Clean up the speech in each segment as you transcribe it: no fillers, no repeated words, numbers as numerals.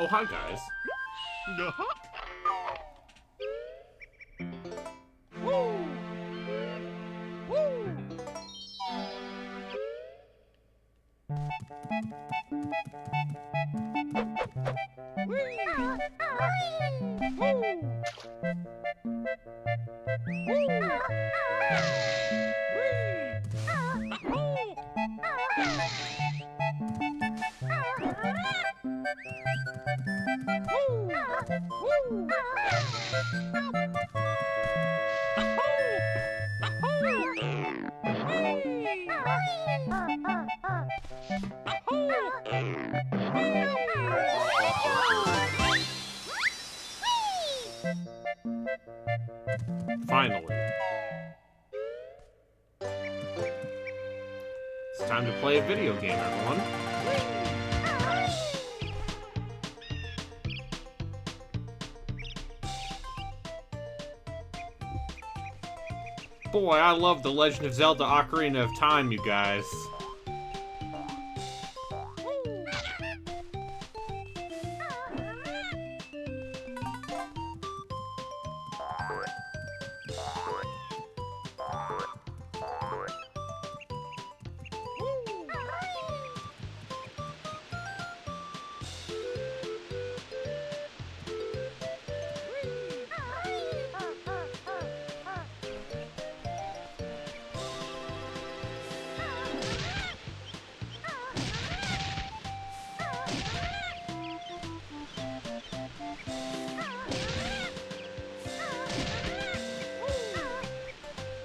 Oh, hi, guys. Finally. It's time to play a video game, everyone. Boy, I love The Legend of Zelda Ocarina of Time, you guys.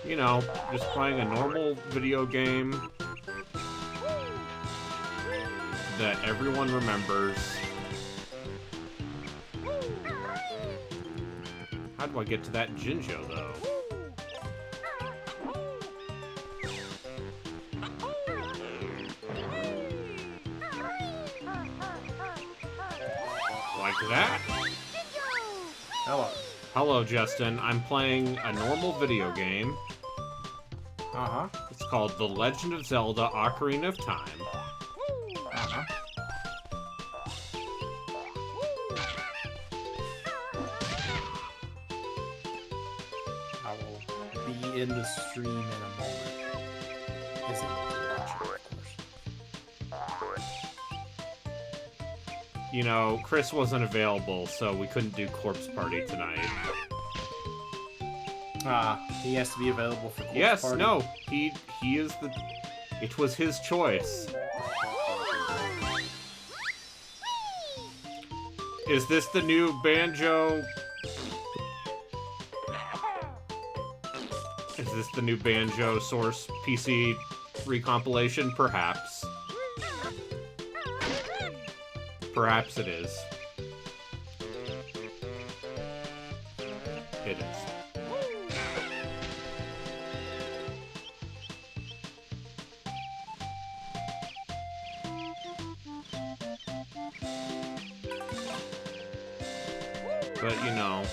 You know, just playing a normal video game that everyone remembers. How do I get to that Jinjo, though? Like that? Hello. Hello, Justin. I'm playing a normal video game. Uh-huh. It's called The Legend of Zelda Ocarina of Time. Uh-huh. I will be in the stream in a moment. Is it watching, of course? You know, Chris wasn't available, so we couldn't do Corpse Party tonight. He has to be available for Corpse Yes, Party. no, he is the... It was his choice. Is this the new Banjo... Is this the new Banjo Source PC recompilation? Perhaps. Perhaps it is. It is. But, you know,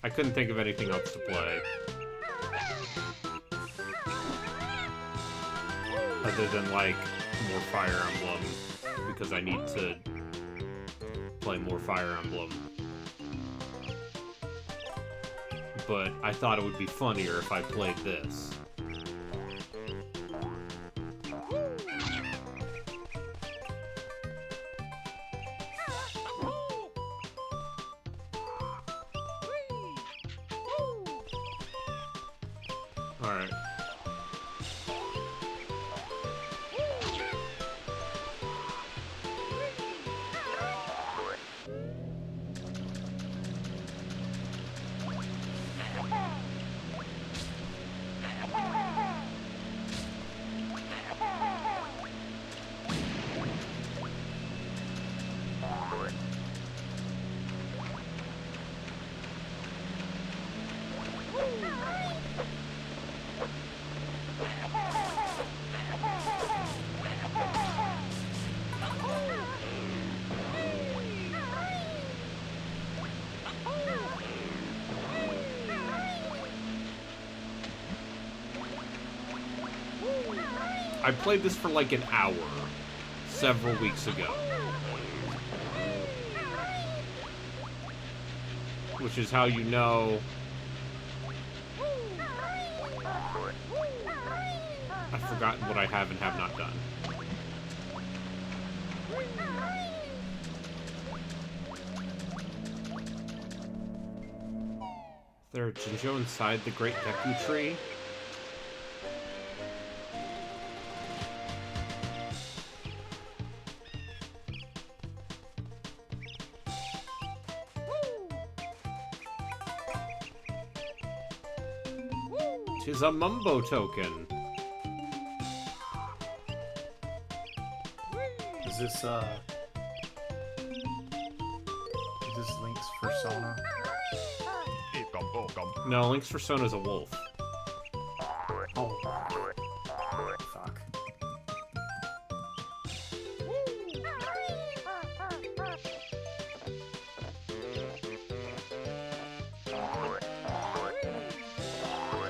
I couldn't think of anything else to play. Other than, like, more Fire Emblem, because I need to play more Fire Emblem. But I thought it would be funnier if I played this. Alright. I played this for like an hour several weeks ago. which is how you know. I've forgotten what I have and have not done. Is there a Jinjo inside the Great Deku Tree? Tis a Mumbo token. Is this Link's persona? No, Link's Persona is a wolf. Oh, fuck.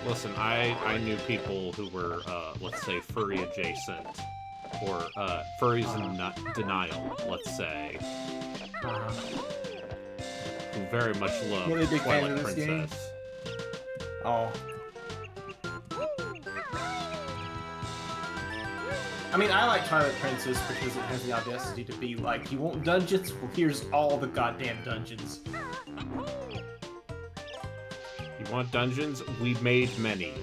Listen, I knew people who were, let's say, furry adjacent. Or, furries in denial, let's say. Who very much love Really big fan Twilight of this game? Princess. Oh. I mean, I like Twilight Princess because it has the audacity to be like, you want dungeons? Well, here's all the goddamn dungeons. You want dungeons? We made many.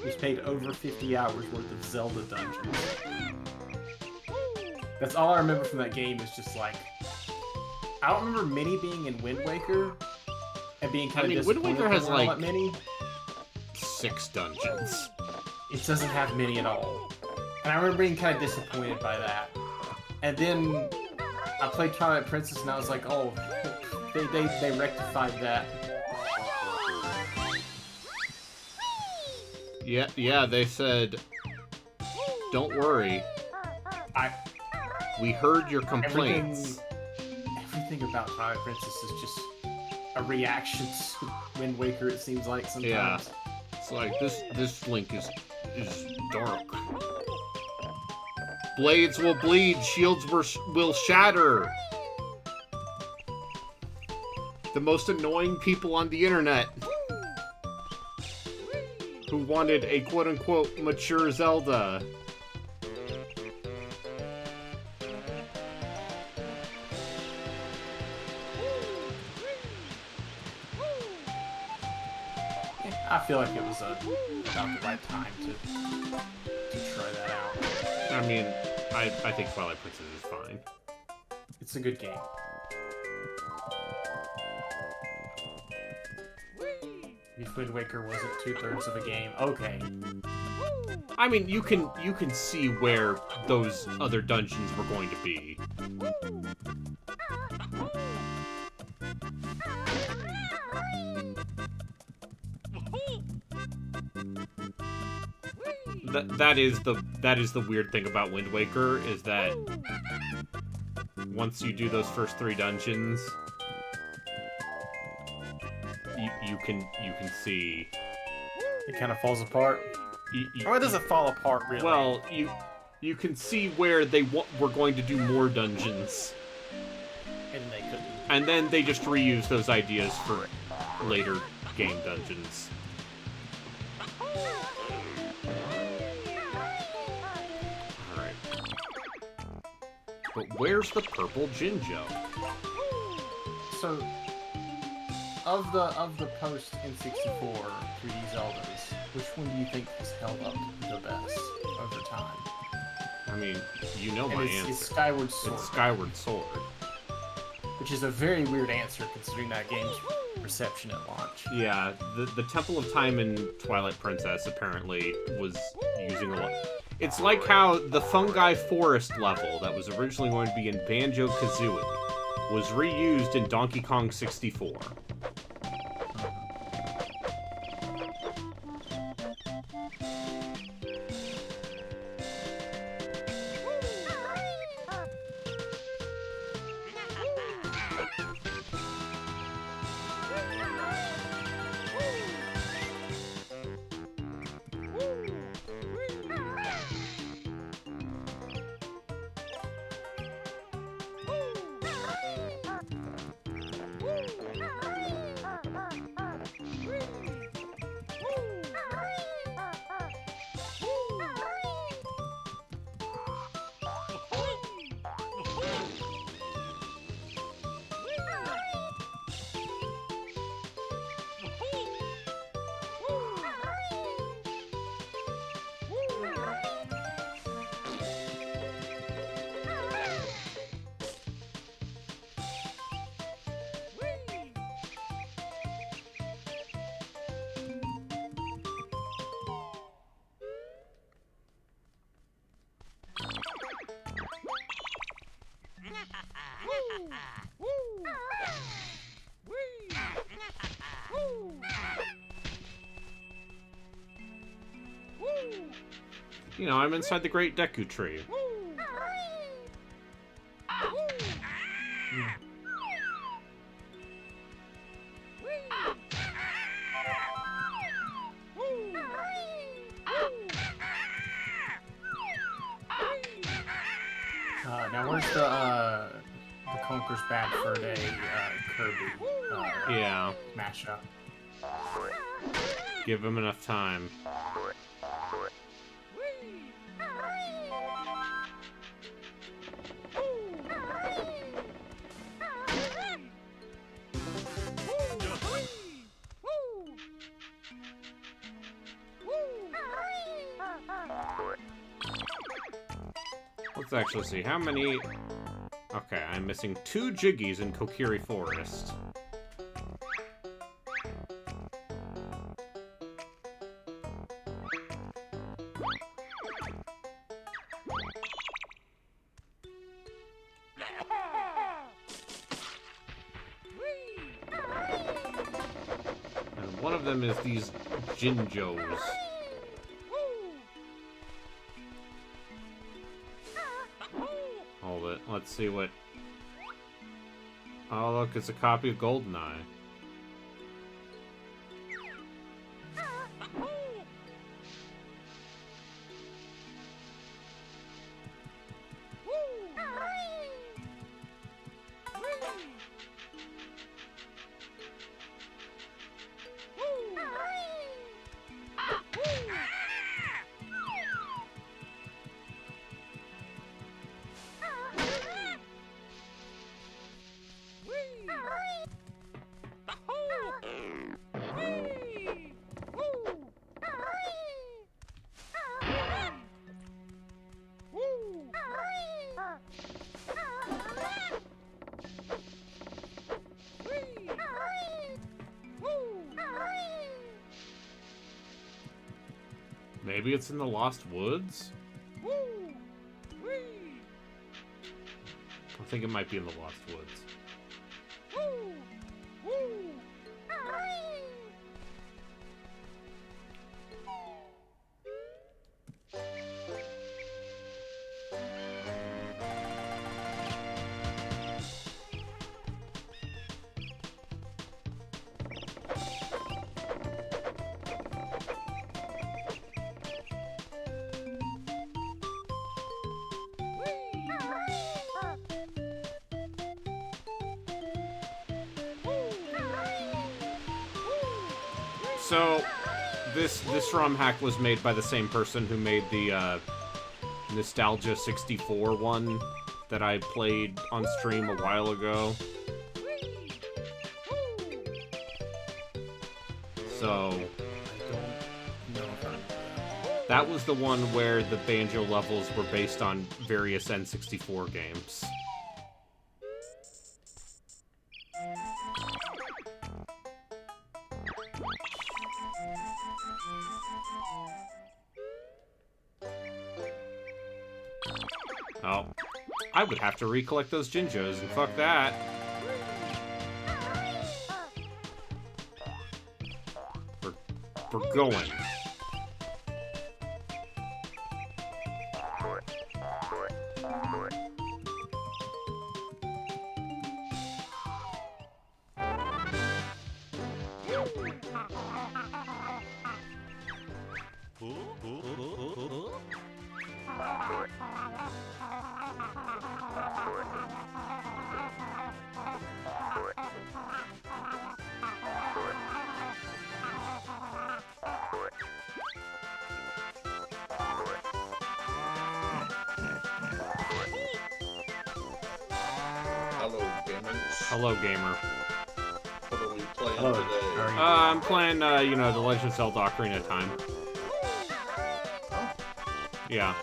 He's paid over 50 hours worth of Zelda dungeons. That's all I remember from that game is just like... I don't remember many being in Wind Waker and being kind of disappointed. Wind Waker has there weren't like that many. 6 dungeons. It doesn't have many at all. And I remember being kind of disappointed by that. And then I played Twilight Princess and I was like, oh, they rectified that. Yeah, they said, don't worry. We heard your complaints. Everything about Twilight Princess is just a reaction to Wind Waker, it seems like sometimes. Yeah. It's like, this Link is dark. Blades will bleed, shields will shatter. The most annoying people on the internet who wanted a quote-unquote mature Zelda. I feel like it was about the right time to try that out. I mean, I think Twilight Princess is fine. It's a good game. If Wind Waker wasn't 2/3 of a game, okay. I mean, you can see where those other dungeons were going to be. That is the weird thing about Wind Waker, is that once you do those first 3 dungeons, you can see it kind of falls apart. Or it doesn't fall apart really. Well, you can see where they were going to do more dungeons, and they couldn't. And then they just reuse those ideas for later game dungeons. But where's the purple Jinjo? So, of the post N64 3D Zeldas, which one do you think has held up the best over time? I mean, you know my answer. It's Skyward Sword. It's Skyward Sword. Which is a very weird answer considering that game's reception at launch. Yeah, the Temple of Time in Twilight Princess apparently was using a lot. It's like how the Fungi Forest level that was originally going to be in Banjo-Kazooie was reused in Donkey Kong 64. You know, I'm inside the Great Deku Tree. Now where's the Conker's Bad Fur Day Kirby Yeah. mashup? Give him enough time. Let's actually see how many... Okay, I'm missing 2 Jiggies in Kokiri Forest. And one of them is these Jinjos. Hold it. Let's see what... Oh, look, it's a copy of GoldenEye. Maybe it's in the Lost Woods? I think it might be in the Lost Woods. So, this ROM hack was made by the same person who made the Nostalgia 64 one that I played on stream a while ago. So, that was the one where the banjo levels were based on various N64 games. Oh, I would have to recollect those Jinjos, and fuck that. We're going. Hello, gamers. Hello, gamer. What are we playing Hello. today? I'm playing, you know, The Legend of Zelda Ocarina of Time. Oh, Yeah.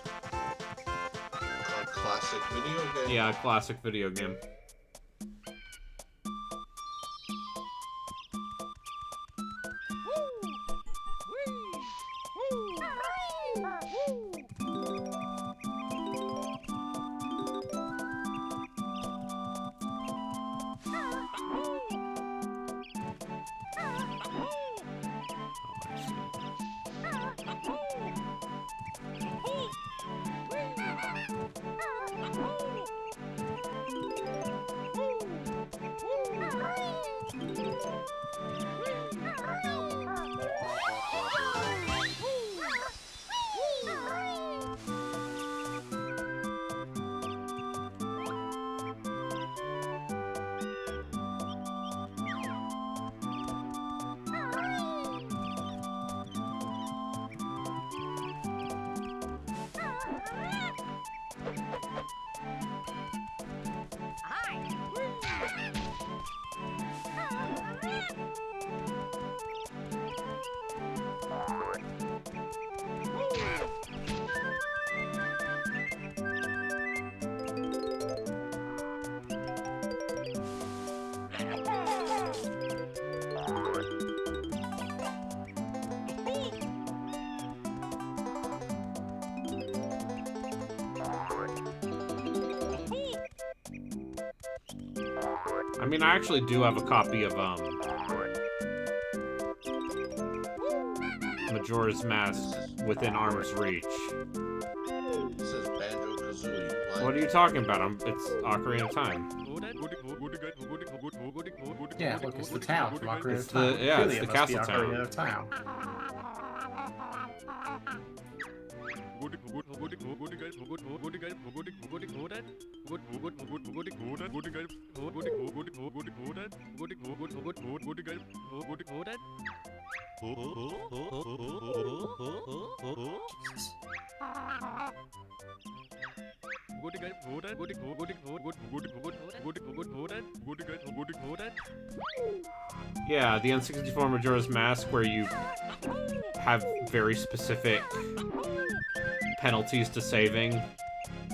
a classic video game. Yeah, classic video game. I mean, I actually do have a copy of Majora's Mask within arm's reach. It says Banjo-Kazooie. What are you talking about? It's Ocarina of Time. Yeah, look, it's the town from Ocarina It's of Time. the- yeah, Clearly, it's it the must be castle Ocarina town. of Time. Yeah, the N64 Majora's Mask, where you have very specific penalties to saving,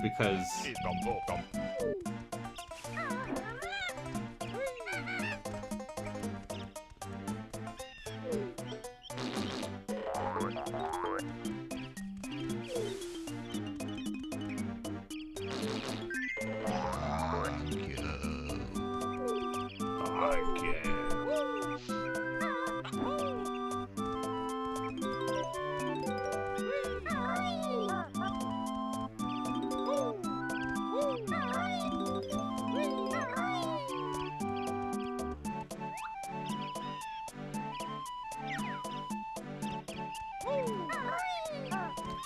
because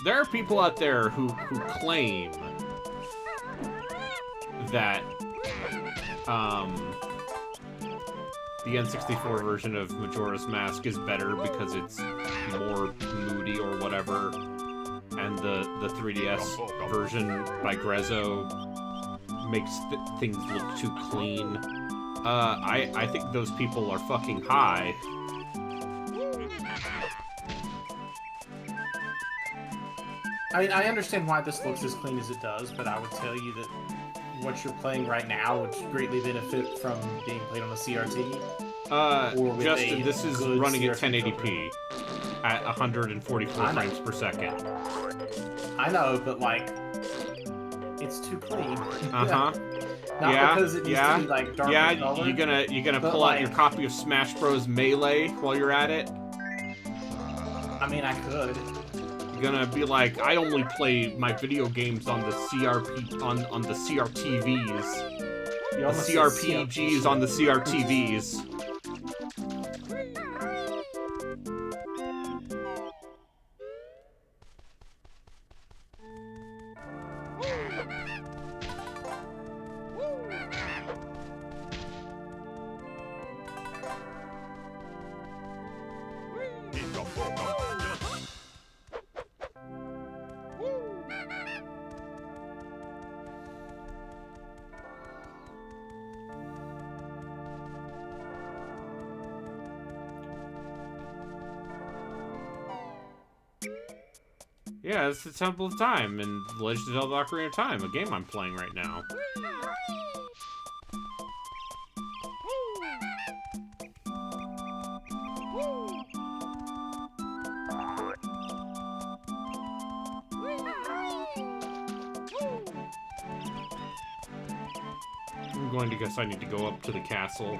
there are people out there who claim that the N64 version of Majora's Mask is better because it's more moody or whatever, and the 3DS version by Grezzo makes things look too clean. I think those people are fucking high. I mean, I understand why this looks as clean as it does, but I would tell you that what you're playing right now would greatly benefit from being played on a CRT. Or with Justin, a this is good running at CRT 1080p at 144 I know. frames per second. I know, but like, it's too clean. Uh-huh. Not Yeah, because it needs yeah, to be like darker Yeah, color. you gonna but, pull out like- your copy of Smash Bros. Melee while you're at it? I mean, I could. You're gonna be like, I only play my video games on the CRP on the CRTVs. You The almost said CRPGs on the CRTVs. Yeah, it's the Temple of Time and The Legend of Zelda Ocarina of Time, a game I'm playing right now. I'm going to guess I need to go up to the castle.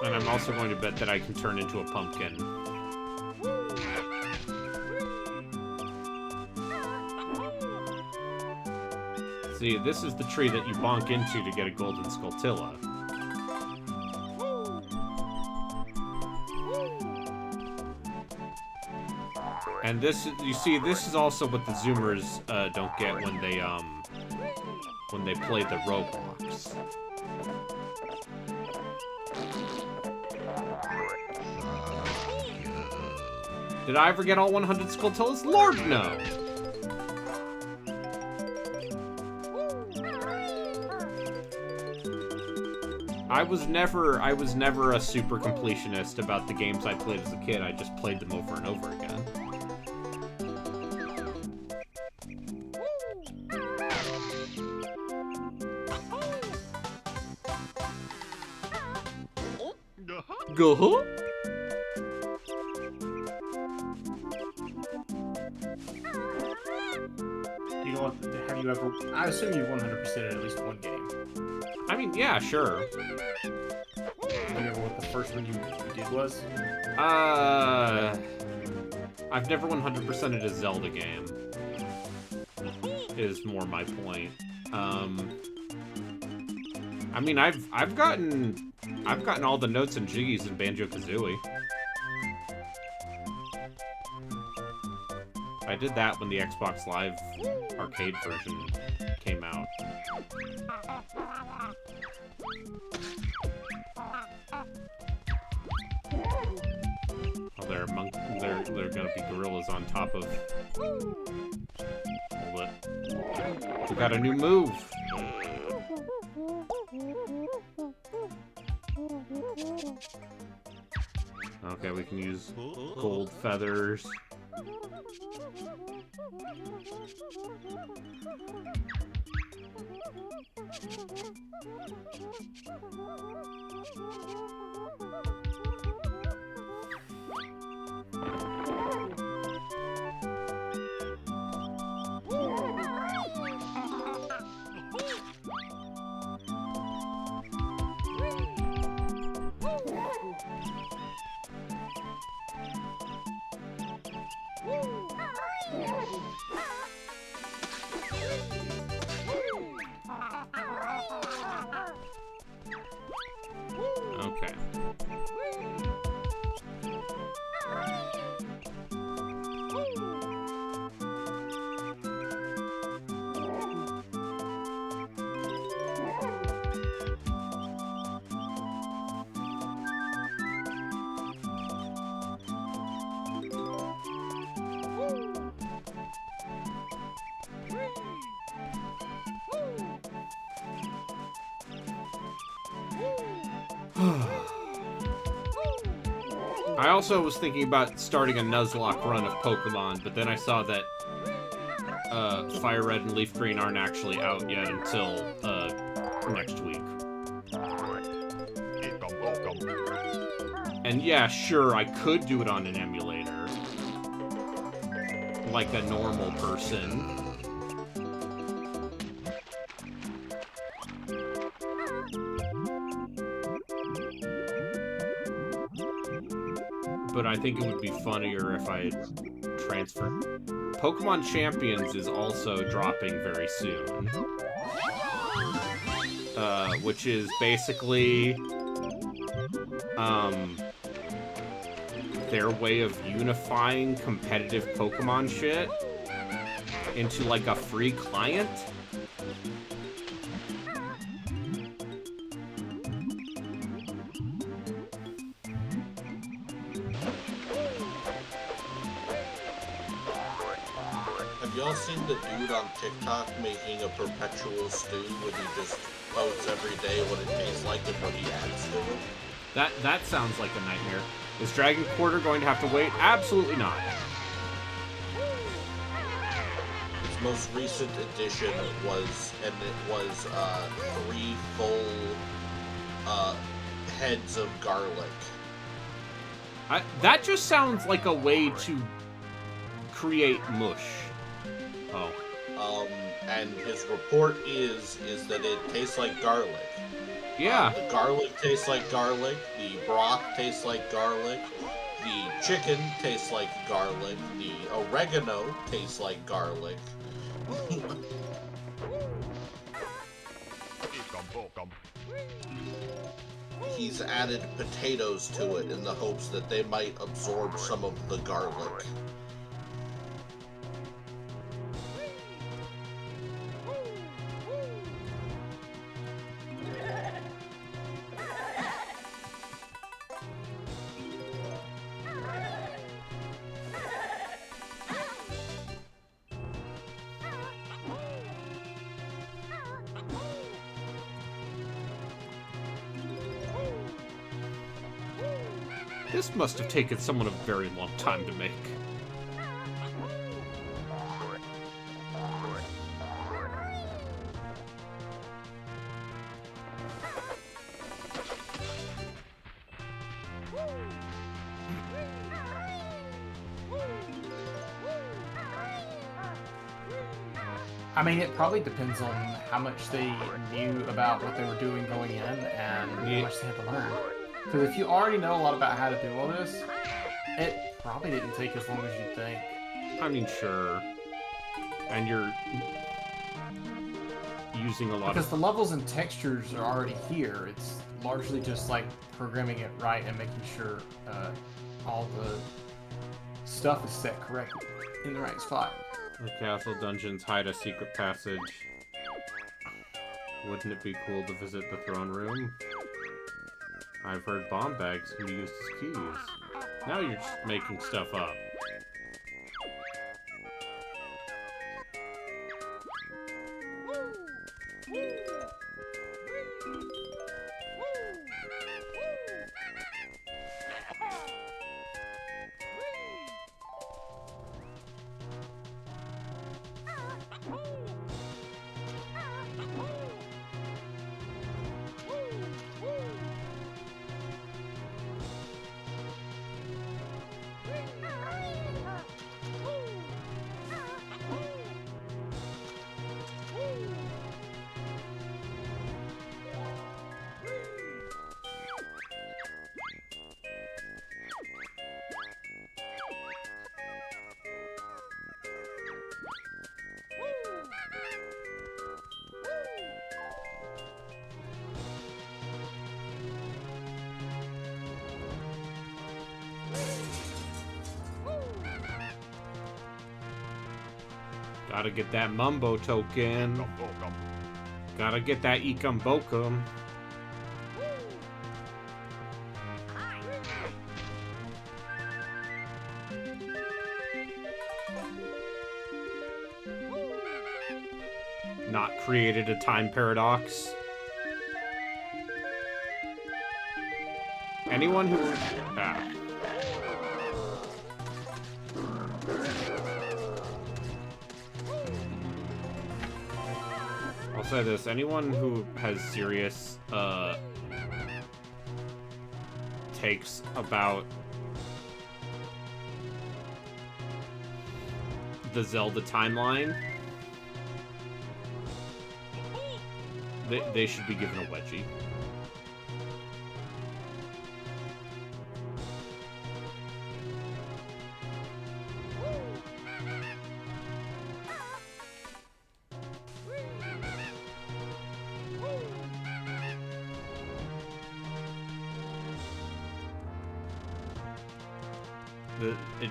And I'm also going to bet that I can turn into a pumpkin. See, this is the tree that you bonk into to get a golden Skulltilla. And this, you see, this is also what the Zoomers don't get when they play the Roblox. Did I ever get all 100 Skulltillas? Lord, no! I was never a super completionist about the games I played as a kid. I just played them over and over again. Go. ever... I assume you've 100%ed at least one game. I mean, yeah, sure. Do you remember what the first one you did was? I've never 100%ed a Zelda game. Is more my point. I mean, I've gotten all the notes and jiggies in Banjo-Kazooie. I did that when the Xbox Live arcade version came out. Oh, they're gonna be gorillas on top of. Hold it. We got a new move. Okay, we can use gold feathers. Okay. I also was thinking about starting a Nuzlocke run of Pokemon, but then I saw that Fire Red and Leaf Green aren't actually out yet until next week. And yeah, sure, I could do it on an emulator, like a normal person. But I think it would be funnier if I transferred. Pokemon Champions is also dropping very soon. Which is basically their way of unifying competitive Pokemon shit into like a free client. Have y'all seen the dude on TikTok making a perpetual stew when he just posts every day what it tastes like and what he adds to it? That sounds like a nightmare. Is Dragon Quarter going to have to wait? Absolutely not. Its most recent edition was 3 full heads of garlic. That just sounds like a way to create mush. Oh. And his report is that it tastes like garlic. Yeah. The garlic tastes like garlic, the broth tastes like garlic, the chicken tastes like garlic, the oregano tastes like garlic. He's added potatoes to it in the hopes that they might absorb some of the garlic. This must have taken someone a very long time to make. I mean, it probably depends on how much they knew about what they were doing going in and how much they had to learn. Because if you already know a lot about how to do all this, it probably didn't take as long as you'd think. I mean, sure. And you're using a lot Because the levels and textures are already here. It's largely just like programming it right and making sure all the stuff is set correctly in the right spot. The castle dungeons hide a secret passage. Wouldn't it be cool to visit the throne room? I've heard bomb bags can be used as keys. Now you're just making stuff up. Gotta get that Mumbo token. Gotta get that Ecum Bokum. Not created a time paradox. Anyone who... Ah. I'll say this, anyone who has serious, takes about the Zelda timeline, they should be given a wedgie.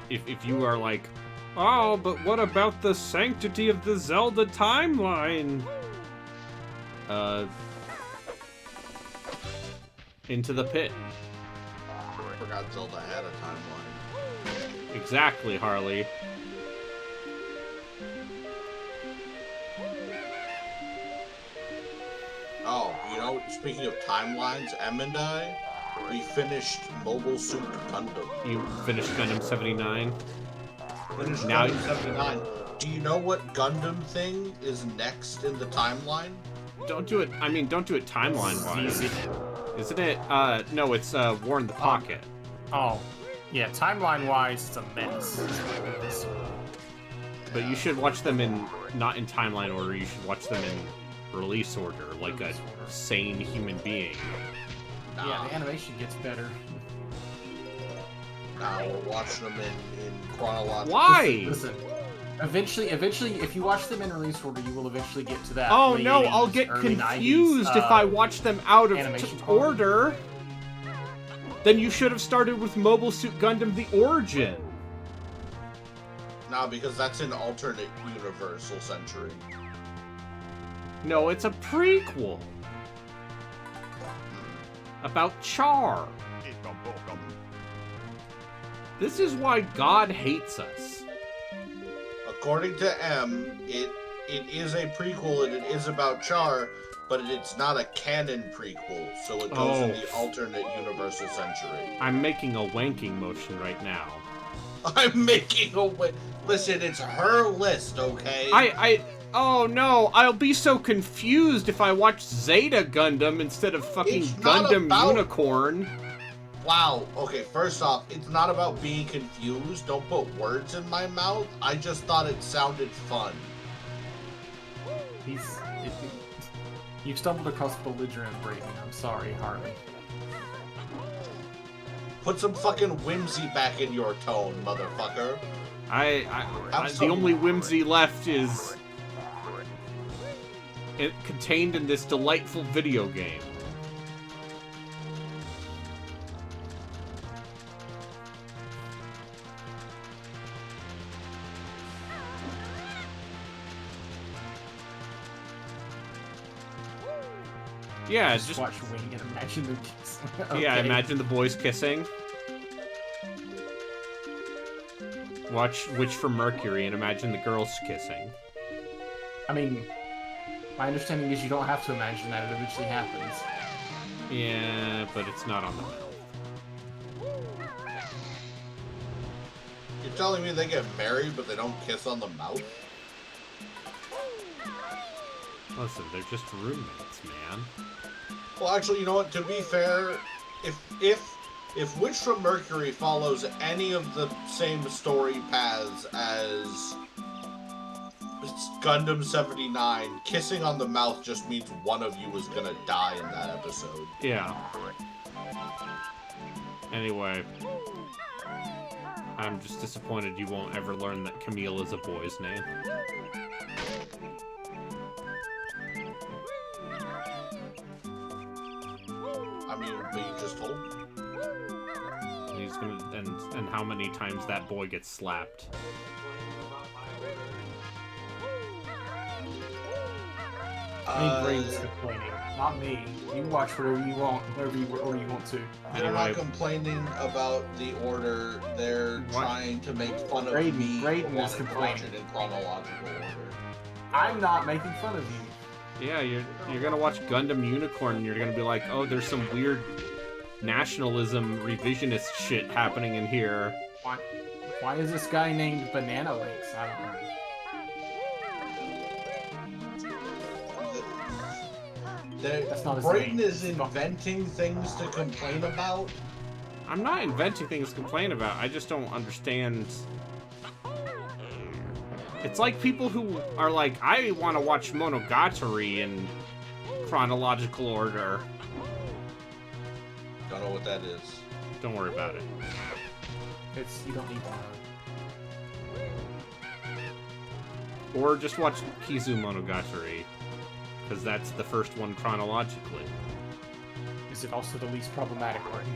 If you are like, oh, but what about the sanctity of the Zelda timeline? Into the pit. I forgot Zelda had a timeline. Exactly, Harley. Oh, you know, speaking of timelines, Em and I, we finished Mobile Suit Gundam. You finished Gundam 79? Finished Now Gundam 79. Do you know what Gundam thing is next in the timeline? Don't do it, I mean, don't do it timeline-wise. Isn't it? No, it's, War in the Pocket. Oh, yeah, timeline-wise, it's a mess. It's But you should watch them in, not in timeline order, you should watch them in release order, like a sane human being. Yeah, the animation gets better. Now we're watching them in chronological. Why? Listen, eventually, if you watch them in release order, you will eventually get to that. Oh late no, 80s, I'll get early confused 90s, if I watch them out of animation order. Then you should have started with Mobile Suit Gundam: The Origin. No, because that's an alternate universal century. No, it's a prequel. About Char. This is why God hates us. According to M, it is a prequel and it is about Char, but it's not a canon prequel, so it goes in the alternate universal century. I'm making a wanking motion right now. I'm making a listen, it's her list, okay? Oh no, I'll be so confused if I watch Zeta Gundam instead of fucking Gundam Unicorn. Wow, okay, first off, it's not about being confused. Don't put words in my mouth. I just thought it sounded fun. You've stumbled across belligerent Brayden. I'm sorry, Harley. Put some fucking whimsy back in your tone, motherfucker. The only whimsy left is contained in this delightful video game. Yeah, just watch Wing and imagine them kissing. Okay. Yeah, imagine the boys kissing. Watch Witch from Mercury and imagine the girls kissing. I mean, my understanding is you don't have to imagine that, it eventually happens. Yeah, but it's not on the mouth. You're telling me they get married, but they don't kiss on the mouth? Listen, they're just roommates, man. Well, actually, you know what? To be fair, if Witch from Mercury follows any of the same story paths as Gundam 79, kissing on the mouth just means one of you is gonna die in that episode. Yeah. Anyway, I'm just disappointed you won't ever learn that Camille is a boy's name. I mean, but you just told me. He's gonna, and how many times that boy gets slapped. Brain's complaining, not me. You watch whatever you want, wherever you want to. They're not complaining about the order. They're trying to make fun of me. Braden is complaining in chronological order. I'm not making fun of you. Yeah, you're gonna watch Gundam Unicorn and you're gonna be like, oh, there's some weird nationalism revisionist shit happening in here. Why is this guy named Banana Links? I don't know. That's not his Brayden name. is inventing things to complain about. I'm not inventing things to complain about. I just don't understand. It's like people who are like, I want to watch Monogatari in chronological order. Don't know what that is. Don't worry about it. You don't need to know. Or just watch Kizu Monogatari, because that's the first one chronologically. Is it also the least problematic one?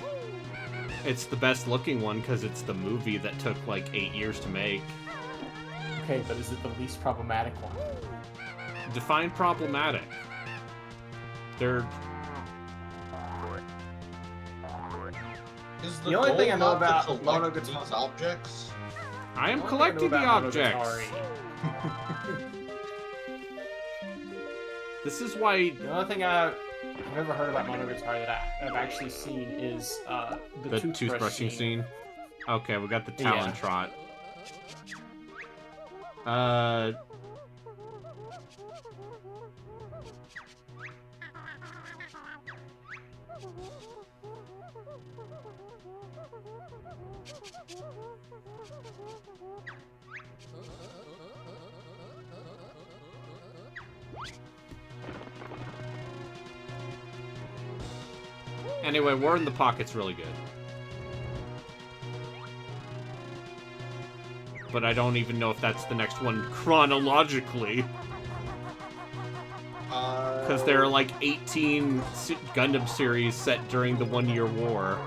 It's the best looking one because it's the movie that took like 8 years to make. Okay, but is it the least problematic one? Define problematic. They're... Is The only thing I know goal not about to collect Monogatari- these objects? I am The only thing I know collecting the about objects. Monogatari- This is why... The only thing I've ever heard about Monogatari that I've actually seen is the toothbrushing scene. Okay, we got the Talon Trot. Anyway, War in the Pocket's really good. But I don't even know if that's the next one chronologically. Because there are like 18 Gundam series set during the 1 Year War.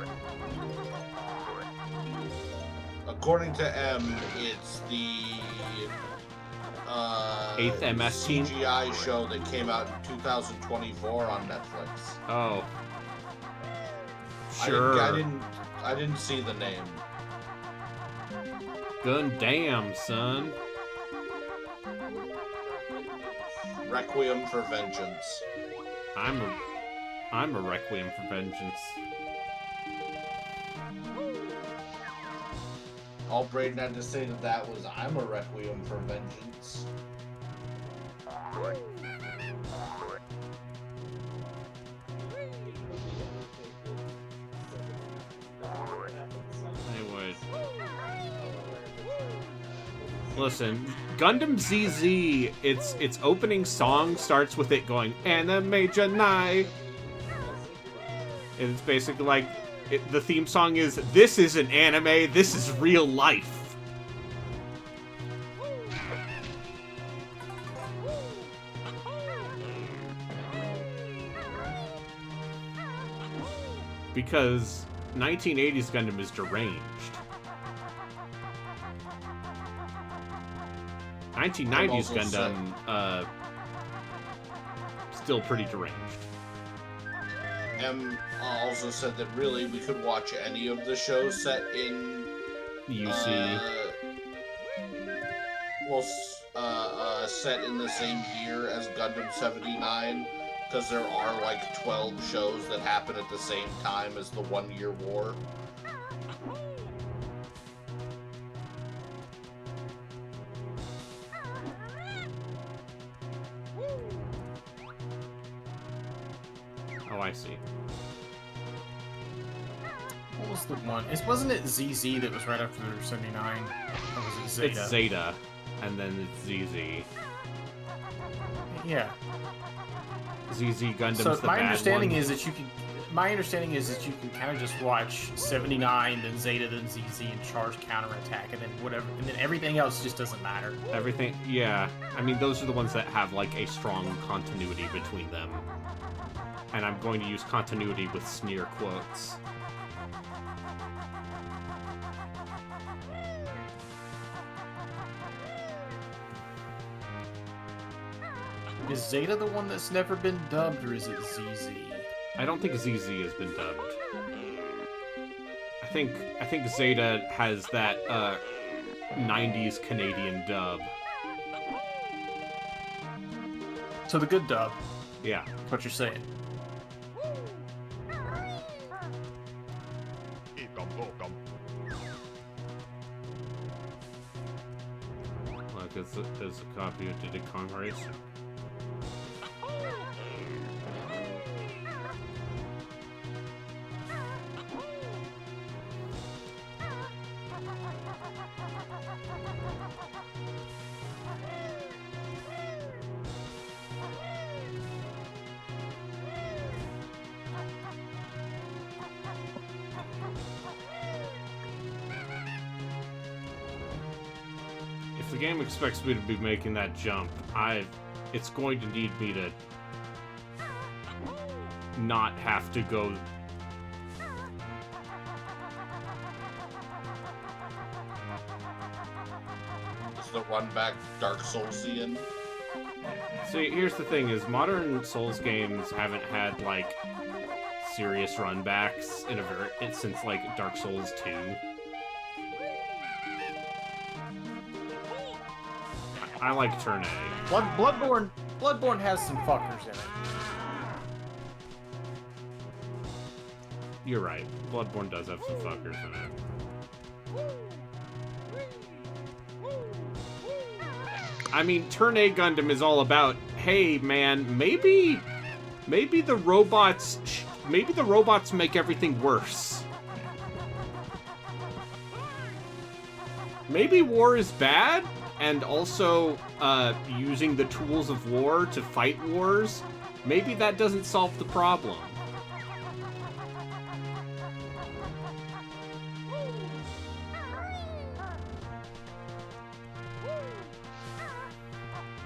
According to M, it's the 8th MS team? CGI show that came out in 2024 on Netflix. Oh. Sure. I didn't see the name. Gun damn, son. Requiem for Vengeance. I'm a Requiem for Vengeance. All Braden had to say to that was, I'm a Requiem for Vengeance. Anyway. Listen, Gundam ZZ, its opening song starts with it going Anime Janai. And it's basically like the theme song is, this isn't anime, this is real life. Because 1980s Gundam is deranged. 1990s Gundam, still pretty deranged. M also said that really we could watch any of the shows set in UC. Set in the same year as Gundam 79, because there are like 12 shows that happen at the same time as the 1 Year War. Oh, I see. What was the one? Wasn't it ZZ that was right after 79? Or was it Zeta? It's Zeta, and then it's ZZ. Yeah. ZZ Gundam's So the my bad understanding one. is that you can. My understanding is that you can kind of just watch 79, then Zeta, then ZZ, and Charge Counterattack, and then whatever, and then everything else just doesn't matter. Everything, yeah. I mean, those are the ones that have, like, a strong continuity between them. And I'm going to use continuity with sneer quotes. Is Zeta the one that's never been dubbed, or is it ZZ? I don't think ZZ has been dubbed. I think Zeta has that 90s Canadian dub. So the good dub. Yeah. That's what you're saying. Look, there's a copy of Diddy Kong Race. If the game expects me to be making that jump, it's going to need me to not have to go. Is the run back Dark Soulsian? See, here's the thing: is modern Souls games haven't had like serious runbacks since like Dark Souls 2. I like Turn A. Bloodborne has some fuckers in it. You're right. Bloodborne does have some fuckers in it. I mean, Turn A Gundam is all about, hey man, maybe the robots make everything worse. Maybe war is bad, and also using the tools of war to fight wars, maybe that doesn't solve the problem.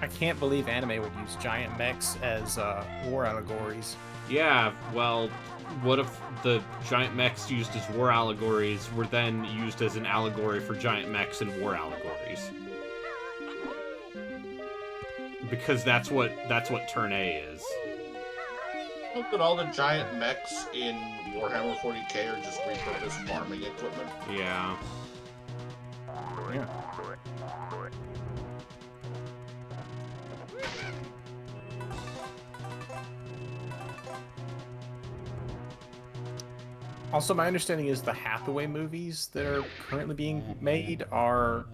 I can't believe anime would use giant mechs as war allegories. Yeah, well, what if the giant mechs used as war allegories were then used as an allegory for giant mechs and war allegories? Because that's what Turn A is. Look at all the giant mechs in Warhammer 40k are just repurposed farming equipment. Yeah. Yeah. Also, my understanding is the Hathaway movies that are currently being made are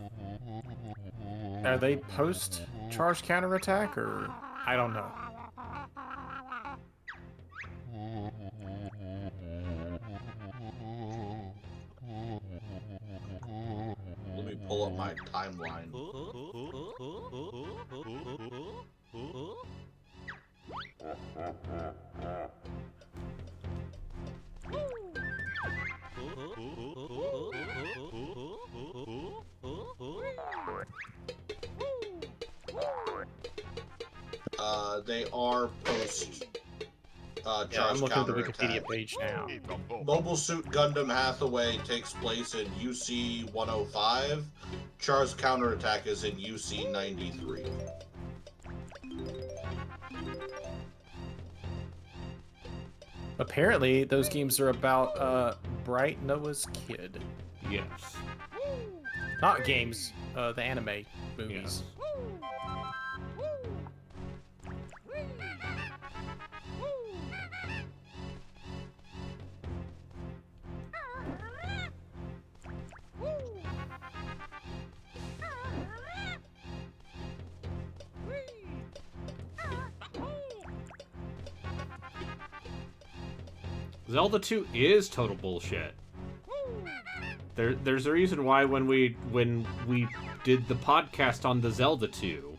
they post Charge Counterattack, or I don't know. Let me pull up my timeline. They are post Yeah, Char's I'm looking at the counterattack. Wikipedia page now. Mobile Suit Gundam Hathaway takes place in UC 105. Char's counterattack is in UC 93. Apparently, those games are about Bright Noah's Kid. Yes. Not games, the anime movies. Yes. Zelda 2 is total bullshit. There's a reason why when we did the podcast on the Zelda 2,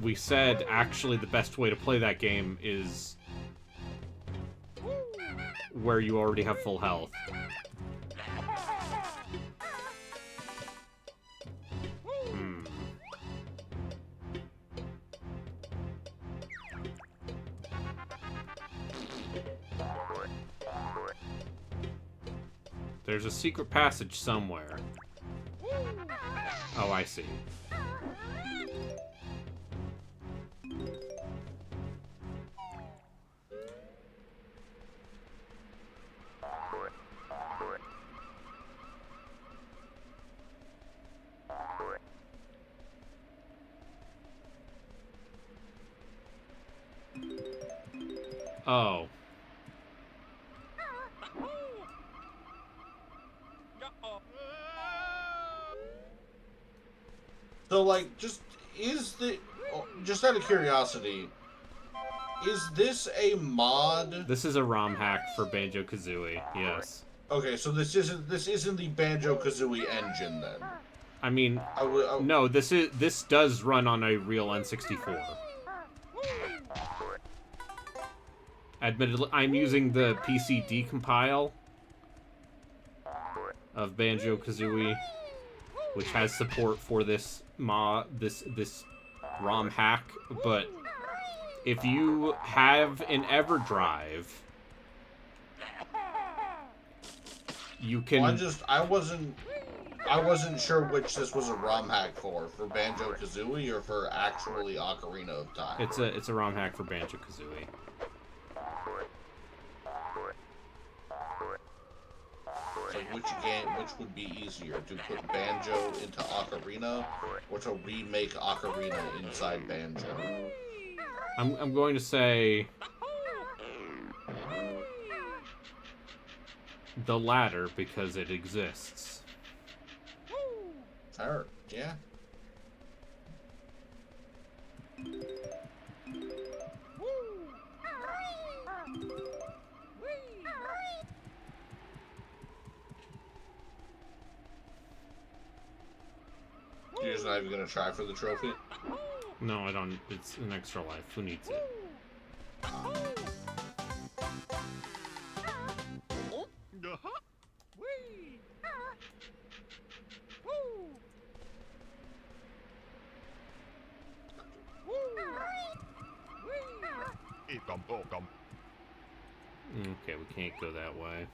we said actually the best way to play that game is where you already have full health. There's a secret passage somewhere. Oh, I see. Oh. So, like, just out of curiosity, is this a mod? This is a ROM hack for Banjo-Kazooie, yes. Okay, so this isn't the Banjo-Kazooie engine then. I mean, no, this does run on a real N64. Admittedly, I'm using the PC decompile of Banjo-Kazooie, which has support for this this ROM hack, but if you have an EverDrive, you can. Well, I wasn't sure which this was a ROM hack for Banjo-Kazooie or for actually Ocarina of Time. It's a ROM hack for Banjo-Kazooie. Which would be easier, to put Banjo into Ocarina or to remake Ocarina inside Banjo? I'm going to say the latter because it exists. Fair, yeah. You're just not even gonna try for the trophy? No, I don't. It's an extra life. Who needs it? Okay, we can't go that way.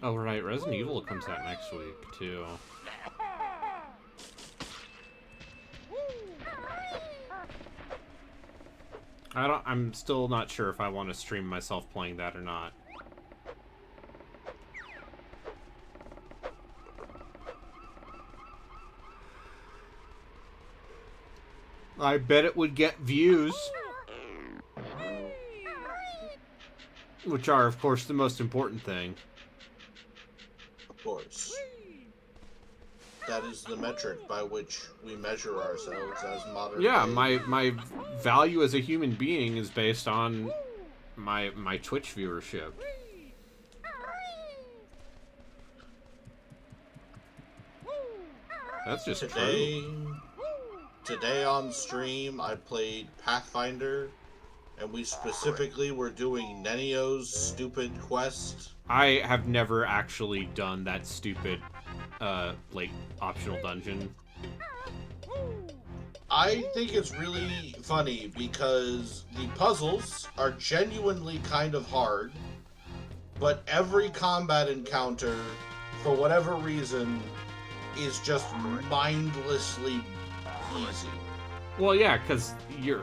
Oh, right, Resident Evil comes out next week, too. I'm still not sure if I want to stream myself playing that or not. I bet it would get views. Which are, of course, the most important thing. Of course. That is the metric by which we measure ourselves as modern. Yeah, day. my value as a human being is based on my Twitch viewership. That's just true. Today on stream, I played Pathfinder, and we specifically were doing Nenio's stupid quest. I have never actually done that stupid, like, optional dungeon. I think it's really funny because the puzzles are genuinely kind of hard, but every combat encounter, for whatever reason, is just mindlessly easy. Well, yeah, because you're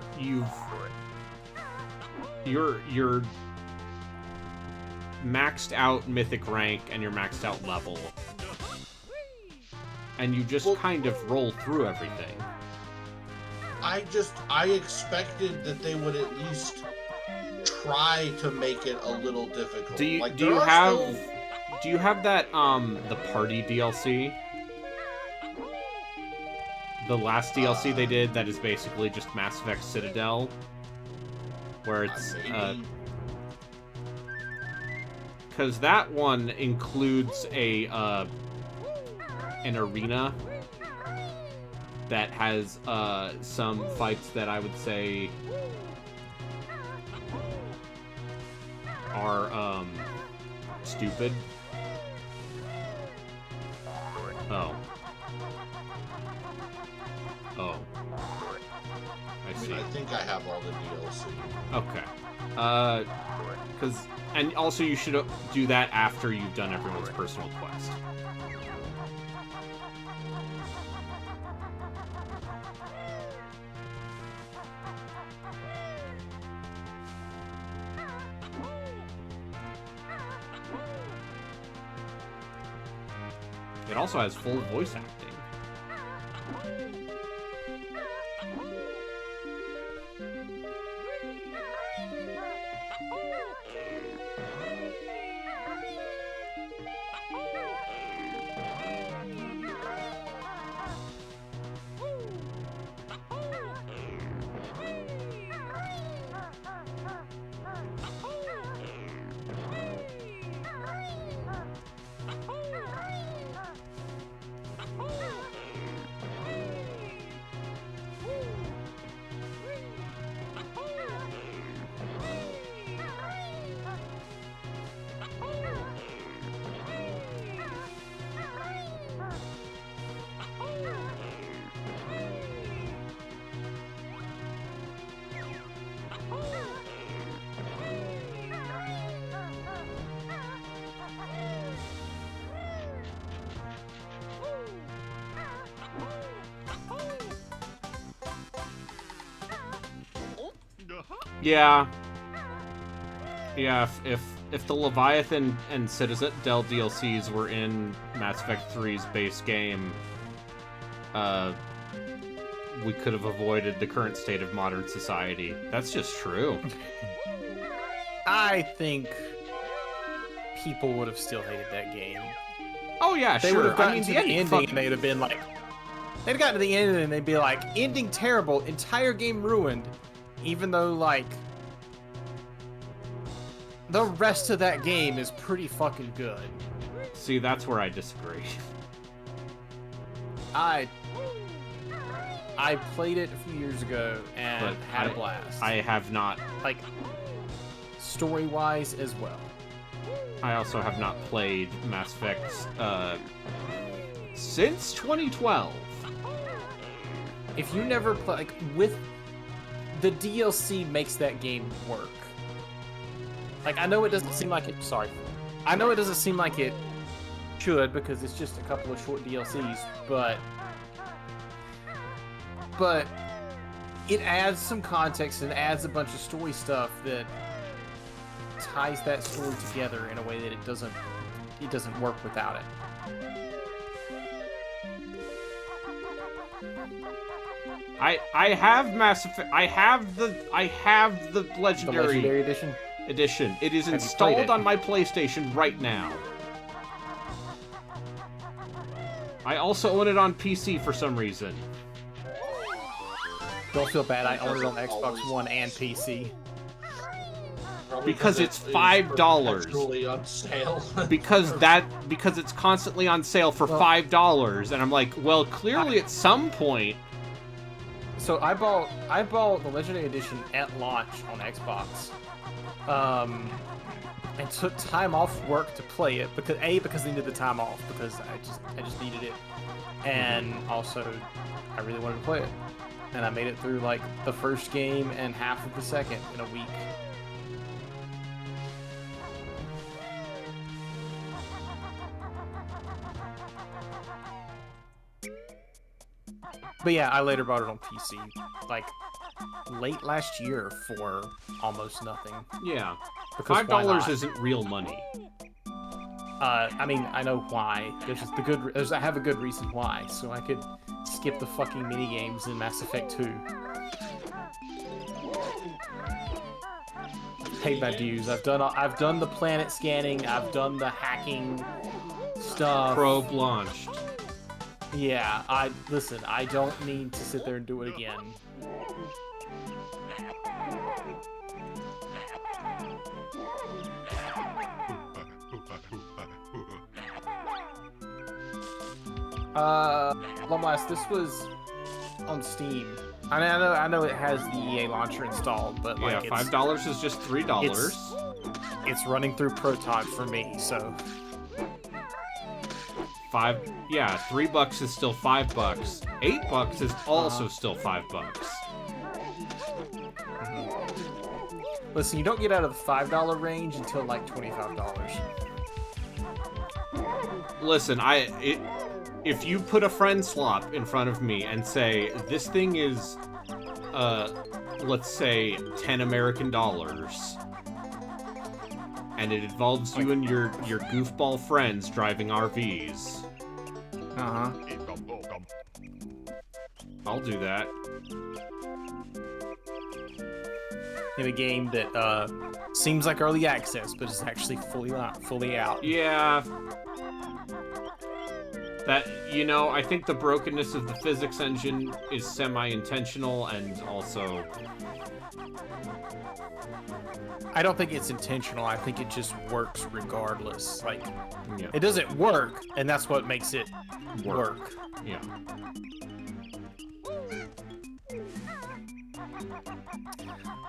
maxed out mythic rank and you're maxed out level, and you just kind of roll through everything. I expected that they would at least try to make it a little difficult. Do you like, do you have that the party DLC? The last DLC they did that is basically just Mass Effect Citadel, where it's because that one includes an arena that has some fights that I would say are stupid. Oh, I see. I think I have all the DLC. Okay. And also you should do that after you've done everyone's personal quest. It also has full voice acting. Yeah. Yeah, if the Leviathan and Citadel DLCs were in Mass Effect 3's base game, we could have avoided the current state of modern society. That's just true. I think people would have still hated that game. Oh yeah, they sure. would have gotten I mean, to the ending and they'd have been like, they'd gotten to the end and they'd be like, ending terrible, entire game ruined, even though like the rest of that game is pretty fucking good. See, that's where I disagree. I played it a few years ago and But had a blast. I have not. Like, story-wise as well. I also have not played Mass Effect since 2012. If you never play, like, with the DLC makes that game work. Like, I know it doesn't seem like it. Sorry, I know it doesn't seem like it should because it's just a couple of short DLCs, but it adds some context and adds a bunch of story stuff that ties that story together in a way that it doesn't work without it. I have Mass Effect. I have the Legendary Edition. It is Have you played installed it? on my PlayStation right now. I also own it on PC for some reason. Don't feel bad. I own it on Xbox One and PC. Probably Because it's it is $5. perpetually on sale. Because it's constantly on sale for $5, and I'm like, well, clearly at some point. So I bought the Legendary Edition at launch on Xbox, and took time off work to play it because I needed the time off because I just needed it, and also I really wanted to play it, and I made it through like the first game and half of the second in a week. But yeah, I later bought it on PC, like late last year for almost nothing. Yeah, Because why $5 not? isn't real money. I mean, I know why. I have a good reason why, so I could skip the fucking mini games in Mass Effect 2. Paid my dues. I've done the planet scanning. I've done the hacking stuff. Probe launched. Yeah, listen. I don't need to sit there and do it again. Long last. This was on Steam. I know it has the EA launcher installed, but like Yeah, $5 is just $3. it's running through Protog for me, so $3 is still $5. $8 is also still $5. listen, you don't get out of the $5 range until like $25. Listen, if you put a friend slop in front of me and say this thing is, let's say $10 American, and it involves you and your goofball friends driving RVs, I'll do that. In a game that seems like early access, but is actually fully out. Yeah. That, I think the brokenness of the physics engine is semi-intentional, and also... I don't think it's intentional. I think it just works regardless. Like, Yeah. it doesn't work, and that's what makes it work. Yeah.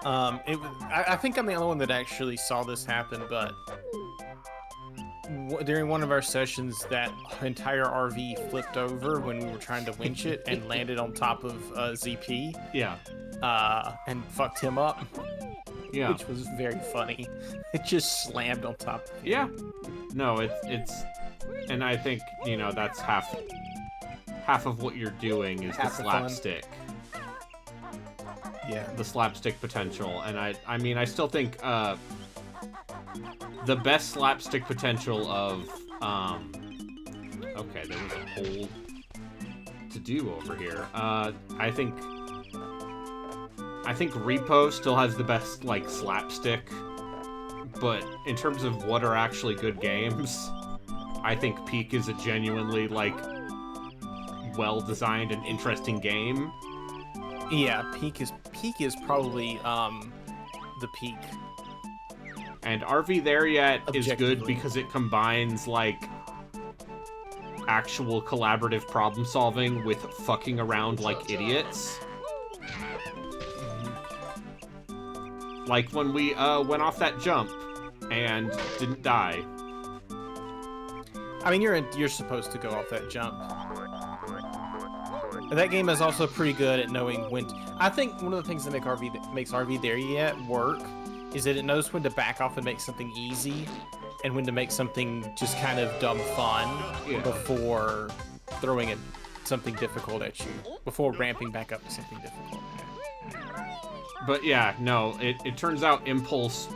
I think I'm the only one that actually saw this happen, but during one of our sessions, that entire RV flipped over when we were trying to winch it and landed on top of ZP. Yeah. And fucked him up. Yeah. Which was very funny. It just slammed on top of him. Yeah. No, it's and I think, that's half of what you're doing is Half the the fun. slapstick. Yeah. The slapstick potential. And I mean, I still think the best slapstick potential of okay, there was a whole to do over here. I think Repo still has the best slapstick, but in terms of what are actually good games, I think Peak is a genuinely well designed and interesting game. Yeah, Peak is probably the peak. And RV There Yet is good Objectively. because it combines actual collaborative problem solving with fucking around like idiots. Like when we went off that jump and didn't die. I mean, you're supposed to go off that jump. That game is also pretty good at knowing when. I think one of the things that makes RV There Yet work is that it knows when to back off and make something easy, and when to make something just kind of dumb fun before throwing something difficult at you, before ramping back up to something difficult. But yeah, no, it turns out impulse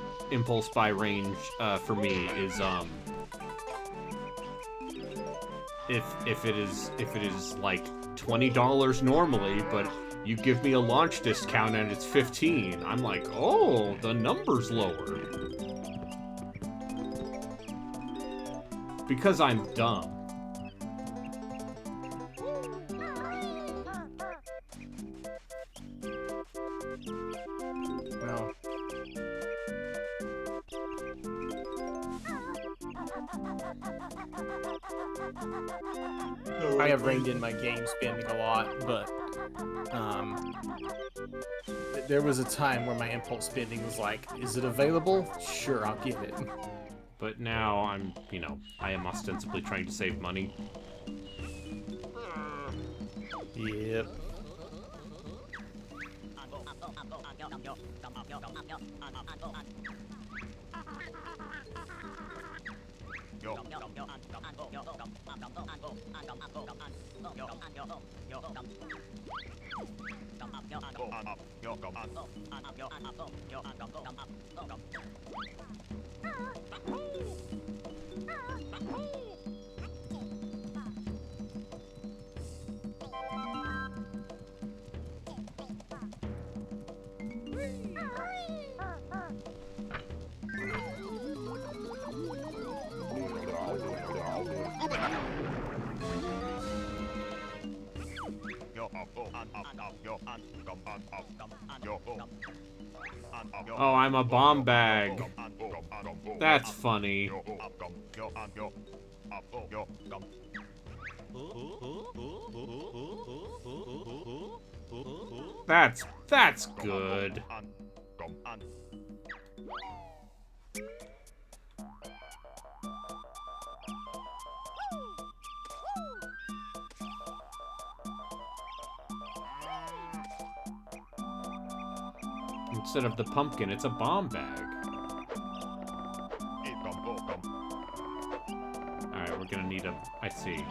buy range for me is if it is like $20 normally, but you give me a launch discount and it's 15, I'm like, oh, the number's lower. Because I'm dumb. Well, I have reined in my game spending a lot, but there was a time where my impulse spending was like, is it available? Sure, I'll get it. But now I'm, I am ostensibly trying to save money. Yep. Oh, I'm a bomb bag. That's funny. That's good. Instead of the pumpkin, it's a bomb bag. Alright, we're gonna need a... I see.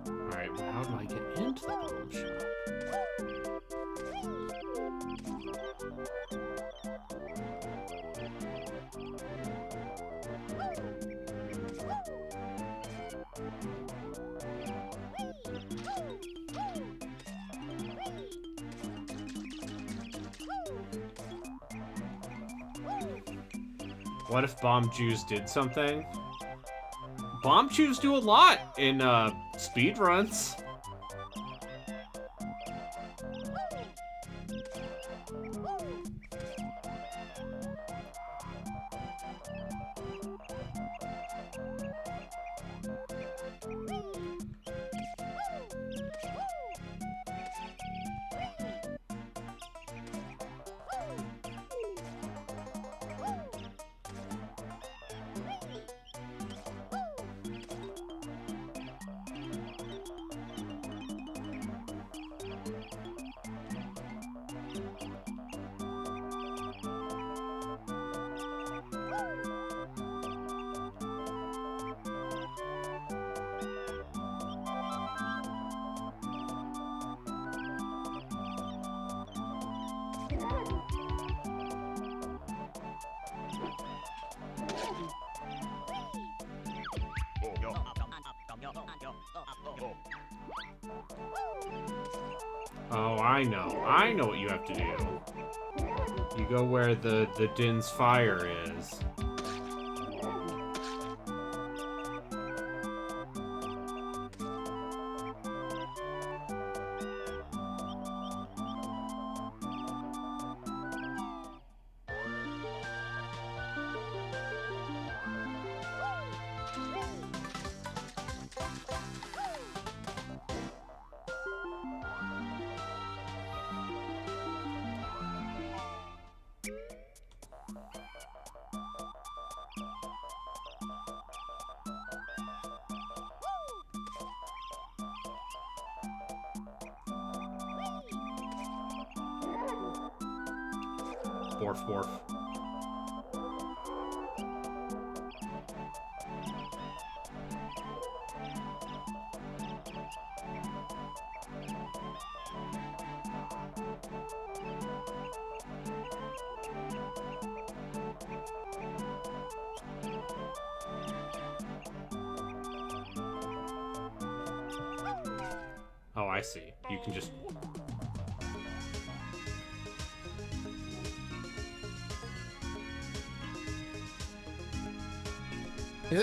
Alright, well, how do I get into the bomb shop? What if bomb Jews did something? Bomb Jews do a lot in speedruns. I know. I know what you have to do. You go where the Din's fire is. Borf, borf. Oh, I see. You can just...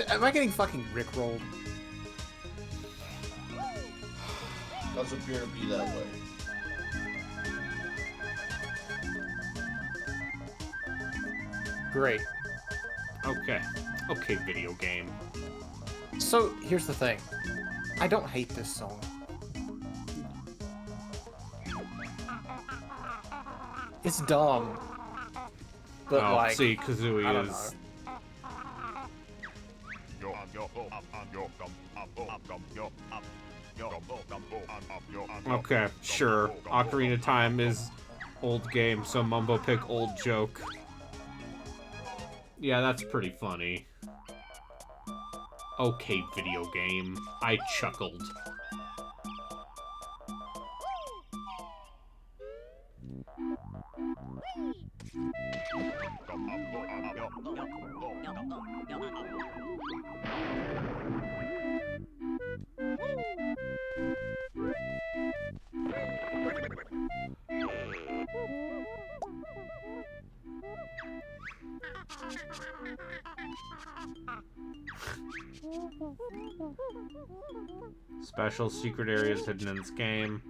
Am I getting fucking rickrolled? Does appear to be that way. Great. Okay. Okay, video game. So, here's the thing. I don't hate this song. It's dumb. But, Oh, like... see, Kazooie I don't is... Okay, sure. Ocarina of Time is old game, so Mumbo pick old joke. Yeah, that's pretty funny. Okay, video game. I chuckled. Special secret areas hidden in this game.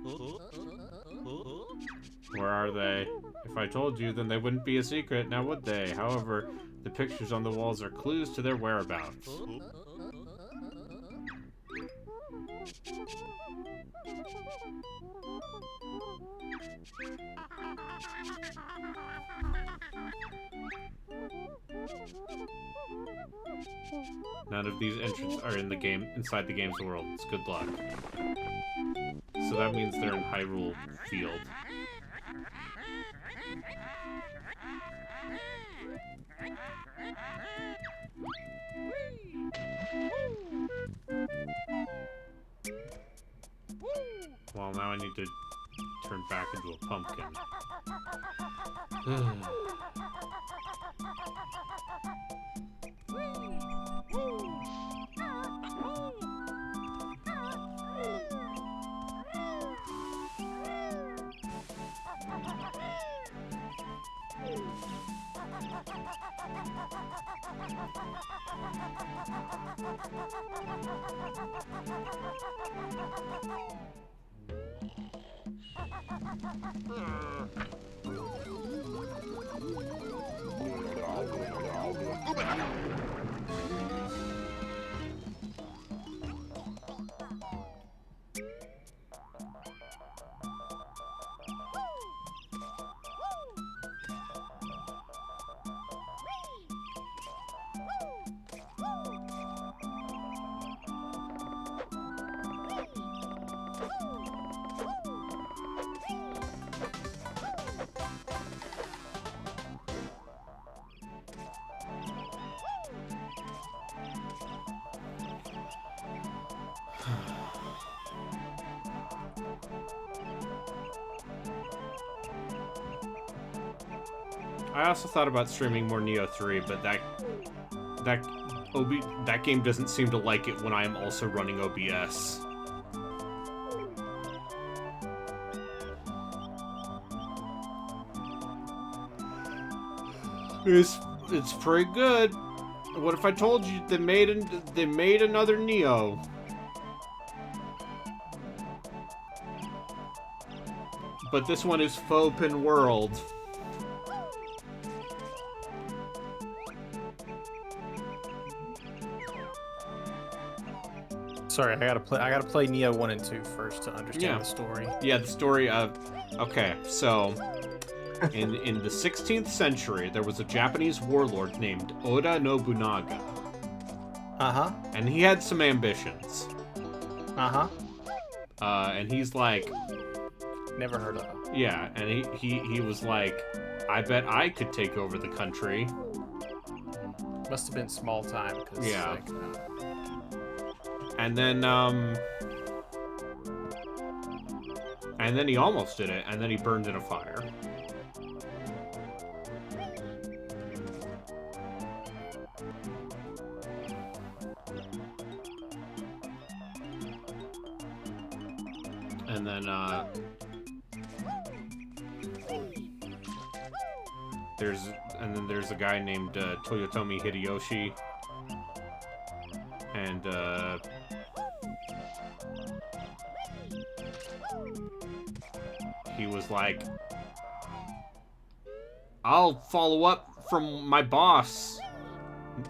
Where are they? If I told you, then they wouldn't be a secret, now would they? However, the pictures on the walls are clues to their whereabouts. None of these entrances are in the game, inside the game's world. It's good luck. So that means they're in Hyrule Field. Well, now I need to turn back into a pumpkin. I also thought about streaming more Neo 3, but that game doesn't seem to like it when I am also running OBS. It's pretty good. What if I told you they made another Neo? But this one is faux open world. Sorry, I gotta play Neo 1 and 2 first to understand the story. Yeah, the story of... Okay, so... In the 16th century, there was a Japanese warlord named Oda Nobunaga. Uh-huh. And he had some ambitions. Uh-huh. And he's like... Never heard of him. Yeah, and he was like, I bet I could take over the country. Must have been small time, cause Yeah. like, And then he almost did it, and then he burned in a fire. And then there's a guy named Toyotomi Hideyoshi, and he was like, I'll follow up from my boss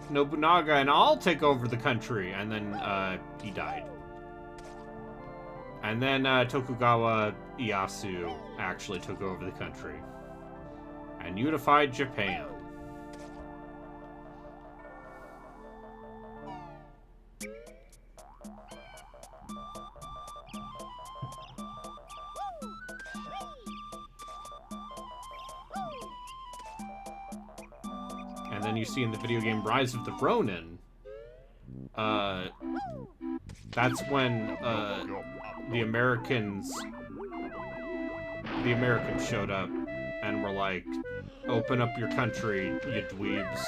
Nobunaga and I'll take over the country. And then he died. And then Tokugawa Ieyasu actually took over the country and unified Japan. And then you see in the video game Rise of the Ronin, that's when the Americans showed up and were like, open up your country, you dweebs.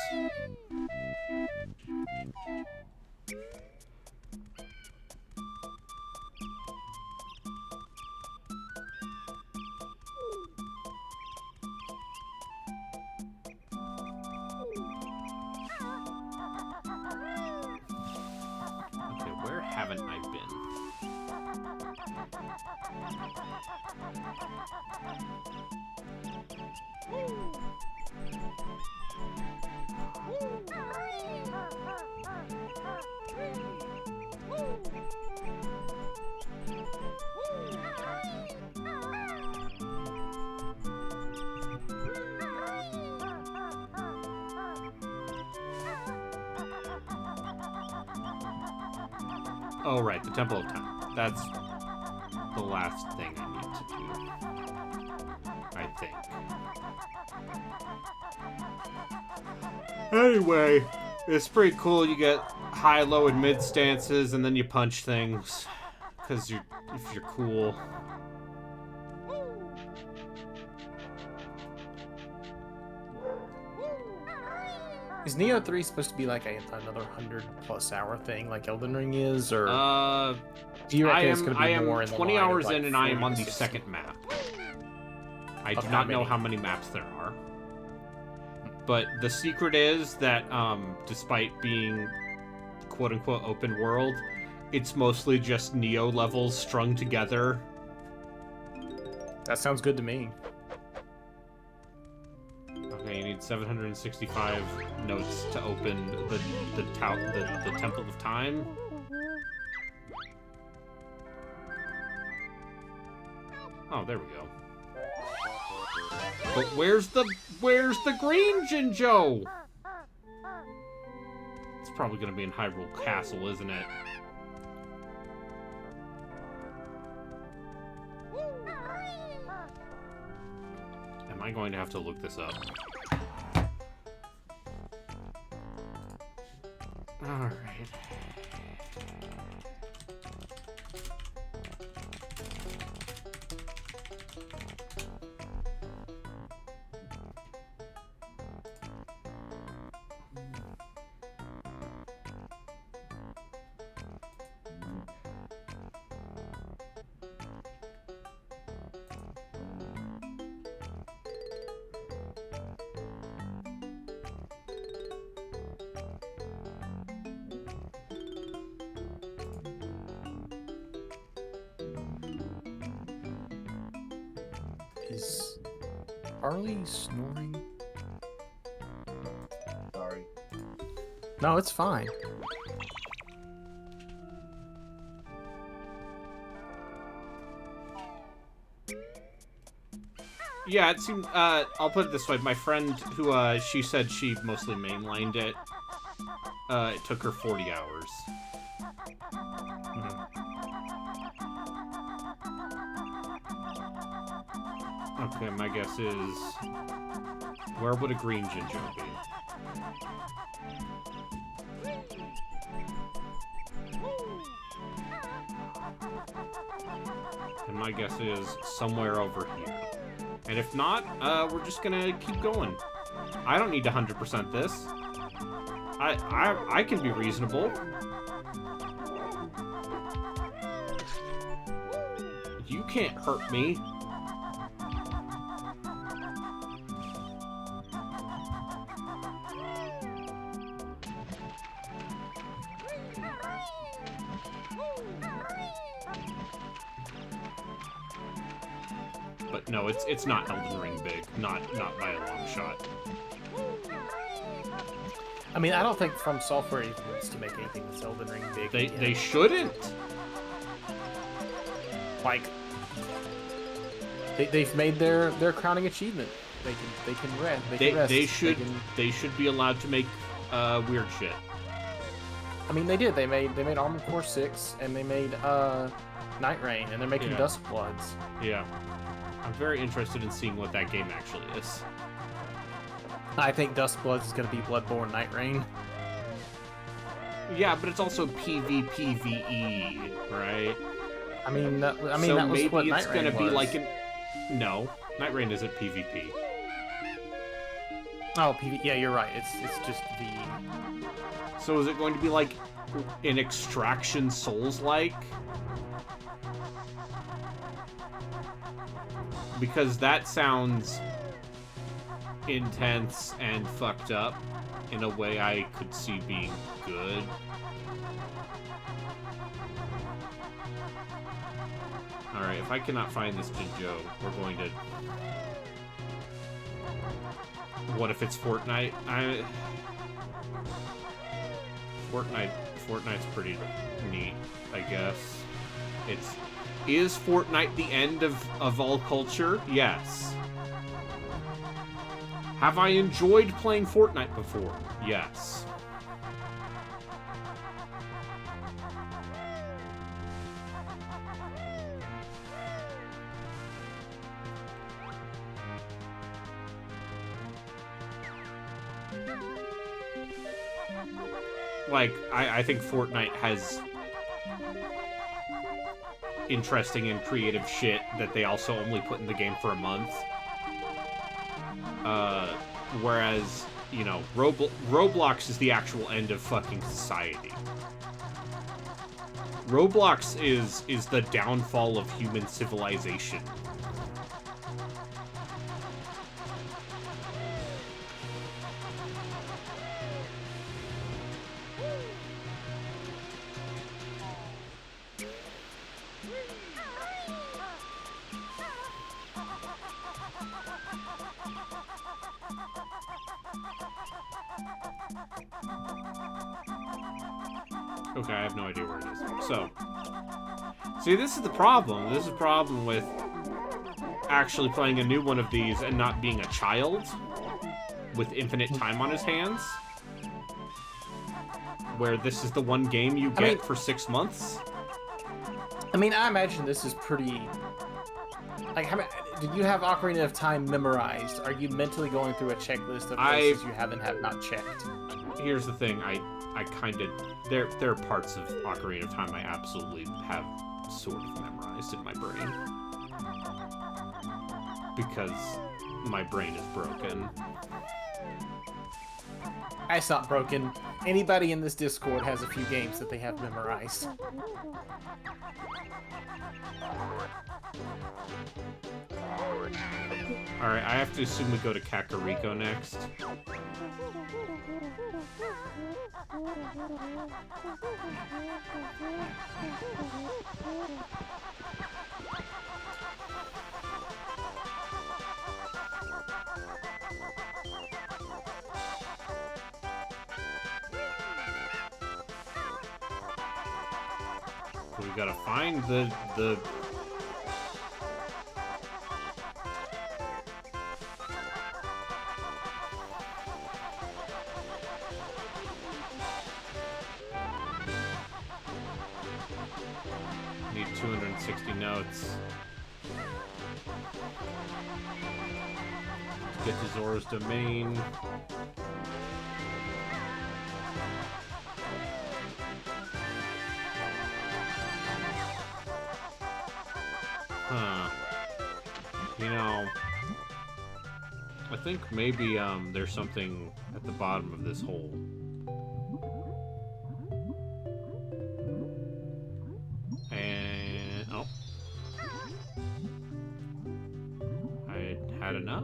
Okay, where haven't I been? Oh, right, the Temple of Time. That's the last thing I need to do, I think. Anyway, it's pretty cool. You get high, low, and mid stances, and then you punch things, because if you're cool. is Neo 3 supposed to be like another 100+ hour thing, like Elden Ring is, or do you reckon it's going to be more in the 20 line hours of, like, in, and I am 40 on to the 60? second map. I Of do how not know many? how many maps there are. But the secret is that, despite being quote-unquote open world, it's mostly just Neo levels strung together. That sounds good to me. Okay, you need 765 notes to open the Temple of Time. Oh, there we go. But where's the green Jinjo? It's probably gonna be in Hyrule Castle, isn't it? Am I going to have to look this up? Alright. Is Harley snoring? Sorry. No, it's fine. Yeah, it seemed, I'll put it this way. My friend who, she said she mostly mainlined it, it took her 40 hours. Okay, my guess is... Where would a green Jinjo be? And my guess is somewhere over here. And if not, we're just gonna keep going. I don't need to 100% this. I can be reasonable. You can't hurt me. But no, it's not Elden Ring big. Not by a long shot. I mean, I don't think From Software even wants to make anything that's Elden Ring big. They shouldn't. Like, they've made their crowning achievement. They can rest. They should be allowed to make weird shit. I mean, they did. They made Armored Core 6 and they made Night Rain, and they're making Dusk Bloods. Yeah. I'm very interested in seeing what that game actually is. I think Dusk Bloods is going to be Bloodborne Night Rain. Yeah, but it's also PvPvE, right? I mean, that was maybe what Night it's Rain gonna be was. like an... No, Night Rain isn't PvP. Oh, PvP. Yeah, you're right. It's just the... So is it going to be like an Extraction Souls-like? Because that sounds intense and fucked up in a way I could see being good. Alright, if I cannot find this Jinjo, we're going to... What if it's Fortnite? Fortnite's pretty neat, I guess. Is Fortnite the end of all culture? Yes. Have I enjoyed playing Fortnite before? Yes. Like, I think Fortnite has interesting and creative shit that they also only put in the game for a month. Whereas, you know, Roblox is the actual end of fucking society. Roblox is the downfall of human civilization. Okay, I have no idea where it is. So, see, this is the problem. This is the problem with actually playing a new one of these and not being a child with infinite time on his hands. Where this is the one game you get for 6 months. I mean, I imagine this is pretty... Like, how many... Did you have Ocarina of Time memorized? Are you mentally going through a checklist of places you have not checked? Here's the thing, I kind of... There are parts of Ocarina of Time I absolutely have sort of memorized in my brain. Because my brain is broken. It's not broken. Anybody in this Discord has a few games that they have memorized. Alright, I have to assume we go to Kakariko next. We gotta find the... Need 260 notes. Let's get to Zora's domain. Huh. You know, I think maybe there's something at the bottom of this hole. And oh, I had enough.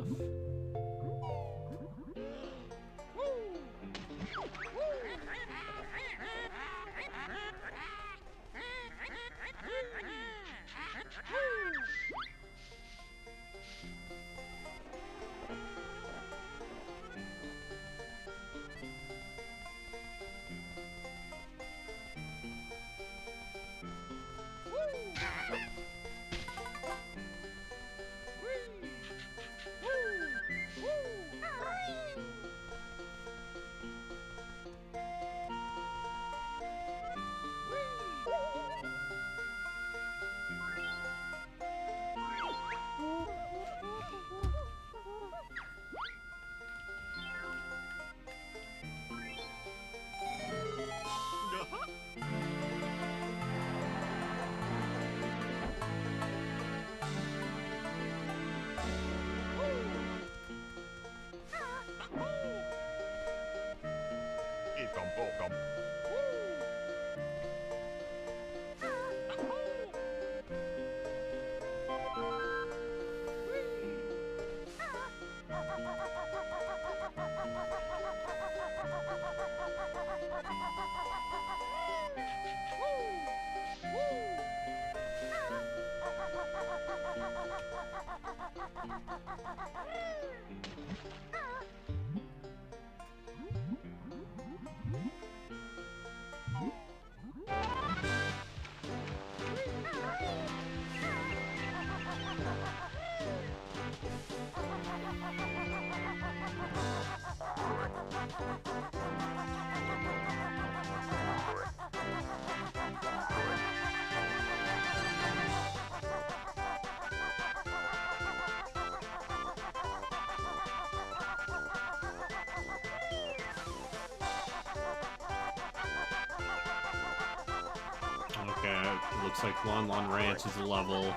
Okay, looks like Lon Lon Ranch is a level.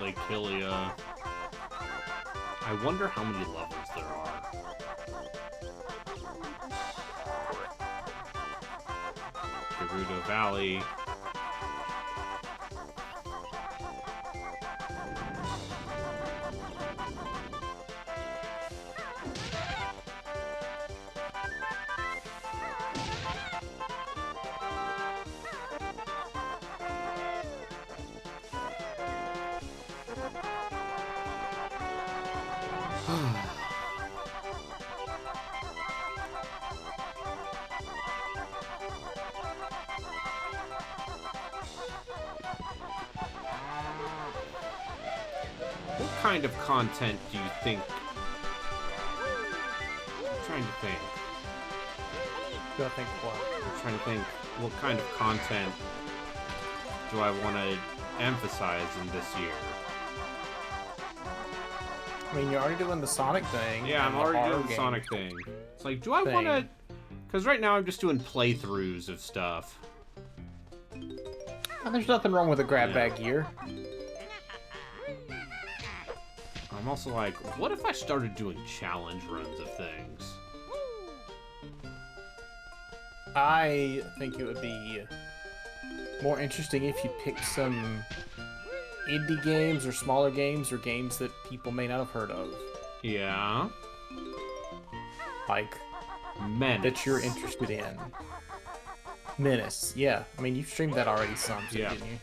Lake Hylia. I wonder how many levels there are. Gerudo Valley. What kind of content do you think? I'm trying to think. Go think what? I'm trying to think what kind of content do I want to emphasize in this year? I mean, you're already doing the Sonic thing. Yeah, I'm and already doing the game Sonic thing. It's like, do I thing. want to... Because right now I'm just doing playthroughs of stuff. And there's nothing wrong with a grab bag gear. I'm also like, what if I started doing challenge runs of things? I think it would be more interesting if you picked some indie games or smaller games or games that people may not have heard of. Yeah. Like, Menace. that you're interested in. Menace, yeah. I mean, you've streamed that already some, so Yeah. didn't you?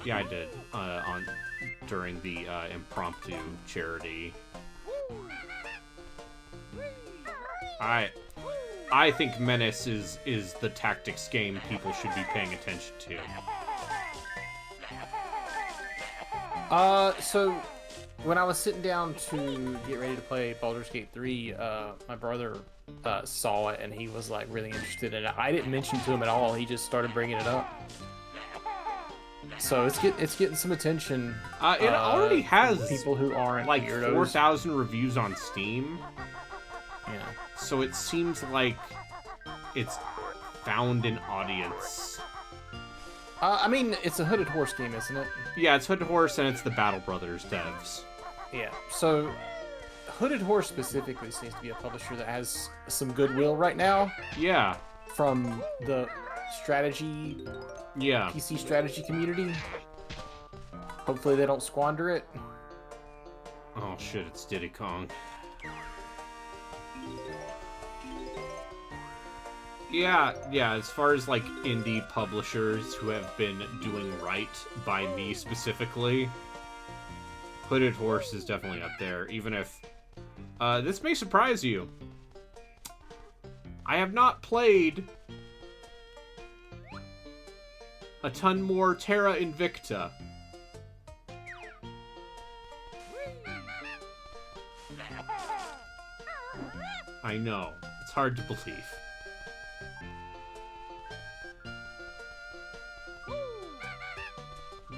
Yeah, I did. During the impromptu charity. Alright. I think Menace is the tactics game people should be paying attention to. So when I was sitting down to get ready to play Baldur's Gate 3, my brother saw it and he was like really interested in it. I didn't mention to him at all. He just started bringing it up. So it's getting some attention. It already has people who aren't like weirdos. 4,000 reviews on Steam. Yeah. So it seems like it's found an audience. I mean, it's a Hooded Horse game, isn't it? Yeah, it's Hooded Horse and it's the Battle Brothers devs. Yeah. So Hooded Horse specifically seems to be a publisher that has some goodwill right now Yeah. from the strategy, Yeah. PC strategy community. Hopefully they don't squander it. Oh shit, it's Diddy Kong. Yeah, as far as like indie publishers who have been doing right by me specifically, Hooded Horse is definitely up there, even if this may surprise you. I have not played a ton more Terra Invicta. I know, it's hard to believe.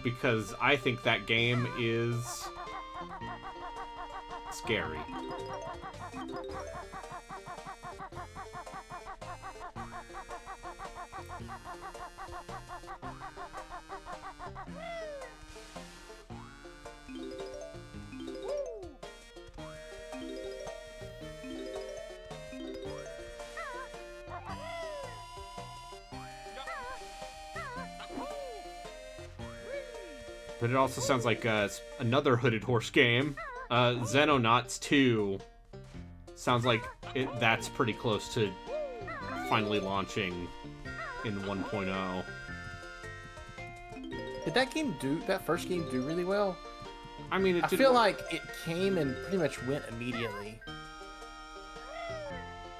Because I think that game is scary. But it also sounds like another Hooded Horse game. Xenonauts 2 sounds like that's pretty close to finally launching in 1.0. Did that first game do really well? I mean, I feel like it came and pretty much went immediately.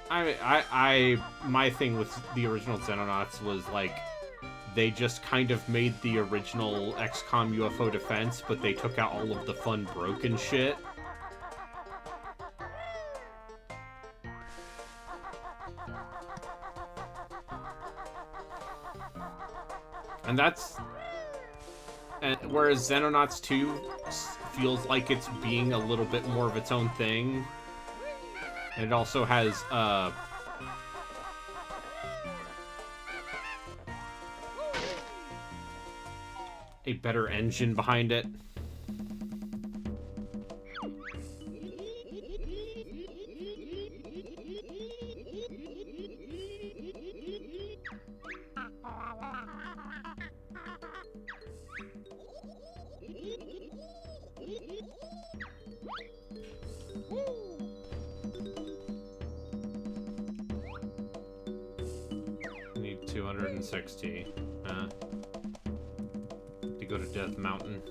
My thing with the original Xenonauts was like, they just kind of made the original XCOM UFO Defense, but they took out all of the fun broken shit. Whereas Xenonauts 2 feels like it's being a little bit more of its own thing. And it also has, a better engine behind it. Need 260. To go to Death Mountain.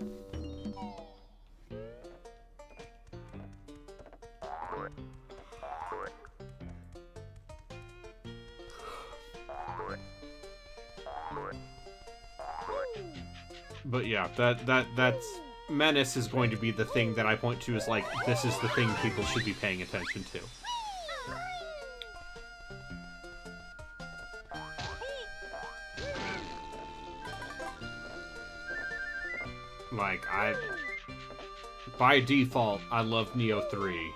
But yeah, that's Menace is going to be the thing that I point to as like, this is the thing people should be paying attention to. Like, by default, I love Neo 3.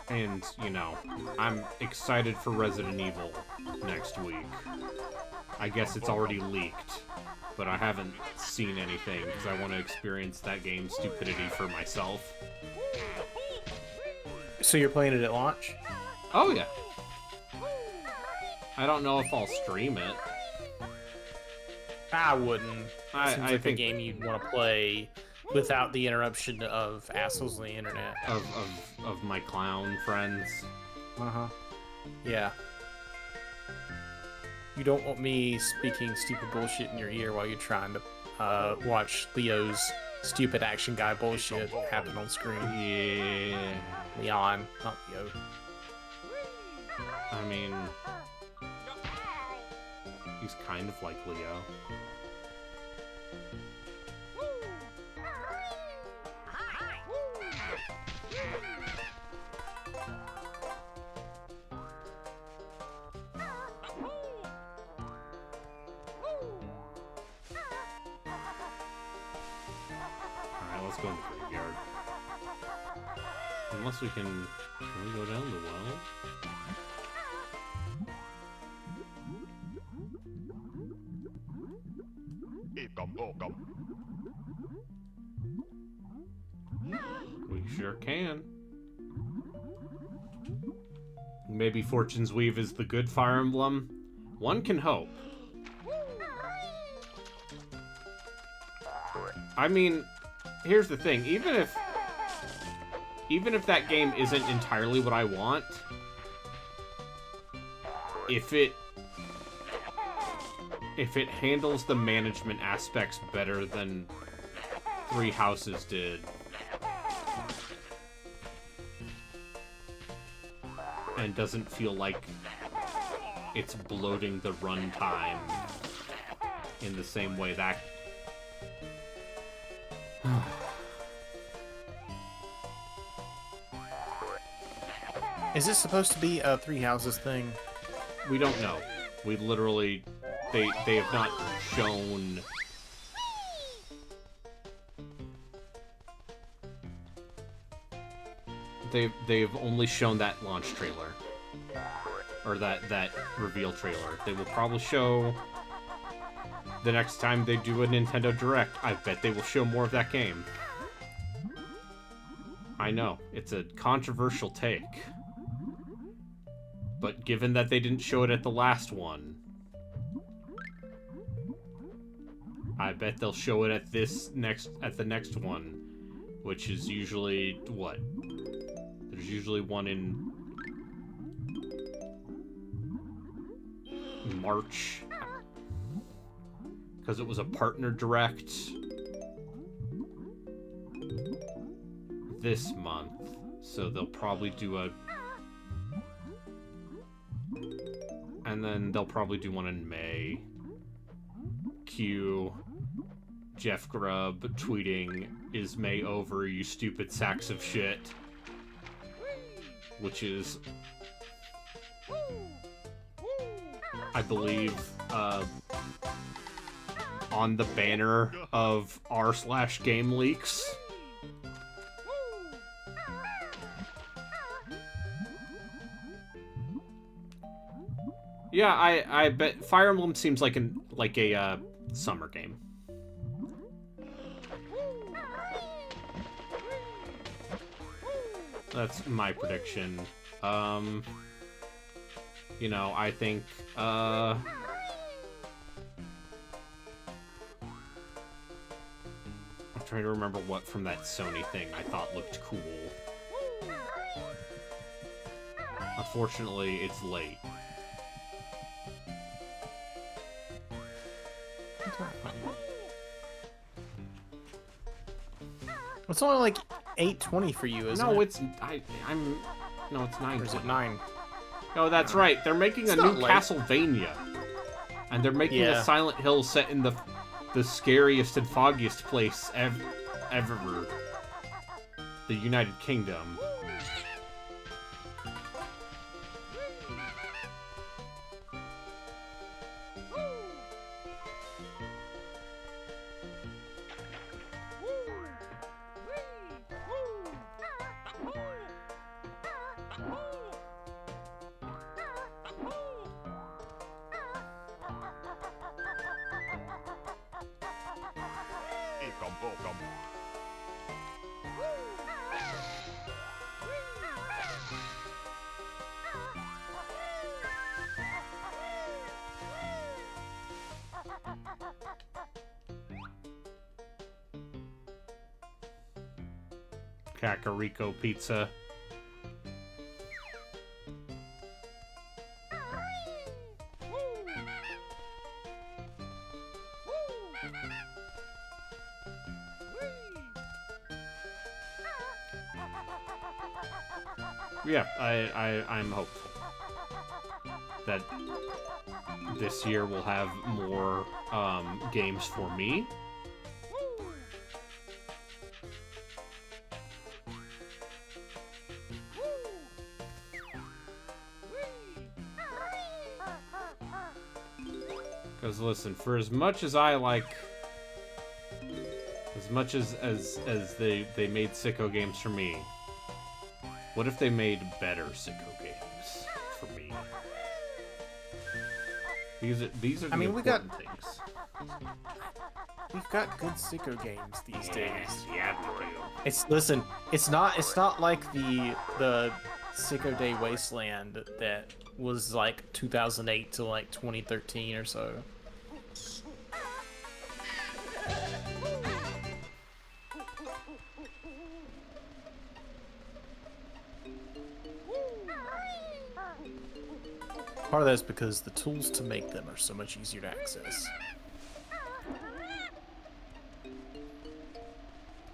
And, you know, I'm excited for Resident Evil next week. I guess it's already leaked, but I haven't seen anything because I want to experience that game's stupidity for myself. So you're playing it at launch? Oh, yeah. I don't know if I'll stream it. I wouldn't. Seems I like think a game you'd want to play without the interruption of assholes on the internet. of my clown friends. Uh-huh. Yeah. You don't want me speaking stupid bullshit in your ear while you're trying to watch Leo's stupid action guy bullshit happen on screen. Yeah. Leon, not Leo. I mean, he's kind of like Leo. Alright, let's go in the graveyard. Unless we can we go down the well? We sure can. Maybe Fortune's Weave is the good Fire Emblem? One can hope. I mean, here's the thing. Even if that game isn't entirely what I want, if it handles the management aspects better than Three Houses did, and doesn't feel like it's bloating the runtime in the same way that... Is this supposed to be a Three Houses thing? We don't know. We literally... They have not shown... They've only shown that launch trailer. Or that reveal trailer. They will probably show... The next time they do a Nintendo Direct, I bet they will show more of that game. I know, it's a controversial take. But given that they didn't show it at the last one, I bet they'll show it at the next one, which is usually what? There's usually one in March, because it was a partner direct this month, so they'll probably do a... And then they'll probably do one in May. Q. Jeff Grubb tweeting, "Is May over, you stupid sacks of shit?" Which is... I believe, on the banner of r/Game Leaks. Yeah, I bet Fire Emblem seems like a summer game. That's my prediction. You know, I think I'm trying to remember what from that Sony thing I thought looked cool. Unfortunately, it's late. It's only like 8:20 for you, isn't it? No, it's no, it's 9. Or is it 9? No, that's right. They're making a new not late. Castlevania, and they're making a Silent Hill set in the scariest and foggiest place ever, the United Kingdom. Kakariko pizza. Yeah, I'm hopeful that this year we'll have more games for me. Because listen, for as much as I like, as much as they made sicko games for me, what if they made better sicko games for me? These are the important things. We've got good sicko games these days. Yeah, we do. It's not like the Sicko Day Wasteland that was like 2008 to like 2013 or so. Part of that is because the tools to make them are so much easier to access.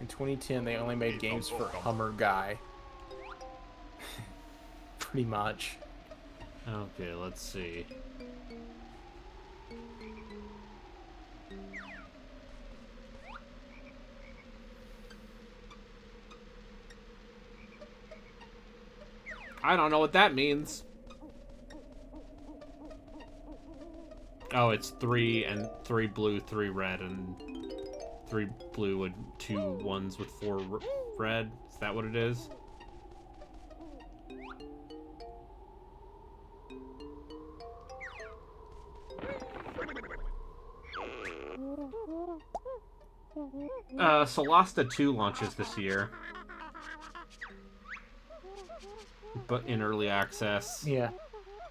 In 2010, they only made games for Hummer Guy. Pretty much. Okay, let's see. I don't know what that means. Oh, it's 3 blue, 3 red, and 3 blue and 2 ones with 4 red. Is that what it is? Solasta 2 launches this year, but in early access. Yeah.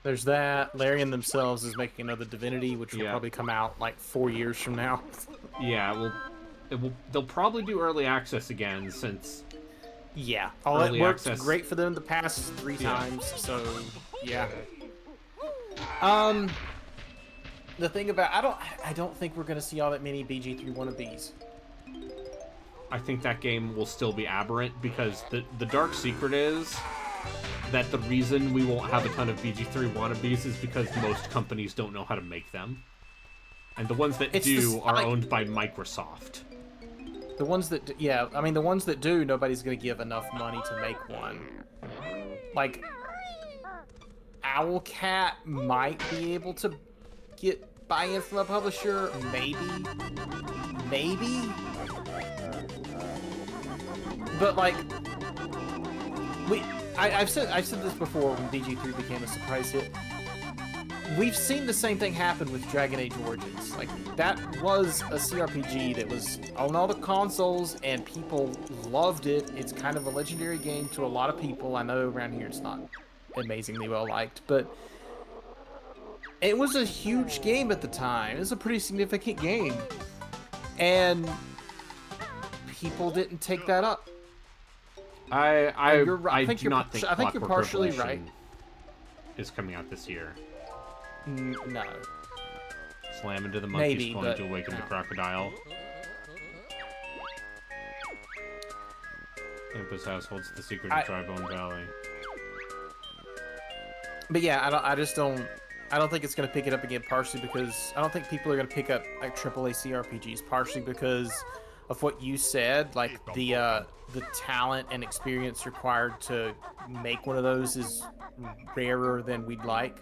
There's that. Larian themselves is making another Divinity, which will probably come out like 4 years from now. Yeah, they'll probably do early access again since. Yeah, all it worked great for them the past 3 times. So yeah. The thing about I don't think we're gonna see all that many BG3 wannabes. I think that game will still be aberrant because the dark secret is that the reason we won't have a ton of BG3 wannabes is because most companies don't know how to make them. And the ones that are owned by Microsoft. The ones that, the ones that do, nobody's going to give enough money to make one. Like, Owlcat might be able to get buy-in from a publisher, maybe. But, like, I've said this before when BG3 became a surprise hit. We've seen the same thing happen with Dragon Age Origins. Like, that was a CRPG that was on all the consoles and people loved it. It's kind of a legendary game to a lot of people. I know around here it's not amazingly well liked, but it was a huge game at the time. It was a pretty significant game. And people didn't take that up. I think do not think I think you're partially right. Is coming out this year. No. Slam into the monkey's going to awaken the crocodile. Olympus House holds the secret of Tribone Valley. But yeah, I don't think it's going to pick it up again, partially because I don't think people are going to pick up like AAA CRPGs, partially because of what you said, like the talent and experience required to make one of those is rarer than we'd like,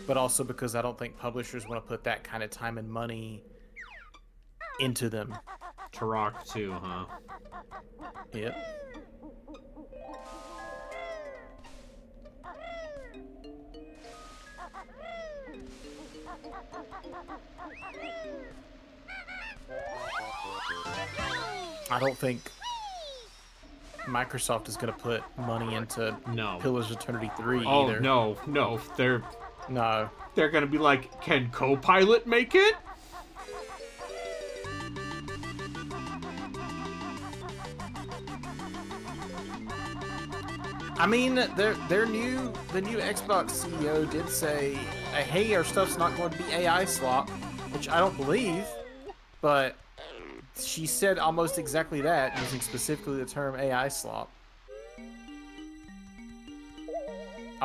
but also because I don't think publishers want to put that kind of time and money into them. Turok 2, huh? Yep. I don't think Microsoft is going to put money into Pillars of Eternity 3 either. Oh, no. They're going to be like, can Copilot make it? I mean, the new Xbox CEO did say, hey, our stuff's not going to be AI slop, which I don't believe, but she said almost exactly that, using specifically the term AI slop.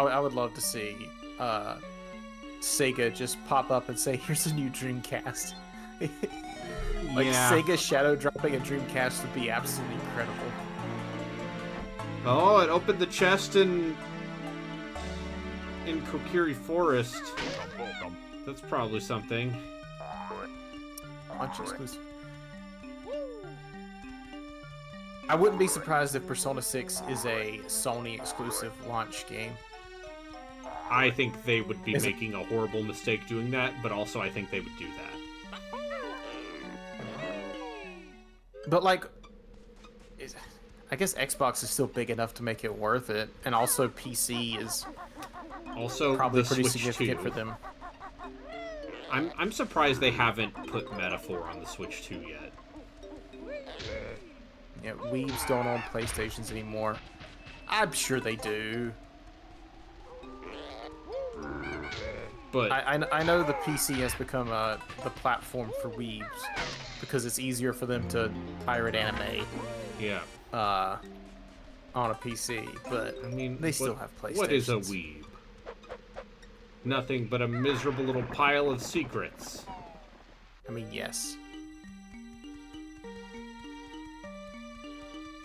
I would love to see Sega just pop up and say, "Here's a new Dreamcast." Like Yeah. Sega shadow dropping a Dreamcast would be absolutely incredible. Oh, it opened the chest in Kokiri Forest. That's probably something. Launch exclusive. I wouldn't be surprised if Persona 6 is a Sony exclusive launch game. I think they would be Is it- making a horrible mistake doing that, but also I think they would do that. But like, I guess Xbox is still big enough to make it worth it, and also PC is Also, probably the pretty Switch significant 2. for them. I'm surprised they haven't put Metaphor on the Switch 2 yet. Yeah, Weebs don't own PlayStations anymore. I'm sure they do. But I know the PC has become the platform for Weebs because it's easier for them to pirate anime yeah, on a PC, but I mean, they still have PlayStations. What is a weeb? Nothing but a miserable little pile of secrets. I mean, yes.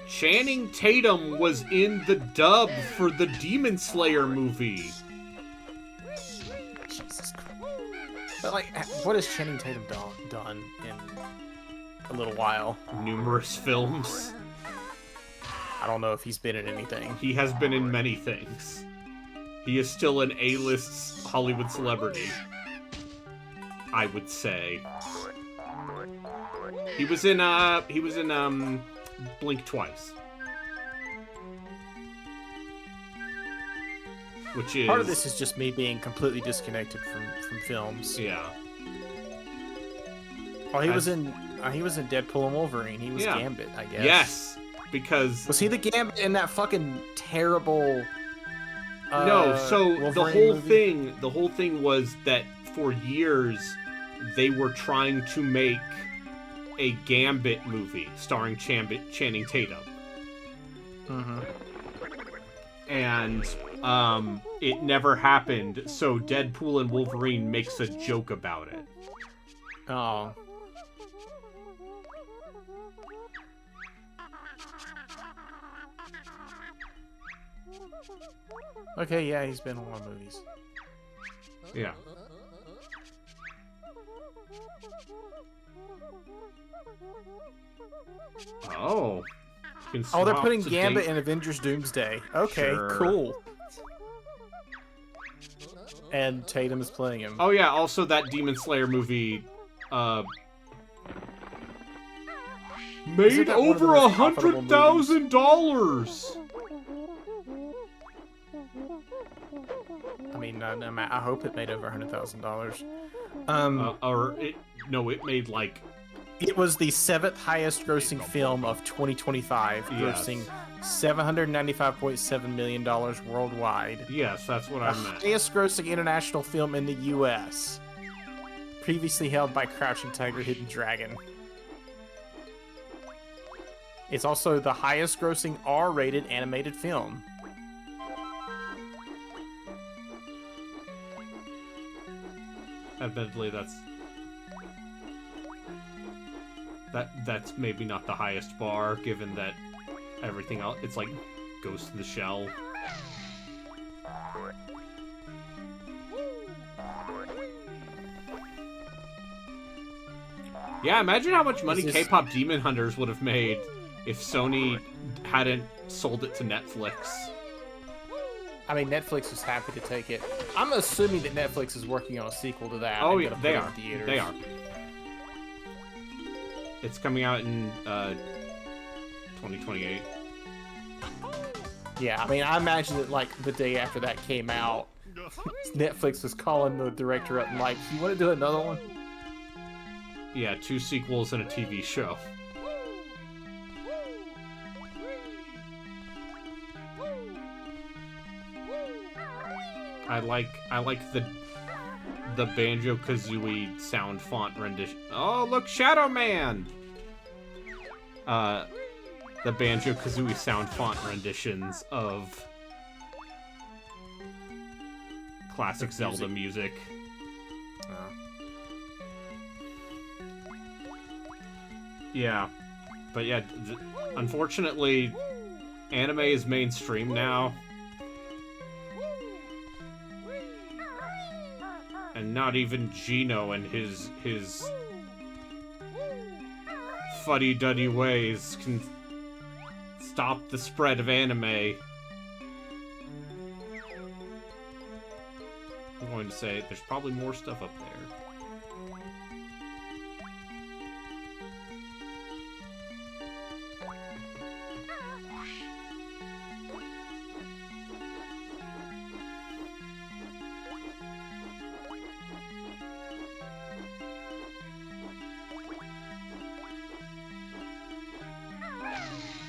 Channing Tatum was in the dub for the Demon Slayer movie. Jesus Christ. But like, what has Channing Tatum done in a little while? Numerous films. I don't know if he's been in anything. He has been in many things. He is still an A-list Hollywood celebrity, I would say. He was in Blink Twice. Which is Part of this is just me being completely disconnected from films. yeah. Oh, he was in Deadpool and Wolverine. He was Yeah. Gambit, I guess. Yes, because Was he the Gambit in that fucking terrible? no. So the Wolverine movie? the whole thing was that for years they were trying to make a Gambit movie starring Channing Tatum, Mm-hmm. and it never happened. So Deadpool and Wolverine makes a joke about it. Oh. Okay, yeah, he's been in a lot of movies. Yeah. Oh. You can Oh, they're swap putting to Gambit date- in Avengers Doomsday. Okay, Sure. cool. And Tatum is playing him. Oh yeah, also that Demon Slayer movie, made Isn't that one of the over most profitable $100,000. I mean, I hope it made over $100,000. It made like It was the 7th highest grossing film of 2025, Yes. grossing $795.7 million worldwide. yes, that's what The I meant. highest grossing international film in the US. Previously held by Crouching Tiger, Hidden Dragon. It's also the highest grossing R-rated animated film. Admittedly, that's maybe not the highest bar, given that everything else, it's like Ghost in the Shell. Yeah, imagine how much money Is this- K-pop Demon Hunters would have made if Sony hadn't sold it to Netflix. I mean, Netflix was happy to take it. I'm assuming that Netflix is working on a sequel to that. Oh and yeah, gonna they put it are. in theaters. They are. It's coming out in 2028. Yeah, I mean, I imagine that like the day after that came out, Netflix was calling the director up and like, "You want to do another one?" Yeah, 2 sequels and a TV show. I like the Banjo-Kazooie sound font rendition. Oh, look, Shadow Man! The Banjo-Kazooie sound font renditions of classic The Zelda music. Yeah, but yeah, unfortunately, anime is mainstream now. And not even Gino and his fuddy-duddy ways can stop the spread of anime. I'm going to say there's probably more stuff up there.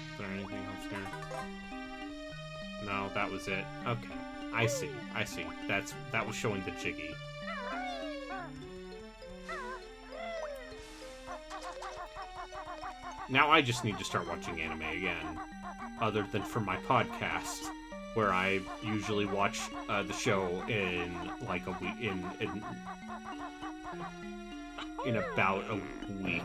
Is there anything else here? No, that was it. Okay. I see. That was showing the Jiggy. Now I just need to start watching anime again. Other than for my podcast, where I usually watch the show in like a week, in about a week.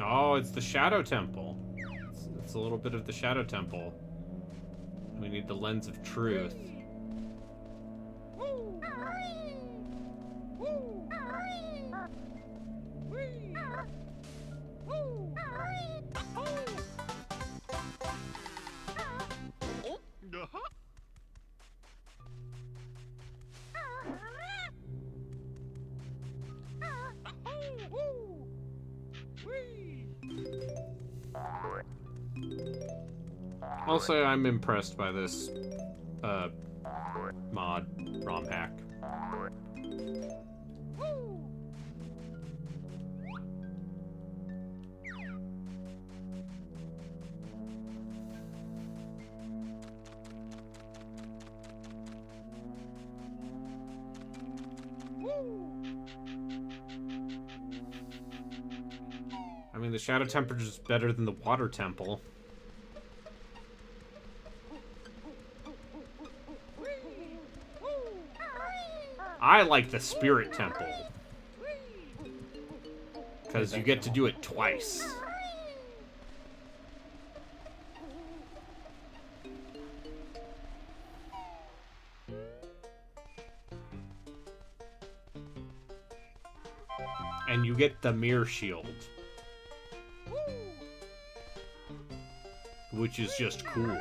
Oh, it's the Shadow Temple. It's a little bit of the Shadow Temple. We need the Lens of Truth. I'll say I'm impressed by this mod ROM hack. I mean, the Shadow Temple is better than the Water Temple. I like the Spirit Temple, because you get to do it twice. And you get the Mirror Shield, which is just cool.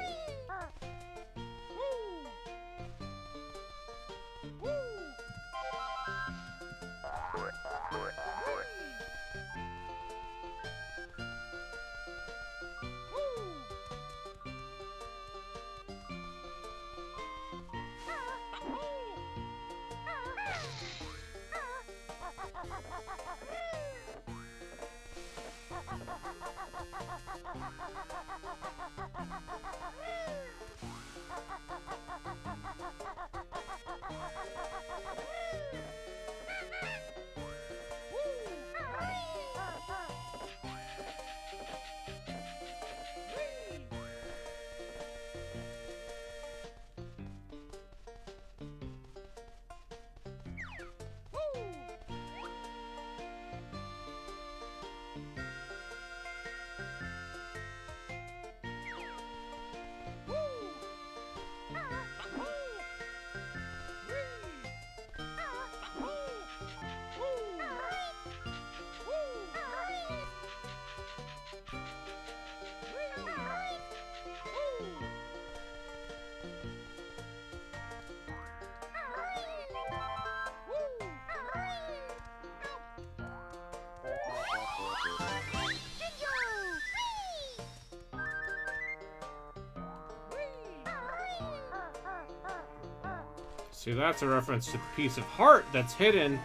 See, that's a reference to the piece of heart that's hidden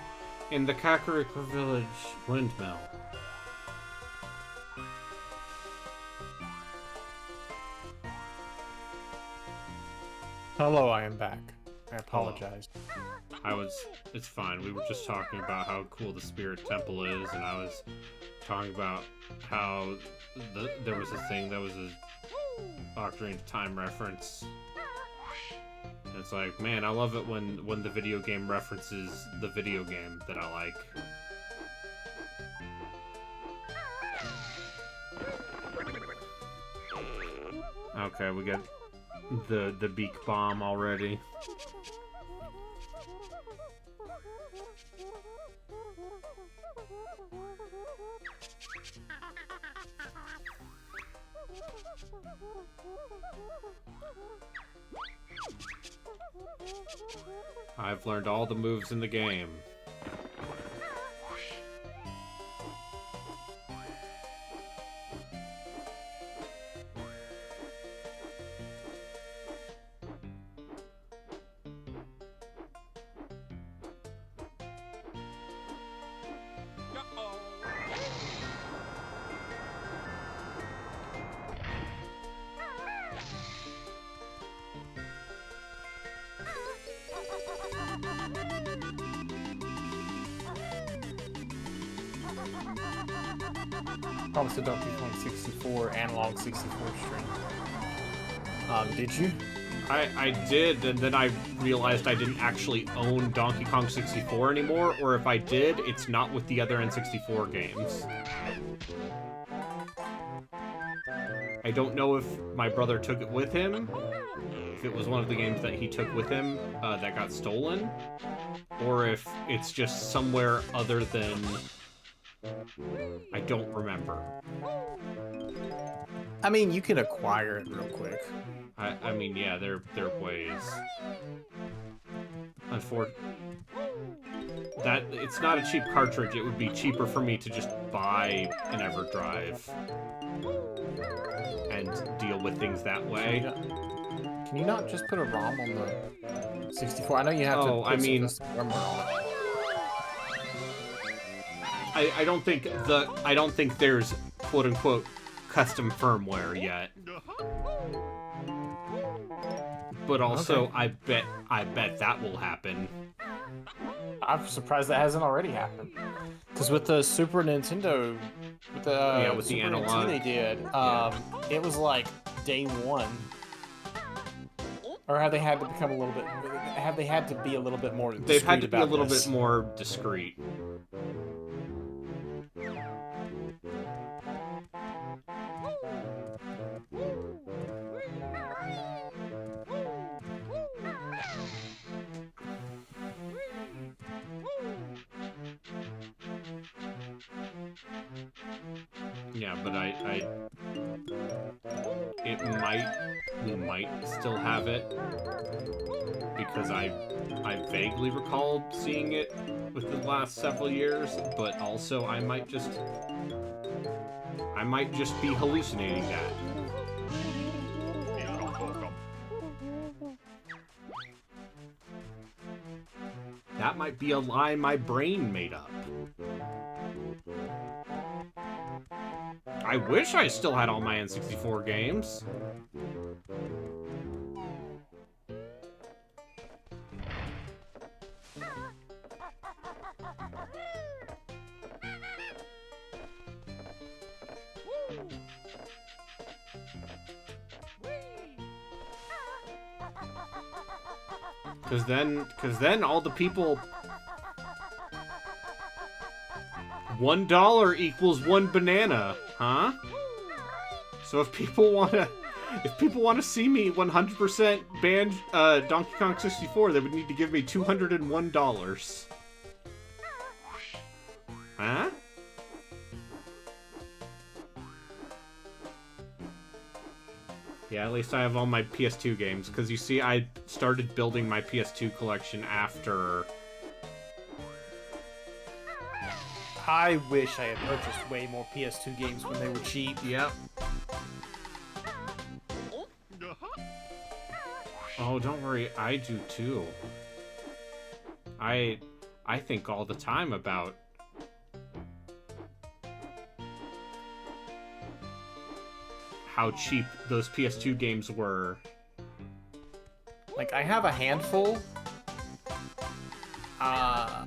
in the Kakariko Village windmill. Hello, I am back. I apologize. It's fine. We were just talking about how cool the Spirit Temple is, and I was talking about how there was a thing that was a Ocarina of Time reference. And it's like, man, I love it when the video game references the video game that I like. Okay, we got the beak bomb already. I've learned all the moves in the game. Promised a Donkey Kong 64 analog 64 string. Did you? I did, and then I realized I didn't actually own Donkey Kong 64 anymore, or if I did, it's not with the other N64 games. I don't know if my brother took it with him, if it was one of the games that he took with him that got stolen, or if it's just somewhere other than... I don't remember. I mean, you can acquire it real quick. I mean, yeah, there are ways. That it's not a cheap cartridge. It would be cheaper for me to just buy an EverDrive and deal with things that way. Can you not just put a ROM on the 64? I know you have to. Oh, I mean, firmware on it. I don't think there's quote unquote custom firmware yet. But also, okay. I bet that will happen. I'm surprised that hasn't already happened. Because with the Super Nintendo, with the Super analog, NT they did, it was like day one. Or have they had to become a little bit? Have they had to be a little bit more? They've had to be a little bit more discreet. Yeah, but we might still have it because I vaguely recall seeing it within the last several years, but also I might just be hallucinating that. That might be a lie my brain made up. I wish I still had all my N64 games. Cause then all the people... $1 equals 1 banana, huh? So if people wanna see me 100% ban Donkey Kong 64, they would need to give me $201. Huh? Yeah, at least I have all my PS2 games, because you see, I started building my PS2 collection after... I wish I had purchased way more PS2 games when they were cheap. Yep. Oh, don't worry, I do too. I think all the time about how cheap those PS2 games were. Like, I have a handful. I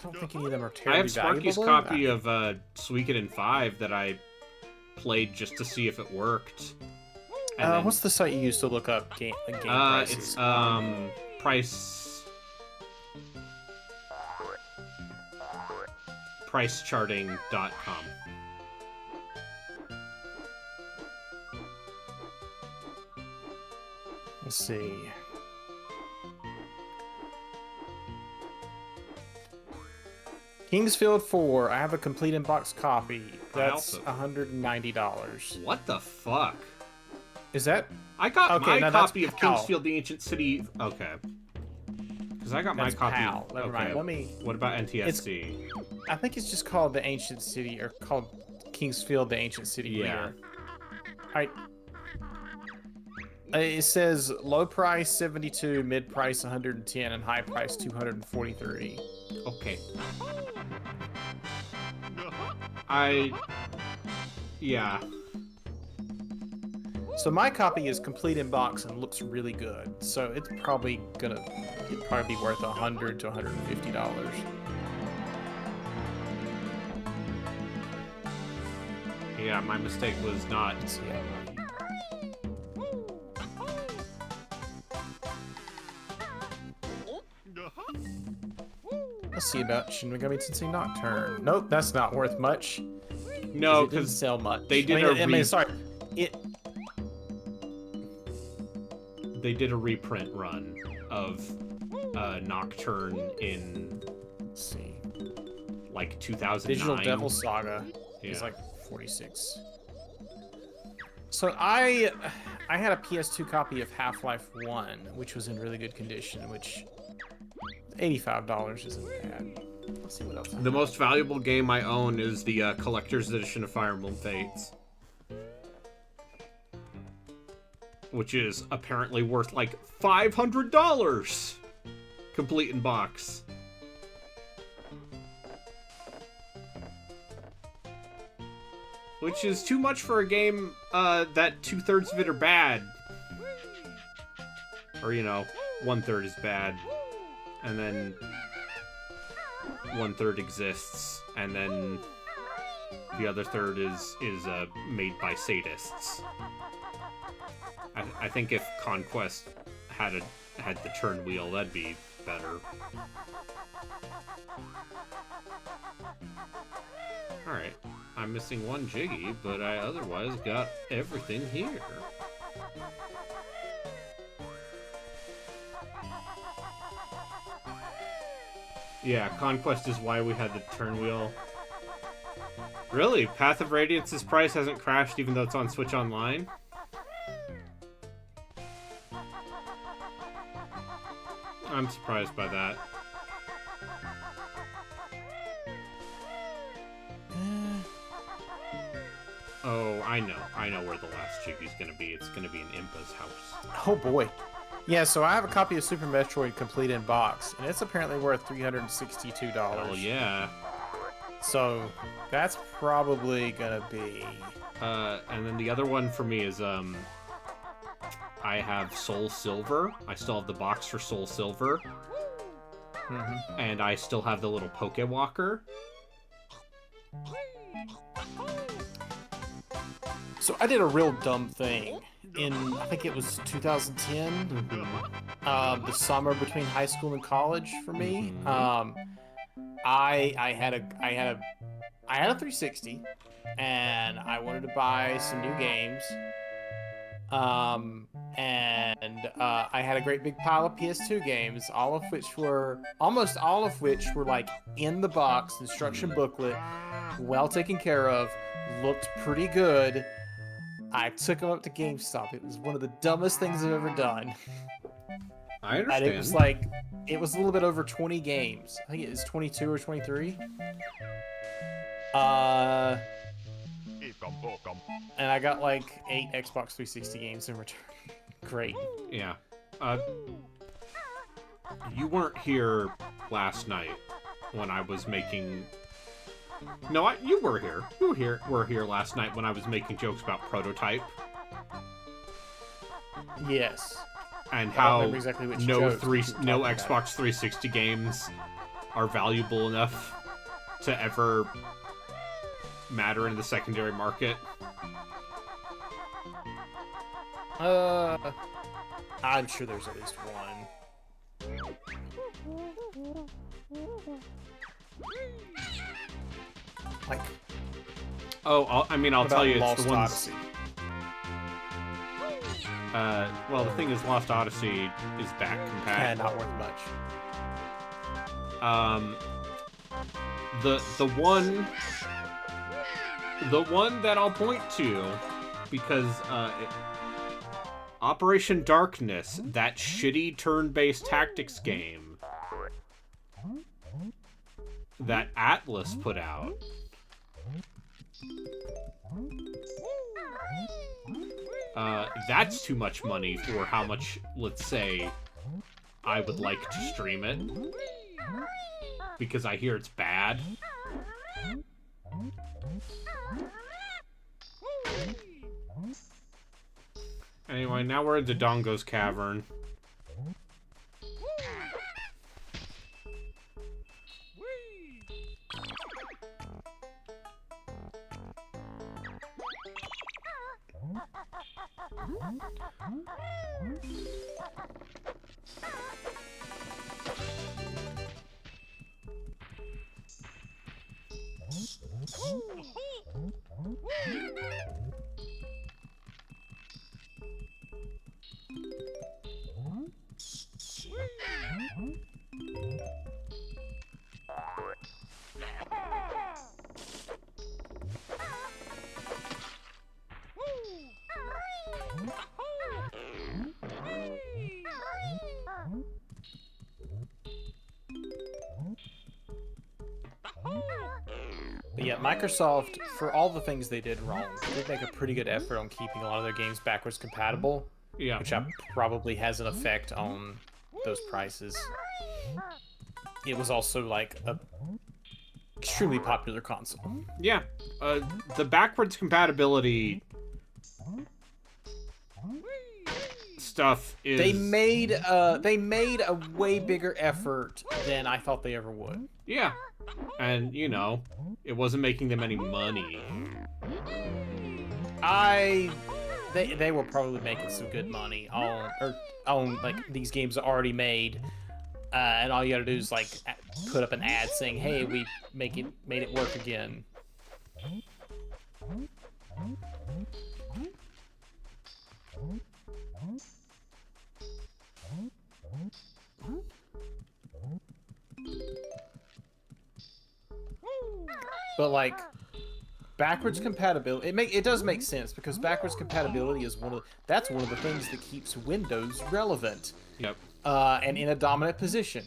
don't think any of them are I terribly have Sparky's valuable, though. copy of Suikoden 5 that I played just to see if it worked. And then, What's the site you use to look up game prices? it's pricecharting.com. Let's see. Kingsfield 4. I have a complete in-box copy. That's $190. What the fuck? Is that? I got Okay, my no, that's copy of PAL. Kingsfield, the Ancient City. Okay. Because I got my That's copy. PAL. Never okay. mind. Let me. What about NTSC? I think it's just called the Ancient City, or called Kingsfield, the Ancient City. Yeah. Leader. Alright. It says low price 72, mid price 110, and high price 243. Okay. Yeah. So my copy is complete in box and looks really good. So it's probably it'd probably be worth $100 to $150. Yeah, my mistake was not. Let's see how much. Let's see about Shin Megami Tensei Nocturne. Nope, that's not worth much. No, it didn't because sell much. they did I mean, sorry. they did a reprint run of Nocturne in Let's see. like 2009. Digital Devil Saga is Yeah. like 46. So I had a PS2 copy of Half-Life 1, which was in really good condition, which $85 isn't bad. Let's see what else. The most valuable game I own is the collector's edition of Fire Emblem Fates, which is apparently worth like $500, complete in box. Which is too much for a game that 2/3 of it are bad. Or, you know, 1/3 is bad. And then 1/3 exists. And then the other third is made by sadists. I think if Conquest had the turn wheel, that'd be better. Alright. I'm missing one Jiggy, but I otherwise got everything here. Yeah, Conquest is why we had the turn wheel. Really? Path of Radiance's price hasn't crashed even though it's on Switch Online? I'm surprised by that. Oh, I know where the last Jiggy's gonna be. It's gonna be in Impa's house. Oh boy. Yeah, so I have a copy of Super Metroid complete in box, and it's apparently worth $362. Oh yeah. So that's probably gonna be. And then the other one for me is I have Soul Silver. I still have the box for Soul Silver. Mm-hmm. And I still have the little Pokewalker. So I did a real dumb thing in, I think it was 2010, the summer between high school and college for me. I had a 360, and I wanted to buy some new games. I had a great big pile of PS2 games, almost all of which were like in the box, instruction booklet, well taken care of, looked pretty good. I took them up to GameStop. It was one of the dumbest things I've ever done. I understand. And it was a little bit over 20 games. I think it was 22 or 23. And I got like 8 Xbox 360 games in return. Great. Yeah. You weren't here last night when I was making... No, you were here. You were here last night when I was making jokes about Prototype. Yes. And I don't how remember exactly which no jokes we were talking about. Xbox 360 games are valuable enough to ever matter in the secondary market. I'm sure there's at least one. Like, Oh, I mean, I'll tell you, it's Lost the ones. Odyssey. Well, the thing is, Lost Odyssey is back Yeah, compat. not worth much. The one that I'll point to, because Operation Darkness, that shitty turn-based tactics game that Atlas put out. That's too much money for how much, let's say, I would like to stream it. Because I hear it's bad. Anyway, now we're at Dodongo's Cavern. But yeah, Microsoft, for all the things they did wrong, did make a pretty good effort on keeping a lot of their games backwards compatible, Yeah. which probably has an effect on those prices. It was also like a extremely popular console. Yeah. The backwards compatibility stuff is... They made a way bigger effort than I thought they ever would. Yeah. And, you know, it wasn't making them any money. They were probably making some good money on like these games already made, and all you gotta do is like put up an ad saying, "Hey, we made it work again." But like backwards compatibility, it does make sense because backwards compatibility is one of the things that keeps Windows relevant. Yep. And in a dominant position.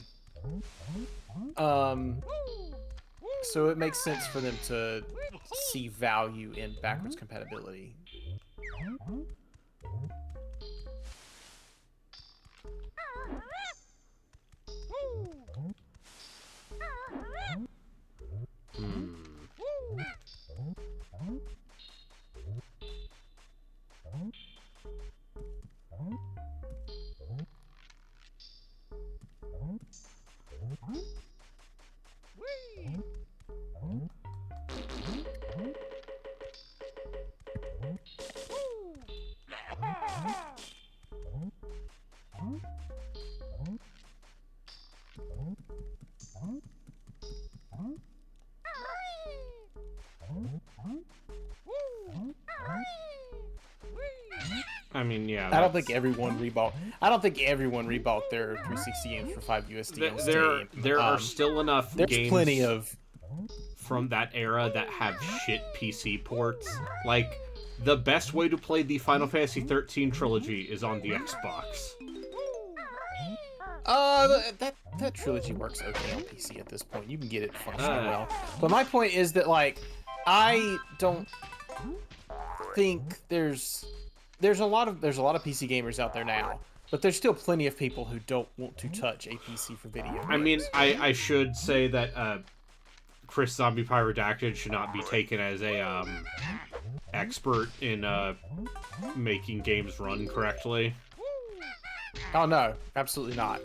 So it makes sense for them to see value in backwards compatibility. I mean, yeah. I don't think everyone rebought their 360 games for $5 on Steam. There are still enough There's games plenty of from that era that have shit PC ports. Like, the best way to play the Final Fantasy 13 trilogy is on the Xbox. That trilogy works okay on PC at this point. You can get it functioning well. But my point is that like I don't think there's a lot of PC gamers out there now But there's still plenty of people who don't want to touch a PC for video games. I mean, I should say that Chris Zombie Pyrodactyl should not be taken as a expert in making games run correctly. Oh no, absolutely not.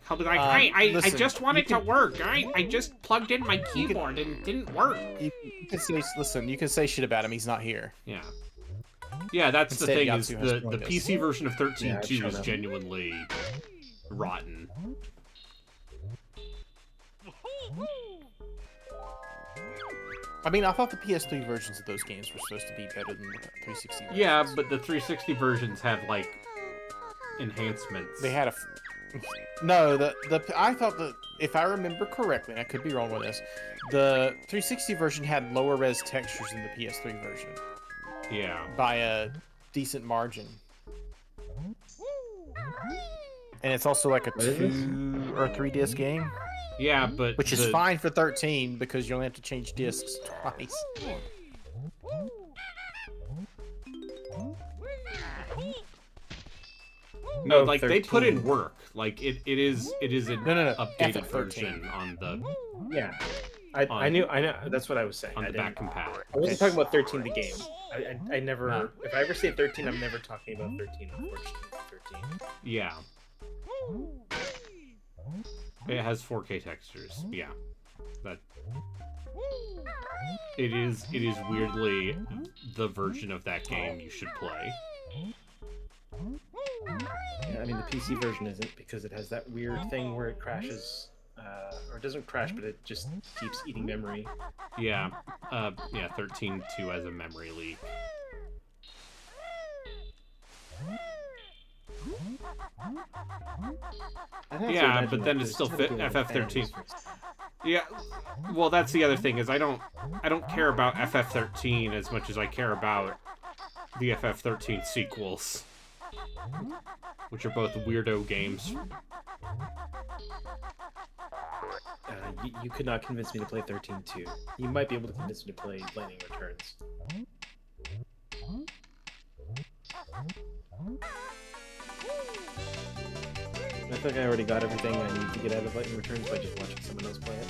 He'll be like, I listen, just want it to work. I just plugged in my keyboard and it didn't work. You can say, listen, you can say shit about him. He's not here. Yeah. Yeah, that's the Instead, thing, is Yatsu has the joined us. PC version of 13.2 Yeah, I've is shown him. genuinely rotten. I mean, I thought the PS3 versions of those games were supposed to be better than the 360 versions. Yeah, but the 360 versions have, like, enhancements. They had a... No, I thought that, if I remember correctly, and I could be wrong with this, the 360 version had lower res textures than the PS3 version. Yeah. By a decent margin. And it's also like a What is this? 2 or 3 disc game, Yeah, but which is fine for 13 because you only have to change discs twice. No, Oh, like, they put 13. in work. Like, it is an No, updated FF13. version on the Yeah. I know. That's what I was saying. on I the didn't. back compat. I wasn't talking about 13 the game. I never. No. If I ever say 13, I'm never talking about 13. Unfortunately, 13. Yeah. It has 4K textures. Yeah. That. It is weirdly the version of that game you should play. Yeah, I mean the PC version isn't, because it has that weird thing where it crashes, or it doesn't crash, but it just keeps eating memory. Yeah. Yeah, 13.2 has a memory leak. I'd have to Yeah, imagine but then that it's still there's gotta fit be a lot of FF13. fans for- Yeah. Well, that's the other thing, is I don't care about FF13 as much as I care about the FF13 sequels, which are both weirdo games. You could not convince me to play 13-2. You might be able to convince me to play Lightning Returns. I think I already got everything I need to get out of Lightning Returns by just watching someone else play it.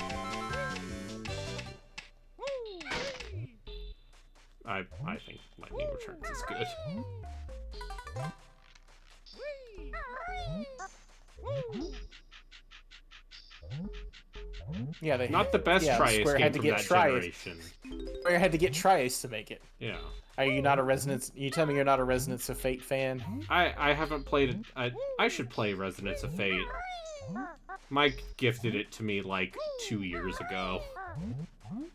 I think Lightning Returns is good. Yeah, they Not the best Tri-Ace Square game had to from get that Tri-Ace. generation. Square had to get Tri-Ace to make it. Yeah. Are you not a Resonance? You tell me you're not a Resonance of Fate fan? I haven't played it. I should play Resonance of Fate. Mike gifted it to me like 2 years ago.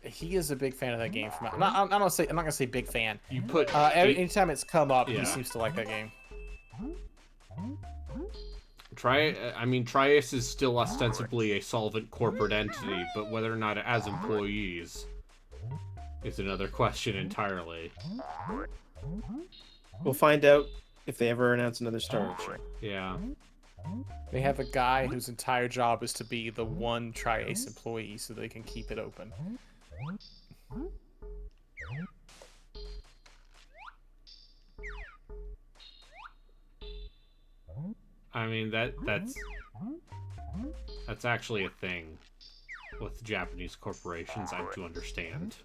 He is a big fan of that game. I'm not gonna say big fan. You put Anytime it's come up, Yeah. he seems to like that game. Tri-Ace is still ostensibly a solvent corporate entity, but whether or not it has employees is another question entirely. We'll find out if they ever announce another Star Wars show. Yeah. They have a guy whose entire job is to be the one Tri-Ace employee so they can keep it open. I mean, that's actually a thing with Japanese corporations, I do understand.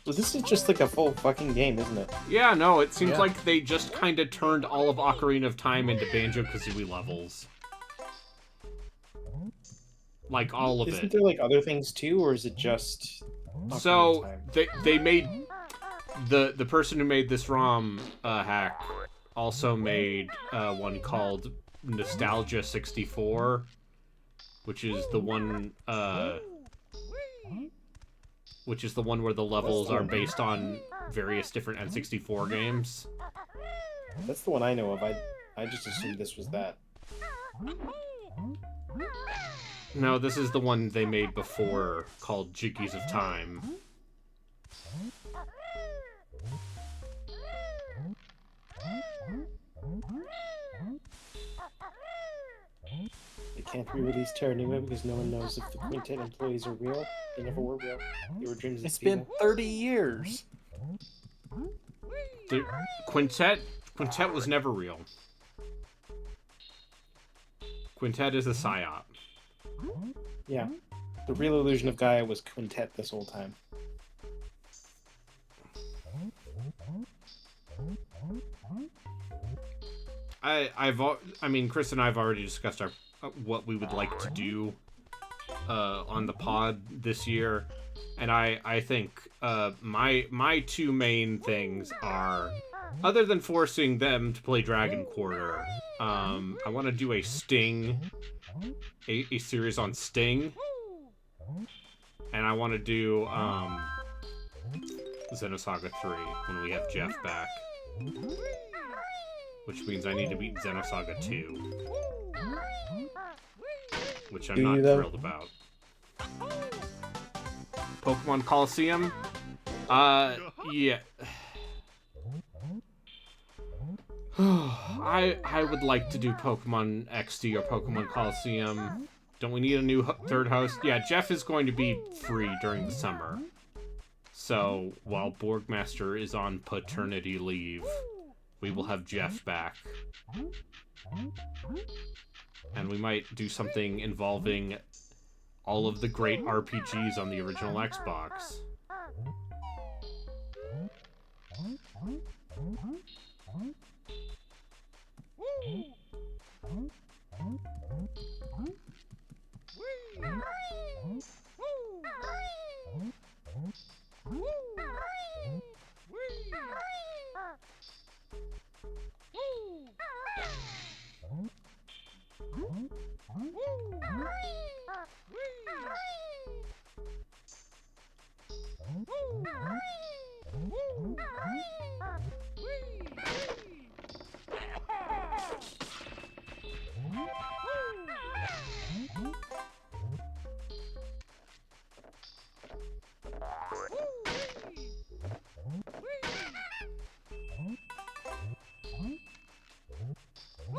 So this is just like a full fucking game, isn't it? Yeah, no, it seems Yeah. like they just kind of turned all of Ocarina of Time into Banjo-Kazooie levels. Like, all of Isn't it. there like other things too, or is it just? Ocarina of So, Time? they made... The person who made this ROM hack also made one called Nostalgia 64, which is the one... which is the one where the levels are based on various different N64 games. That's the one I know of. I just assumed this was that. No, this is the one they made before called Jiggies of Time. They can't re-release Terranigma because no one knows if the Quintet employees are real. They never were real. They were dreams of It's people. been 30 years. The Quintet was never real. Quintet is a psyop. Yeah. The real illusion of Gaia was Quintet this whole time. I mean, Chris and I have already discussed our what we would like to do on the pod this year, and I think my two main things are, other than forcing them to play Dragon Quarter, I want to do a Sting, a series on Sting, and I want to do Xenosaga 3 when we have Jeff back. Which means I need to beat Xenosaga 2. Which I'm not thrilled about. Pokemon Coliseum? Yeah. I would like to do Pokemon XD or Pokemon Coliseum. Don't we need a new third host? Yeah, Jeff is going to be free during the summer. So, while Borgmaster is on paternity leave, we will have Jeff back. And we might do something involving all of the great RPGs on the original Xbox.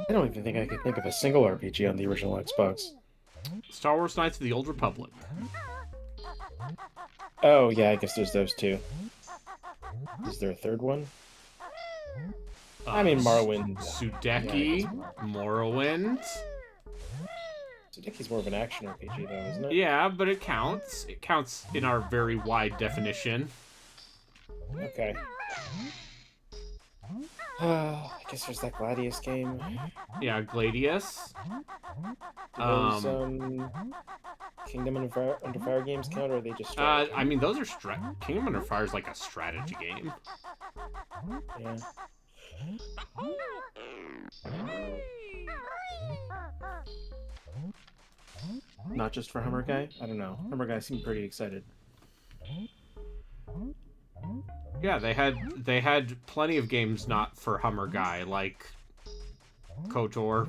I don't even think I could think of a single RPG on the original Xbox. Star Wars Knights of the Old Republic. Oh, yeah, I guess there's those two. Is there a third one? I mean, Morrowind. Sudeki, Morrowind. Sudeki's more of an action RPG, though, isn't it? Yeah, but it counts. It counts in our very wide definition. Okay. I guess there's that Gladius game. Yeah, Gladius. Those, Kingdom Under Fire games count, or are they just strategy? I mean, those are Kingdom Under Fire is like a strategy game. Yeah. Not just for Hummer Guy? I don't know. Hummer Guy seemed pretty excited. Yeah, they had plenty of games not for Hummer Guy, like KOTOR.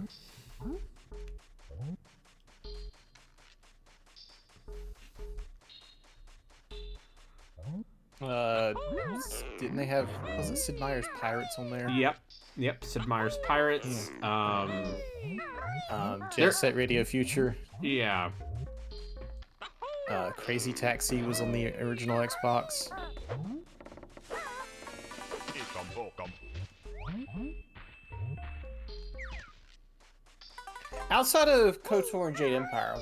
Didn't they have, was it Sid Meier's Pirates on there? Yep, Sid Meier's Pirates. Jet Set Radio Future. Yeah. Crazy Taxi was on the original Xbox. Outside of KOTOR and Jade Empire,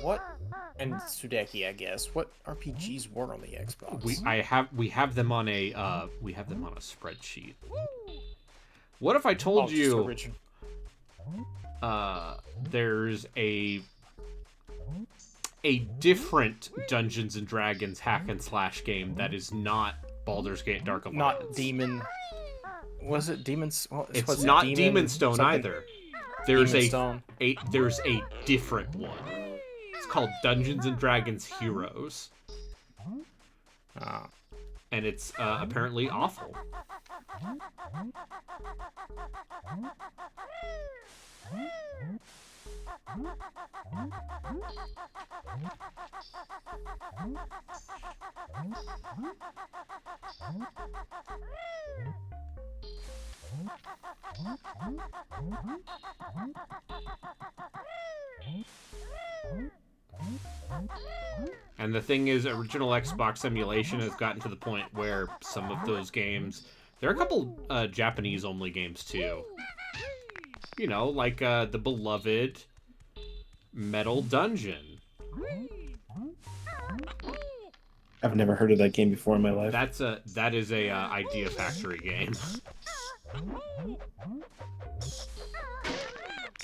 and Sudeki, I guess, what RPGs were on the Xbox? We have them on a spreadsheet. What if I told you there's a different Dungeons and Dragons hack and slash game that is not Baldur's Gate Dark Alliance? Not Demon. Was it Demon's? It's not Demon Stone either. There's Demon there's a different one. It's called Dungeons and Dragons Heroes. And it's apparently awful. And the thing is, original Xbox emulation has gotten to the point where some of those games... There are a couple Japanese-only games, too. You know, like the beloved Metal Dungeon. I've never heard of that game before in my life. That is a Idea Factory game.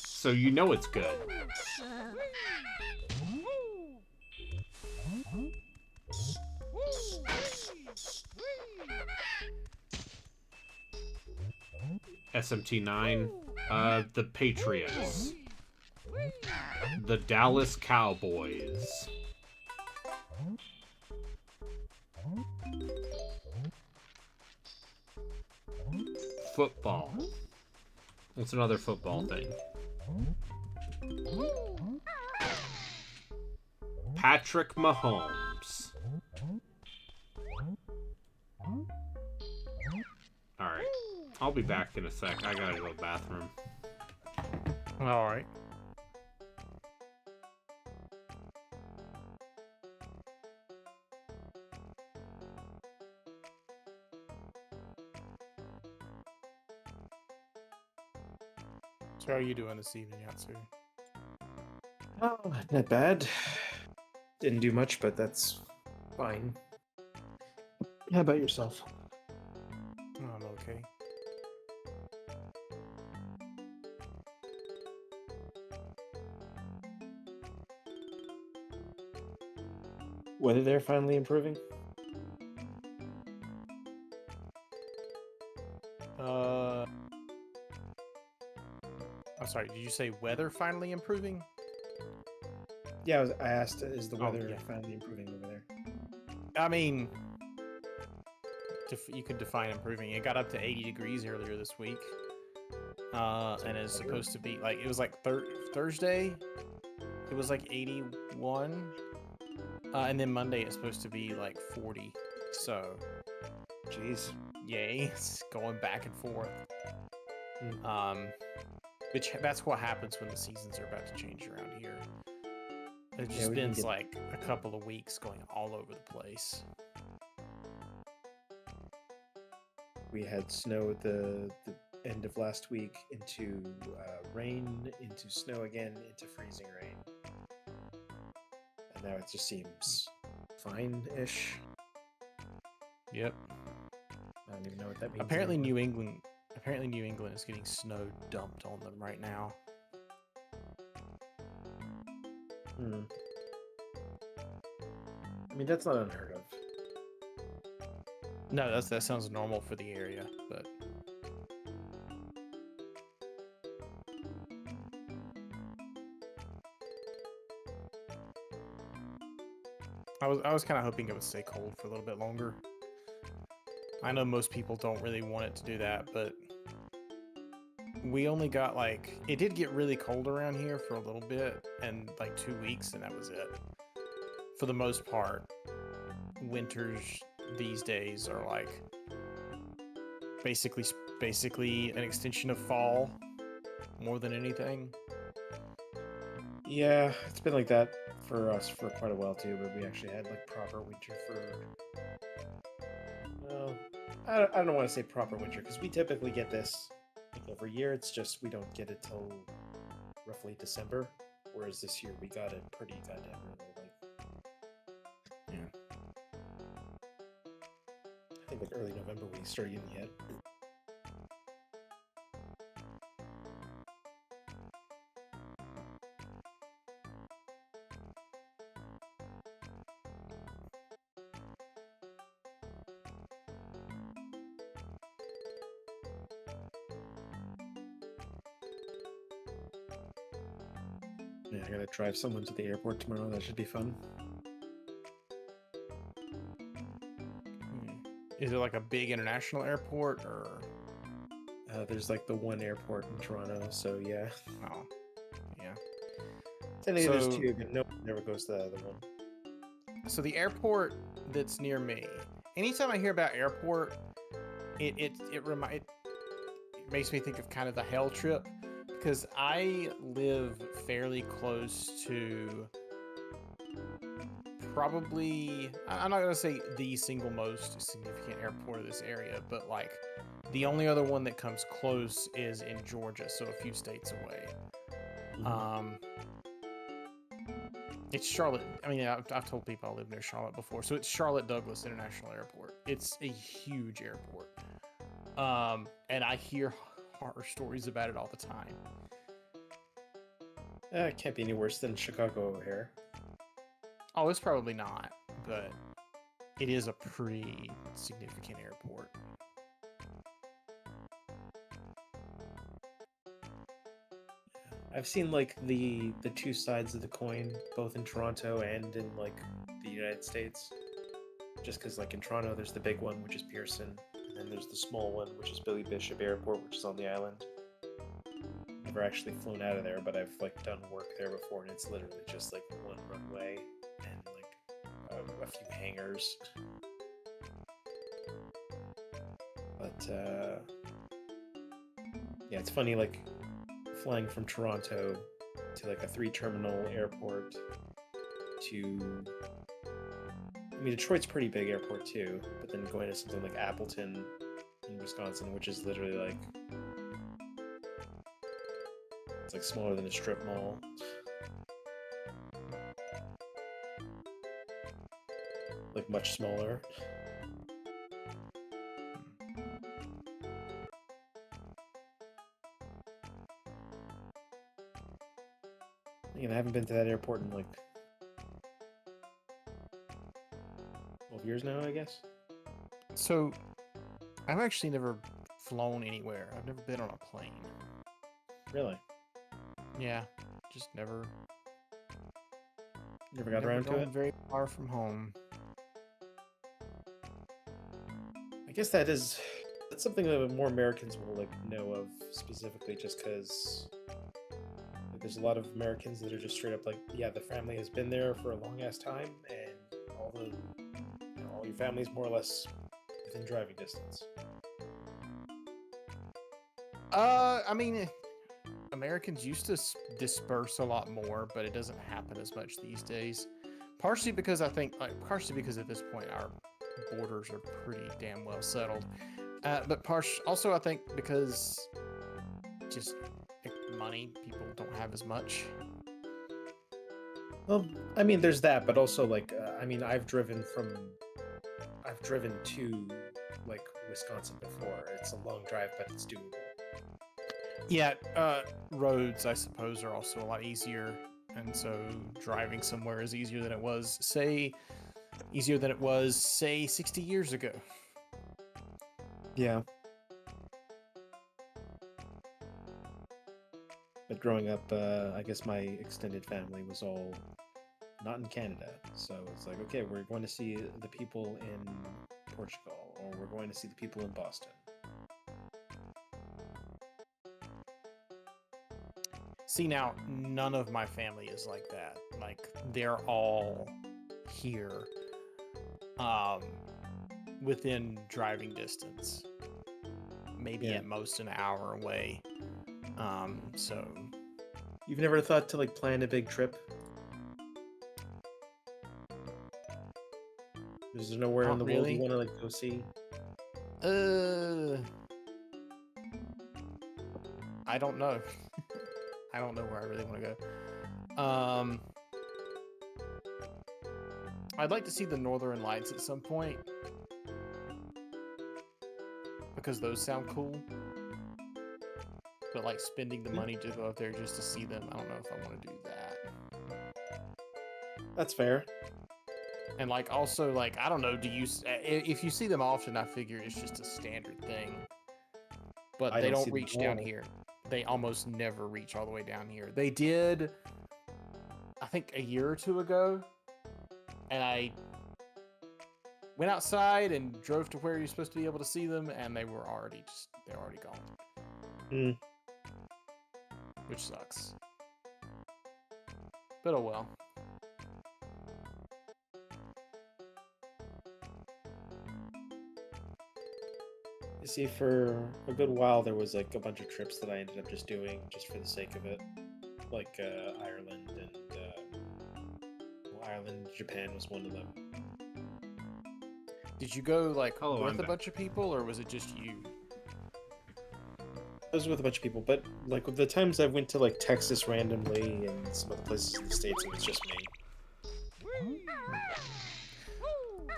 So you know it's good. SMT9, the Patriots, the Dallas Cowboys, football. What's another football thing? Patrick Mahomes. Alright. I'll be back in a sec. I gotta go to the bathroom. Alright. So how are you doing this evening, Yatsu? Oh, not bad. Didn't do much, but that's fine. How about yourself? I'm okay. Weather there finally improving? I'm sorry, did you say weather finally improving? Yeah, I asked, is the weather yeah. finally improving over there? I mean, you could define improving. It got up to 80 degrees earlier this week. And it's supposed to be like, it was like Thursday, it was like 81. And then Monday it's supposed to be like 40. So, Jeez. yay, it's going back and forth. Which that's what happens when the seasons are about to change around here. It just spends like a couple of weeks going all over the place. We had snow at the end of last week, into rain, into snow again, into freezing rain. And now it just seems fine-ish. Yep. I don't even know what that means. Apparently New England is getting snow dumped on them right now. I mean, that's not unheard of. No, that sounds normal for the area, but I was kind of hoping it would stay cold for a little bit longer. I know most people don't really want it to do that, but we only got like, it did get really cold around here for a little bit, and like 2 weeks, and that was it. For the most part, winters these days are like basically an extension of fall more than anything. Yeah, it's been like that for us for quite a while too, but we actually had like proper winter for... Well, I don't want to say proper winter, because we typically get this like every year. It's just we don't get it till roughly December, whereas this year we got it pretty goddamn early. Like, yeah, I think like early November we started getting it. Yeah, I gotta drive someone to the airport tomorrow. That should be fun. Is it like a big international airport, or There's like the one airport in Toronto, so yeah. Oh, yeah. Technically, there's So- two, but no one ever goes to the other one. So the airport that's near me, anytime I hear about airport, it makes me think of kind of the hell trip, because I live fairly close to probably, I'm not gonna say the single most significant airport of this area, but like the only other one that comes close is in Georgia, so a few states away. It's Charlotte. I mean, I've told people I live near Charlotte before, so it's Charlotte Douglas International Airport. It's a huge airport, and I hear horror stories about it all the time. It can't be any worse than Chicago O'Hare. Oh, it's probably not, but it is a pretty significant airport. I've seen like the two sides of the coin, both in Toronto and in like the United States. Just because like in Toronto, there's the big one, which is Pearson, and then there's the small one, which is Billy Bishop Airport, which is on the island. Never actually flown out of there, but I've like done work there before, and it's literally just like one runway and like a few hangars. But yeah, it's funny like flying from Toronto to like a 3-terminal airport to, I mean, Detroit's a pretty big airport too, but then going to something like Appleton in Wisconsin, which is literally like, it's like smaller than a strip mall. Like much smaller. Again, I haven't been to that airport in like 12 years now, I guess. So, I've actually never flown anywhere. I've never been on a plane. Really? Yeah, just never. Never got never around to gone it? very far from home. I guess that's something that more Americans will like know of specifically, just because there's a lot of Americans that are just straight up like, yeah, the family has been there for a long ass time, and all your family's more or less within driving distance. I mean, Americans used to disperse a lot more, but it doesn't happen as much these days. Partially because I think, partially because at this point our borders are pretty damn well settled. But also I think because just money, people don't have as much. Well, I mean, there's that, but also like, I mean, I've driven to like Wisconsin before. It's a long drive, but it's doable. Yeah, roads, I suppose, are also a lot easier, and so driving somewhere is easier than it was, say, 60 years ago. Yeah. But growing up, I guess my extended family was all not in Canada. So it's like, okay, we're going to see the people in Portugal, or we're going to see the people in Boston. See, now, none of my family is like that. Like, they're all here, within driving distance. Maybe at most an hour away. So... You've never thought to like plan a big trip? Is there nowhere in the world you want to like go see? I don't know. I don't know where I really want to go. I'd like to see the Northern Lights at some point, because those sound cool. But like spending the money to go up there just to see them, I don't know if I want to do that. That's fair. And like also like, I don't know, if you see them often, I figure it's just a standard thing. But they don't reach down here. They almost never reach all the way down here. They did, I think, a year or two ago, and I went outside and drove to where you're supposed to be able to see them, and they're already gone. Mm. Which sucks. But oh well. You see, for a good while, there was like a bunch of trips that I ended up just doing just for the sake of it, like Ireland and Ireland, Japan was one of them. Did you go like Hello, with I'm a back. bunch of people, or was it just you? I was with a bunch of people, but like with the times I went to like Texas randomly and some other places in the States, it was just me.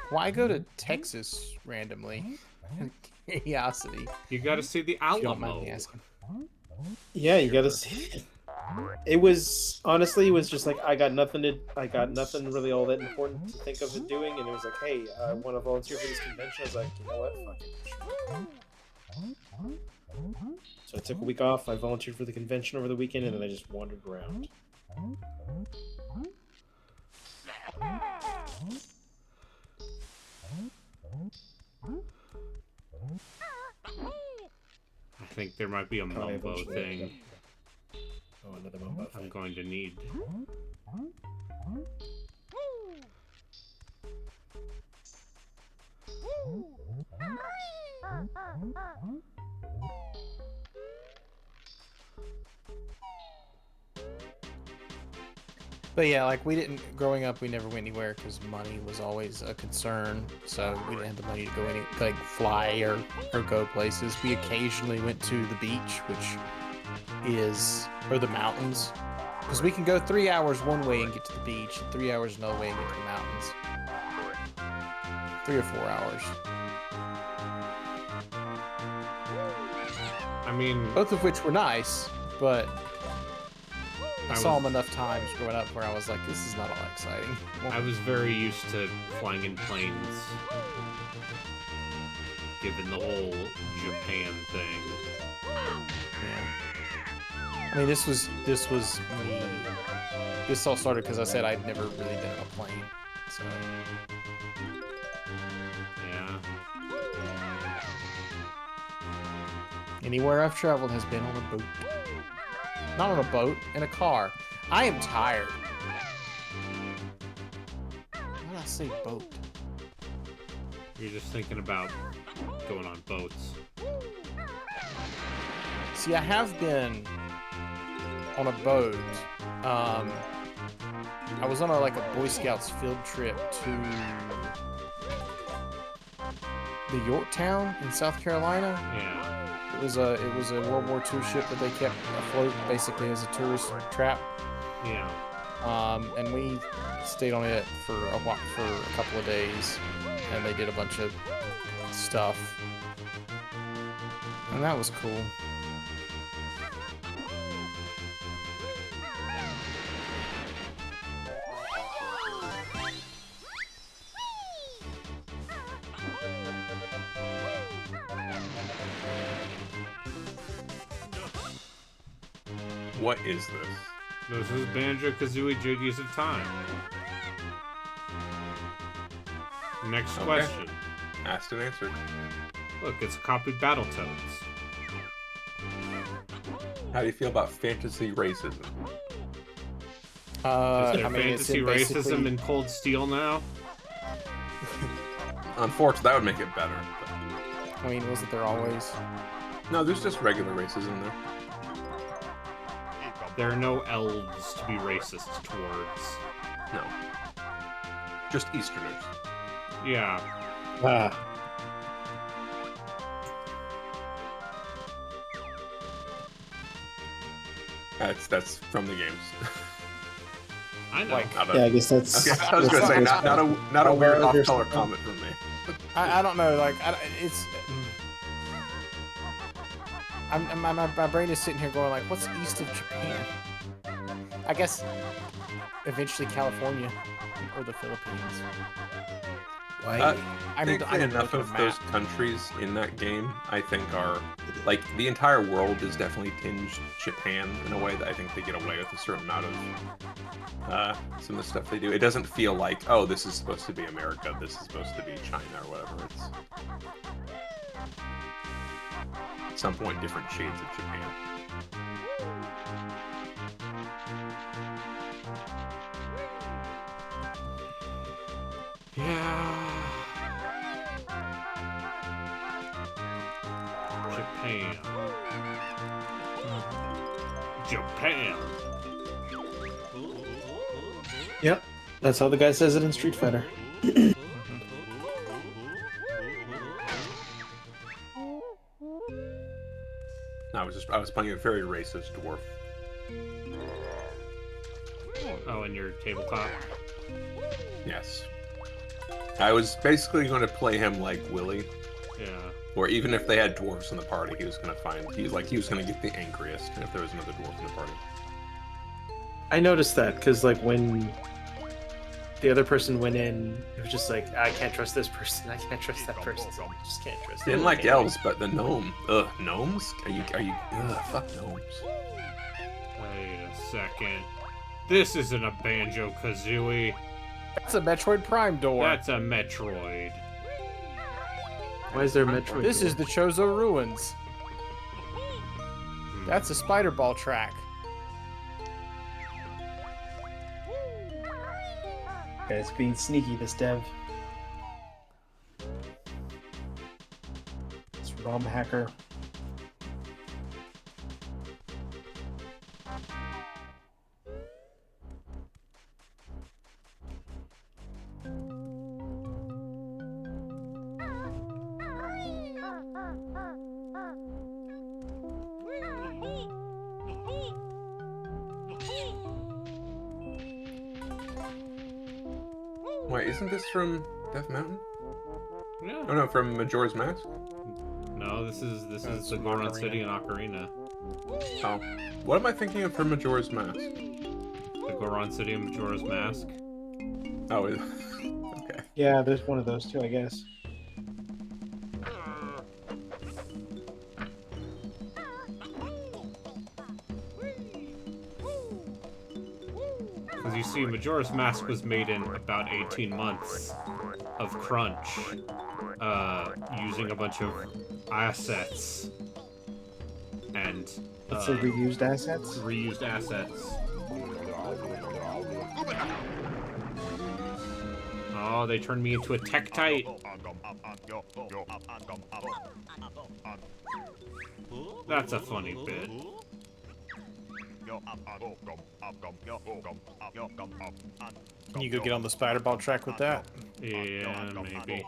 Why go to Texas randomly? Curiosity. You got to see the If you don't mind Alamo. me asking. Yeah, you gotta see it. It was honestly, it was just like I got nothing really all that important to think of it doing, and it was like, hey, I want to volunteer for this convention. I was like, you know what, fuck it. So I took a week off. I volunteered for the convention over the weekend, and then I just wandered around. I think there might be a Probably mumbo eventually. thing Oh, another Mumbo I'm thing. going to need. But yeah, like growing up, we never went anywhere because money was always a concern. So we didn't have the money to go like fly or go places. We occasionally went to the beach, or the mountains, because we can go 3 hours one way and get to the beach, and 3 hours another way and get to the mountains. 3 or 4 hours. I mean, Both of which were nice, but I I saw was- them enough times growing up where I was like, this is not all that exciting. I was very used to flying in planes, given the whole Japan thing. Yeah. I mean, this was me. This all started because I said I'd never really been on a plane, so Yeah. anywhere I've traveled has been on a boat. Not on a boat, in a car. I am tired. Why did I say boat? You're just thinking about going on boats. See, I have been on a boat. I was on a Boy Scouts field trip to the Yorktown in South Carolina. Yeah. It was a World War II ship that they kept afloat basically as a tourist trap. Yeah. And we stayed on it for a couple of days, and they did a bunch of stuff, and that was cool. What is this? This is Banjo-Kazooie Jiggies of Time. Next Okay. question. Asked and answered. Look, it's copied Battletoads. How do you feel about fantasy racism? Is there I mean, it's fantasy racism basically- in Cold Steel now? Unfortunately, that would make it better. I mean, wasn't there always? But... No, there's just regular racism there. There are no elves to be racist towards. No. Just Easterners. Yeah. Ah, That's from the games. I know. Like- Not a, yeah, I guess that's. okay, I was gonna say not a weird Well, there's off-color some- comment from me. I don't know. Like, it's. My brain is sitting here going like, what's east of Japan? I guess eventually California or the Philippines. Uh, I Thankfully, didn't enough look at of a those map. countries in that game, I think, are like the entire world is definitely tinged Japan in a way that I think they get away with a certain amount of some of the stuff they do. It doesn't feel like, oh, this is supposed to be America, this is supposed to be China or whatever. at some point different shades of Japan. Yeah. Japan. Japan. Yep. That's how the guy says it in Street Fighter. I was playing a very racist dwarf. Oh, and your tabletop? Yes. I was basically going to play him like Willy, Yeah. or even if they had dwarves in the party, he was going to get the angriest if there was another dwarf in the party. I noticed that because like when the other person went in, it was just like, I can't trust this person. I can't trust that person. I just can't trust. Didn't them. like elves, but the gnome. Ugh, gnomes? Ugh, fuck gnomes. Wait a second. This isn't a Banjo-Kazooie. That's a Metroid Prime door. That's a Metroid. Why is there a Metroid? This door? is the Chozo Ruins. That's a spider ball track. Guys being sneaky. This dev. This ROM hacker. Wait, isn't this from Death Mountain? Yeah. Oh no, from Majora's Mask? No, this is the from Goron Ocarina. City and Ocarina. Oh. What am I thinking of from Majora's Mask? The Goron City and Majora's Mask. Oh, okay. Yeah, there's one of those too, I guess. Because you see, Majora's Mask was made in about 18 months of crunch, using a bunch of assets and It's the reused assets. reused assets. Oh, they turned me into a Tektite. That's a funny bit. Can you go get on the spider ball track with that? Yeah, maybe.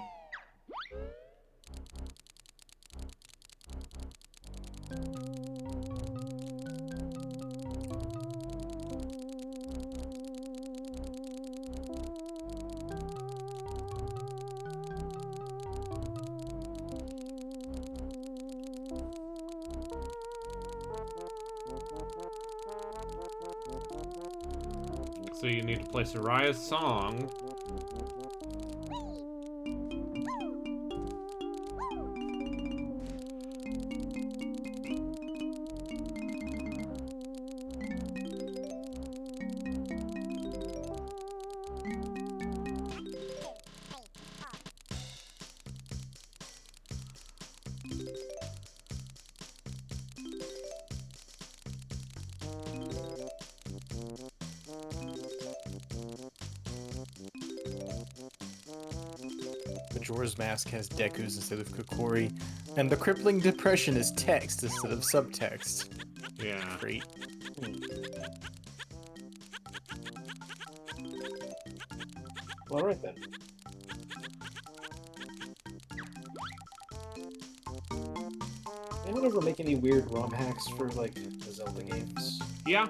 So you need to play Soraya's song. Majora's Mask has Deku's instead of Kokori, and the crippling depression is text instead of subtext. Yeah. Great. Well, all right then. Anyone ever make any weird ROM hacks for like the Zelda games? Yeah.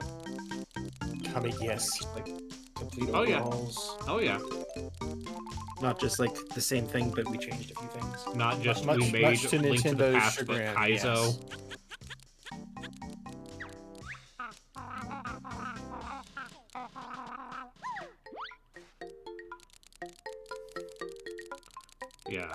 Coming, yes. Like complete Oh, yeah. overhauls? Oh yeah. Not just like the same thing, but we changed a few things. Not just Much- we made much to Link to the Nintendo's Past, but chagrin, Kaizo. yes. Yeah.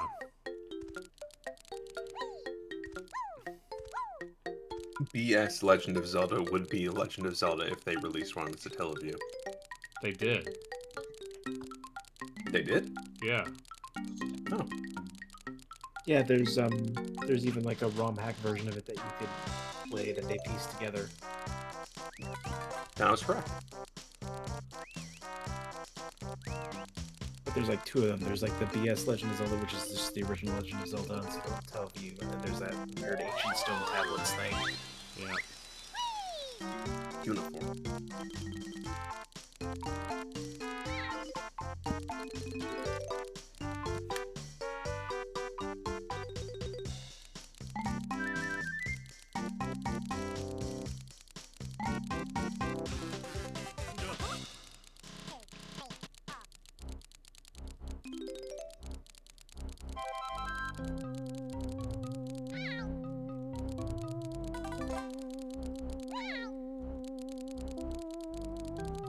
BS Legend of Zelda would be Legend of Zelda if they released one with Satellaview. They did. They did? Yeah. Oh. Yeah, there's even like a ROM hack version of it that you could play that they pieced together. That was correct. But there's like two of them. There's like the BS Legend of Zelda, which is just the original Legend of Zelda on Tell View, and then there's that weird ancient stone tablets thing. Yeah. Uniform.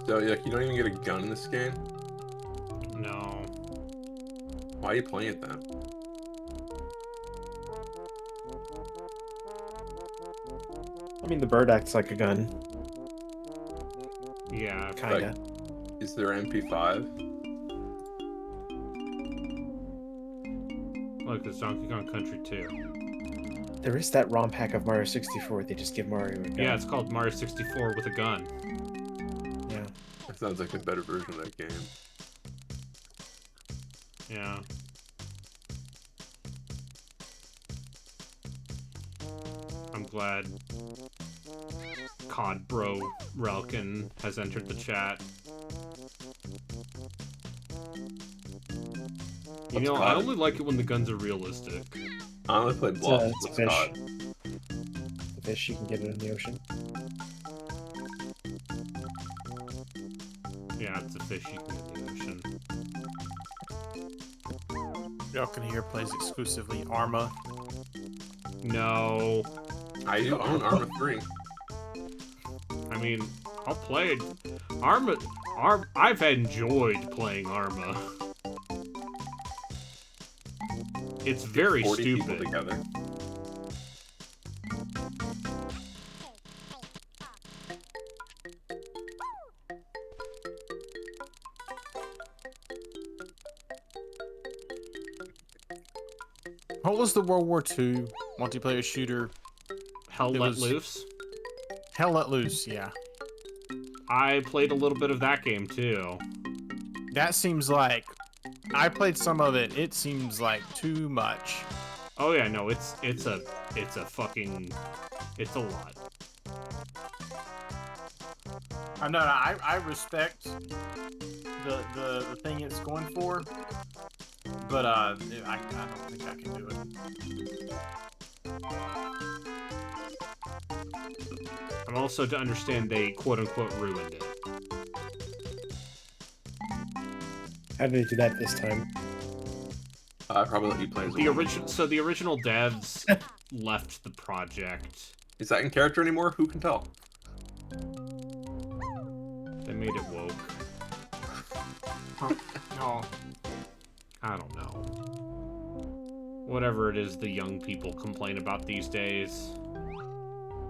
So, like, you don't even get a gun in this game? No. Why are you playing it then? I mean, the bird acts like a gun, Yeah. kinda. Is there MP5? Look, it's Donkey Kong Country 2. There is that ROM hack of Mario 64. They just give Mario a gun. Yeah, it's called Mario 64 with a gun. Yeah. That sounds like a better version of that game. Yeah. I'm glad COD Bro Relkin has entered the chat. You know, I only like it when the guns are realistic. I only play Bluff. It's a fish. The fish, you can get it in the ocean. Yeah, it's a fish you can get in the ocean. Y'all can hear plays exclusively Arma. No. I do own Arma 3. I mean, I'll play it. I've enjoyed playing Arma. It's very 40 people stupid. together. What was the World War II multiplayer shooter? Hell It Let was- Loose. Hell Let Loose, yeah. I played a little bit of that game too. That seems like... I played some of it. It seems like too much. Oh yeah, no, it's a fucking, it's a lot. I respect the thing it's going for, but I don't think I can do it. I'm also to understand they quote unquote ruined it. How did they do that this time? Probably let you play as a The woman. original devs left the project. Is that in character anymore? Who can tell? They made it woke. No. I don't know. Whatever it is the young people complain about these days.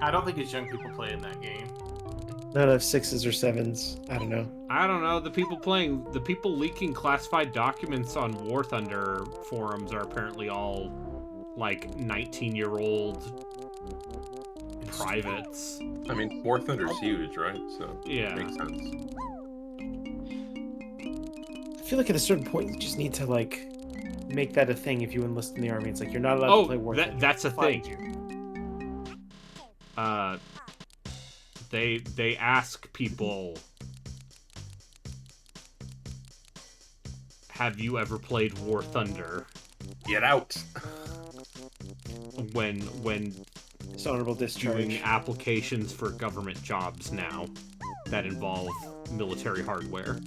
I don't think it's young people playing that game. Not enough 6s or 7s. I don't know. I don't know, the people leaking classified documents on War Thunder forums are apparently all, like, 19-year-old privates. I mean, War Thunder's huge, right? So, Yeah. makes sense. I feel like at a certain point you just need to like make that a thing if you enlist in the army. It's like you're not allowed to play War Thunder. That's a Find thing. you. They ask people, have you ever played War Thunder? Get out! When Dishonorable discharge. doing applications for government jobs now that involve military hardware.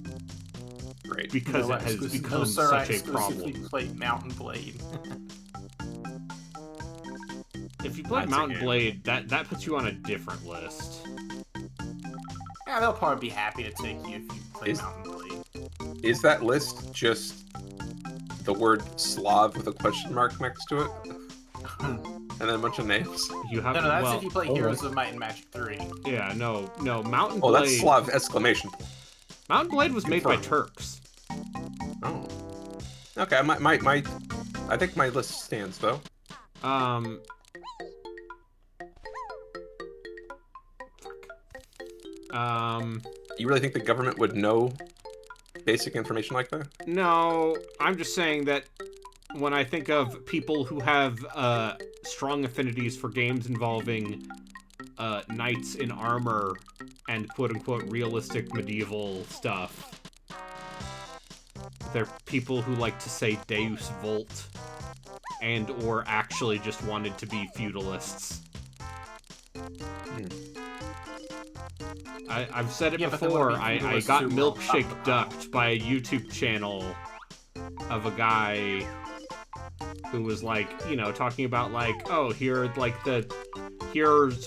Great. Because it has become such a problem. Play Mountain Blade. If you play That's a Mountain game. Blade, that puts you on a different list. Yeah, they'll probably be happy to take you if you play Is- Mountain Blade. Is that list just the word Slav with a question mark next to it? And then a bunch of names? You have No, that's well, if you play Heroes of Might and Magic 3. yeah, no, Mountain Oh, Blade. that's Slav exclamation point. Mountain Blade was made by Confirmed. Turks. Oh. Okay, I I think my list stands though. You really think the government would know basic information like that? No, I'm just saying that when I think of people who have strong affinities for games involving knights in armor and quote-unquote realistic medieval stuff, they're people who like to say Deus Vult and or actually just wanted to be feudalists. I've said it before, I got milkshake ducked by a YouTube channel of a guy who was like, you know, talking about like, oh, here's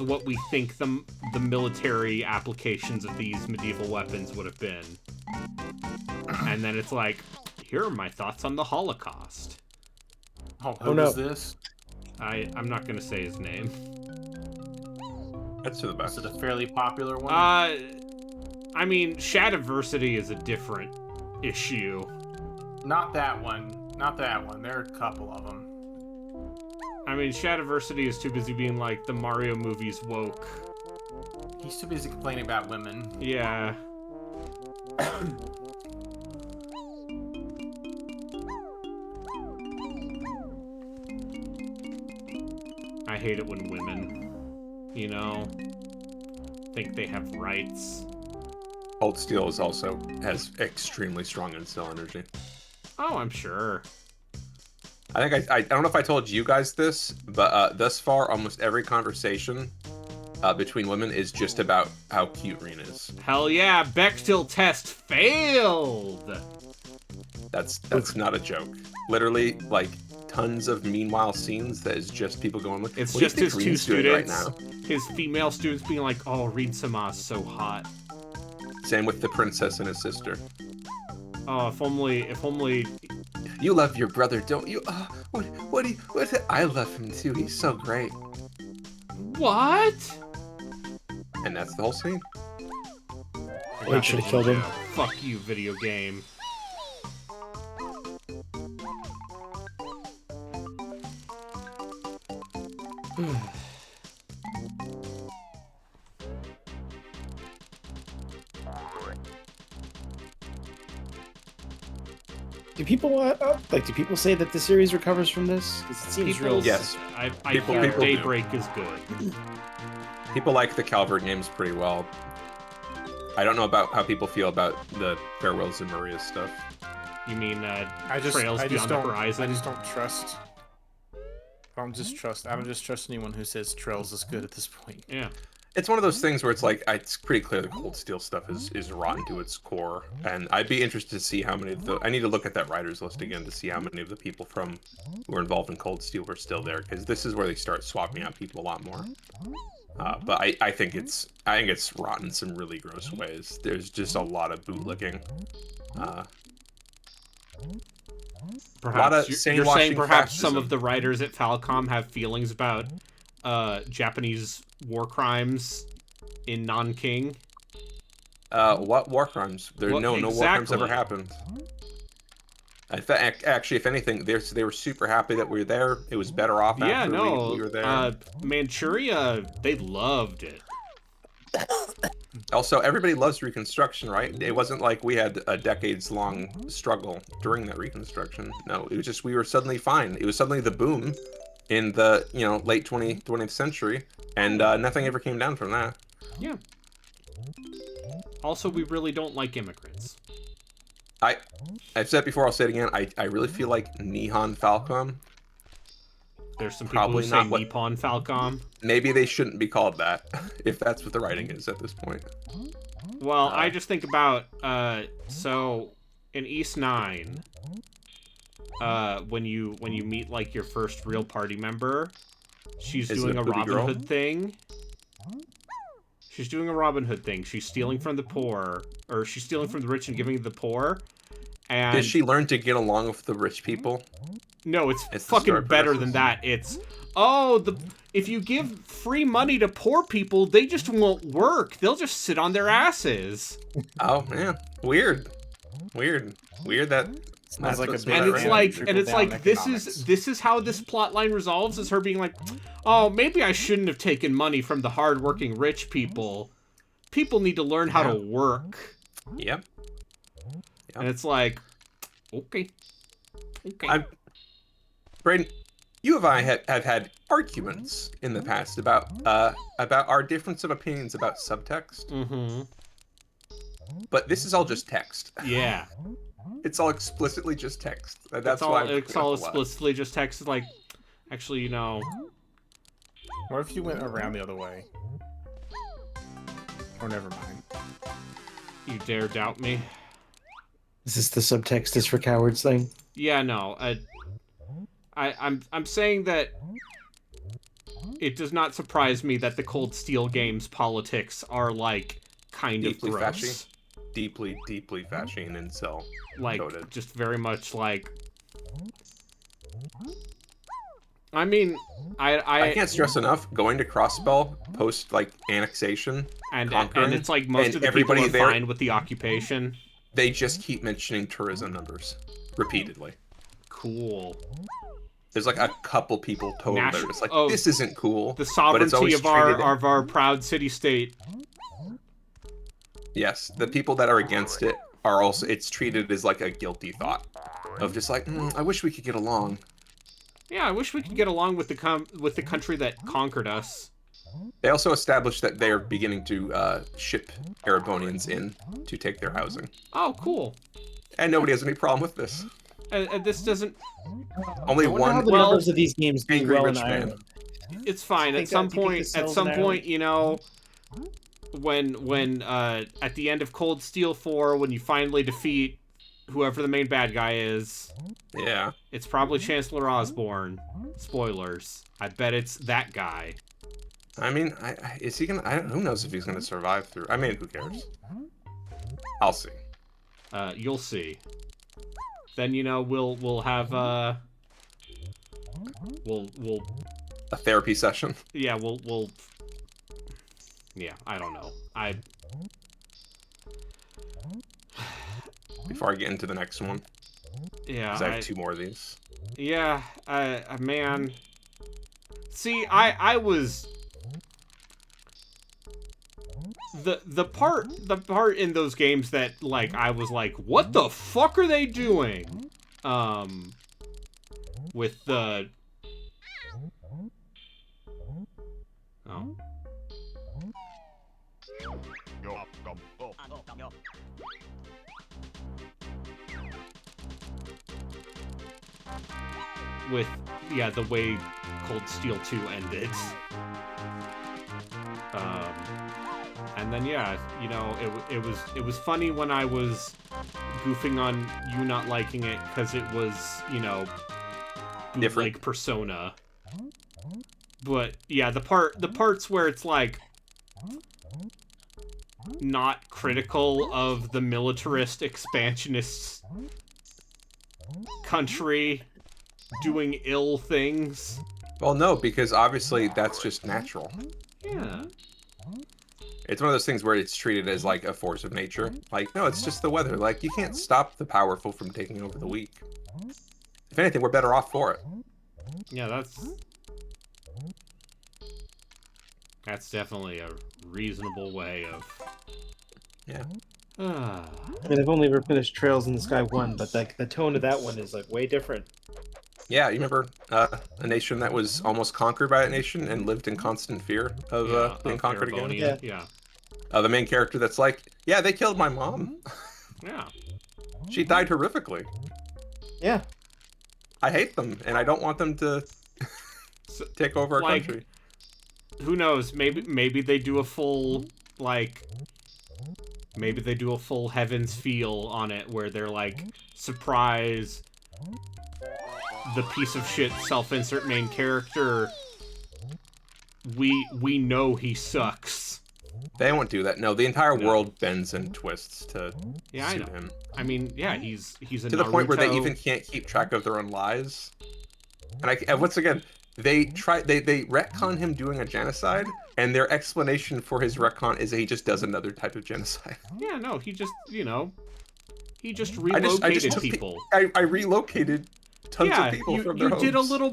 what we think the military applications of these medieval weapons would have been. And then it's like, here are my thoughts on the Holocaust. Who is this? I'm not gonna say his name. That's to the best. Is it a fairly popular one? I mean, Shadiversity is a different issue. Not that one. Not that one. There are a couple of them. I mean, Shadiversity is too busy being like, the Mario movies woke. He's too busy complaining about women. Yeah. I hate it when women, you know, think they have rights. Cold Steel has extremely strong incel energy. Oh, I'm sure. I think I don't know if I told you guys this, but thus far, almost every conversation between women is just about how cute Reen is. Hell yeah, Bechdel test failed! That's not a joke. Literally, like, tons of meanwhile scenes that is just people going, like, it's what just do you his think two Reen's doing students, right now? his female students being like, oh, Reed Sama's so hot. Same with the princess and his sister. Oh, if only... You love your brother, don't you? What I love him too, he's so great. What? And that's the whole scene. Wait, should have killed him. Fuck you, video game. Do people say that the series recovers from this? Because it seems real. Yes. I People think do. Daybreak is good. People like the Calvert games pretty well. I don't know about how people feel about the Farewells and Maria stuff. You mean I just Trails Beyond the Horizon? I just don't trust. I don't just trust anyone who says Trails is good at this point. Yeah. It's one of those things where it's like, it's pretty clear the Cold Steel stuff is rotten to its core, and I'd be interested to see how many of the... I need to look at that writers list again to see how many of the people who were involved in Cold Steel were still there, because this is where they start swapping out people a lot more. But I think it's rotten in some really gross ways. There's just a lot of bootlicking. Perhaps you're saying perhaps some fascism. of the writers at Falcom have feelings about Japanese war crimes in Nanking. What war crimes? No war crimes ever exactly. happened. In fact, actually, if anything, they were super happy that we were there. It was better off after we were there. Manchuria, they loved it. Also, everybody loves Reconstruction, right? It wasn't like we had a decades-long struggle during that Reconstruction. No, it was just we were suddenly fine. It was suddenly the boom in the late 20th century, and nothing ever came down from that. Yeah. Also, we really don't like immigrants. I've said it before, I'll say it again. I really feel like Nihon Falcom. There's some people Probably who say not what- Nippon Falcom. Maybe they shouldn't be called that, if that's what the writing is at this point. Well, I just think about so in East 9, when you meet like your first real party member, she's Is it doing a a booty Robin girl? Hood thing. She's doing a Robin Hood thing. She's stealing from the poor, or she's stealing from the rich and giving to the poor. And Did she learn to get along with the rich people? no, it's It's the fucking story better progresses. than that. It's if you give free money to poor people, they just won't work. They'll just sit on their asses. Oh man, weird that Smells like a what's big And right. it's fan. like, Trickle and it's down like, economics. this is how this plot line resolves, is her being like, oh, maybe I shouldn't have taken money from the hardworking rich people. People need to learn how to work. Yep. And it's like, okay. Okay. Braden, you and I have had arguments in the past about our difference of opinions about subtext, Mm-hmm. but this is all just text. Yeah. It's all explicitly just text. That's why I'm It's bringing all up a lot. explicitly just text, like, actually, you know, What if you went around the other way? Or never mind. you dare doubt me? Is this the subtext is for cowards thing? Yeah, no. I'm saying that it does not surprise me that the Cold Steel games politics are, like, kind Deeply of gross. fashy. Deeply, deeply fashy and incel. Like, Noted. just very much like... I mean, I can't stress enough, going to Crossspell post, like, annexation, and conquering, it's like most and of the people everybody are there- fine with the occupation. they just keep mentioning tourism numbers. Repeatedly. Cool. There's, like, a couple people total that are just like, Oh, this isn't cool. The but it's sovereignty always of our treated- proud city-state. Yes, the people that are against it are also, it's treated as like a guilty thought of just like, I wish we could get along. Yeah, I wish we could get along with the country that conquered us. They also established that they're beginning to ship Erebonians in to take their housing. Oh, cool. And nobody has any problem with this. And this doesn't... Only I wonder how one the well, numbers of these games do angry well in rich man. Ireland. It's fine. Do you At think some that- do you think point, this at sells some in point, Ireland? you know, when at the end of Cold Steel 4, when you finally defeat whoever the main bad guy is, Yeah. it's probably Chancellor Osborne. Spoilers. I bet it's that guy. I mean, is he gonna, who knows if he's gonna survive through, I mean, who cares? I'll see. You'll see. Then, you know, we'll have we'll A therapy session. yeah, yeah, I don't know. Before I get into the next one. Yeah, Because I have 2 more of these. yeah, man. See, I was the part in those games that, like, I was like, what the fuck are they doing? With the oh. With, yeah, the way Cold Steel 2 ended. And then, yeah, you know, it was funny when I was goofing on you not liking it because it was, you know, Different. like Persona. But yeah, the parts where it's like not critical of the militarist expansionist country doing ill things. Well, no, because obviously that's just natural. Yeah. It's one of those things where it's treated as like a force of nature. Like, no, it's just the weather. Like, you can't stop the powerful from taking over the weak. If anything, we're better off for it. Yeah, that's definitely a reasonable way of... Yeah. Ah. I mean, I've only ever finished Trails in the Sky 1, but like the tone of that one is like way different. Yeah, you remember a nation that was almost conquered by a nation and lived in constant fear of being conquered again? Erebonian, yeah. The main character that's like, yeah, they killed my mom. Yeah. She died horrifically. Yeah. I hate them, and I don't want them to So, take over our like, country. who knows? Maybe they do a full, like... Maybe they do a full Heaven's feel on it, where they're like, surprise, the piece of shit self-insert main character, we know he sucks. They won't do that. No, the entire world bends and twists to Yeah, I suit know. him. I mean, yeah, he's a To the point where they Naruto- even can't keep track of their own lies. And once again, they retcon him doing a genocide, and their explanation for his retcon is that he just does another type of genocide. Yeah, no, he just, you know, He just I relocated just took people. I relocated tons Yeah, of people from you their did homes. a little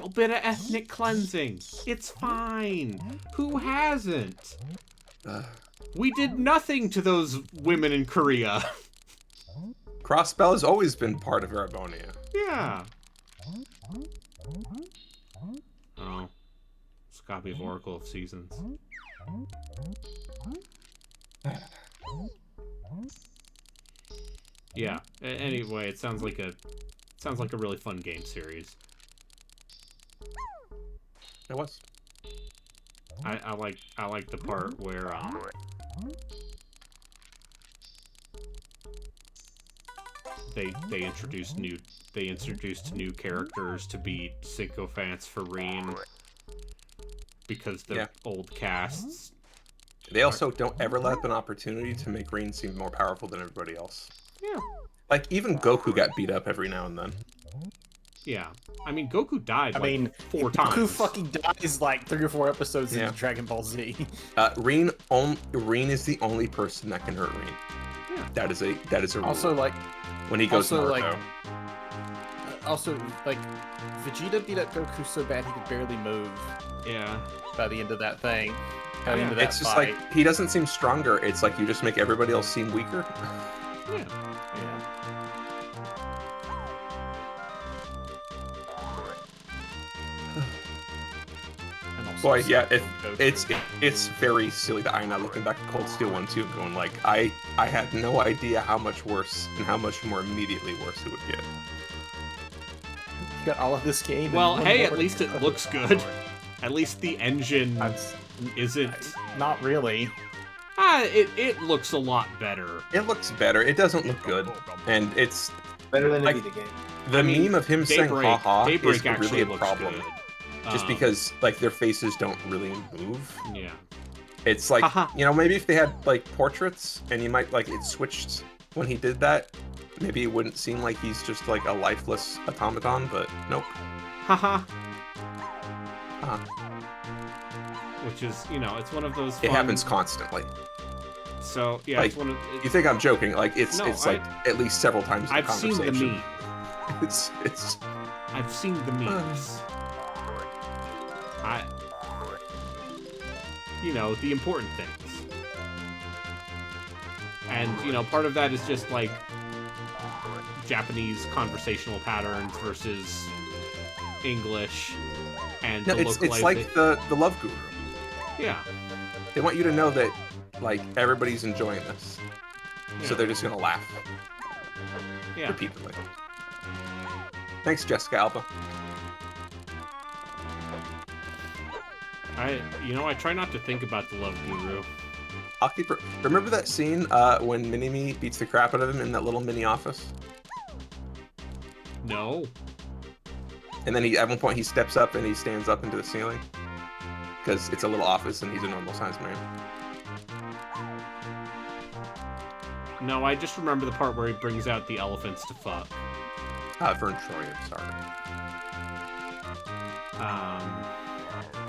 bit of ethnic cleansing. It's fine. Who hasn't? We did nothing to those women in Korea. Crossbell has always been part of Arabonia. Yeah. Oh. It's a copy of Oracle of Seasons. Yeah. Anyway, it sounds like a really fun game series. It was. I like the part where they introduced new characters to be sycophants for Reen because they're old casts. They also don't ever let up an opportunity to make Reen seem more powerful than everybody else. Yeah. Like, even Goku got beat up every now and then. Yeah. I mean, Goku died I mean, 4 times. Goku fucking dies like 3 or 4 episodes Yeah. into Dragon Ball Z. Reen is the only person that can hurt Reen. Yeah. That is a rule. Also, like, when he goes also, Naruto. like, Vegeta beat up Goku so bad he could barely move Yeah. by the end of that thing. By the end of that It's just fight. like, he doesn't seem stronger. It's like you just make everybody else seem weaker. Yeah. Yeah. And also Boy, yeah, Goku. it's very silly that I'm now looking back at Cold Steel 1 2 and going like, I had no idea how much worse and how much more immediately worse it would get. You got all of this game. Well, in one hey, more. at least it looks good. At least the engine That's isn't. not really. It looks a lot better. It looks better. It doesn't look good, and it's Better than Like- a Vita game. the meme of him saying Daybreak, "haha" Daybreak is actually really a looks problem. good. Just because like their faces don't really move. Yeah. It's like, Haha. maybe if they had like portraits and you might like it switched when he did that, maybe it wouldn't seem like he's just like a lifeless automaton, but nope. Haha. Uh, Which is, it's one of those. it Fun... happens constantly. So yeah, Like, it's one of. You think I'm joking? Like it's No, like at least several times in the I've seen conversation. the meme. It's I've seen the memes. The important things. And, part of that is just, like, Japanese conversational patterns versus English and no, the it's like the Love Guru. Yeah. They want you to know that like everybody's enjoying this, so Yeah. they're just gonna laugh Yeah. repeatedly. Thanks, Jessica Alba. I try not to think about the Love Guru. I'll keep. Remember that scene when Mini-Me beats the crap out of him in that little mini office, No. and then at one point he steps up and he stands up into the ceiling because it's a little office and he's a normal sized man. No, I just remember the part where he brings out the elephants to fuck. Vern Troyer, sorry.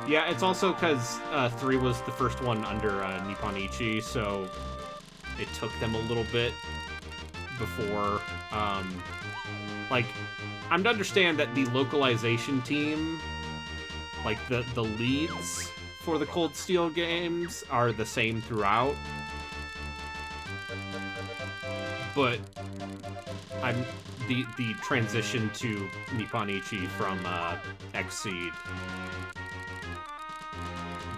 Yeah, it's also because 3 was the first one under Nipponichi, so it took them a little bit before. I'm to understand that the localization team, like the leads for the Cold Steel games, are the same throughout. But the transition to Nipponichi from Xseed.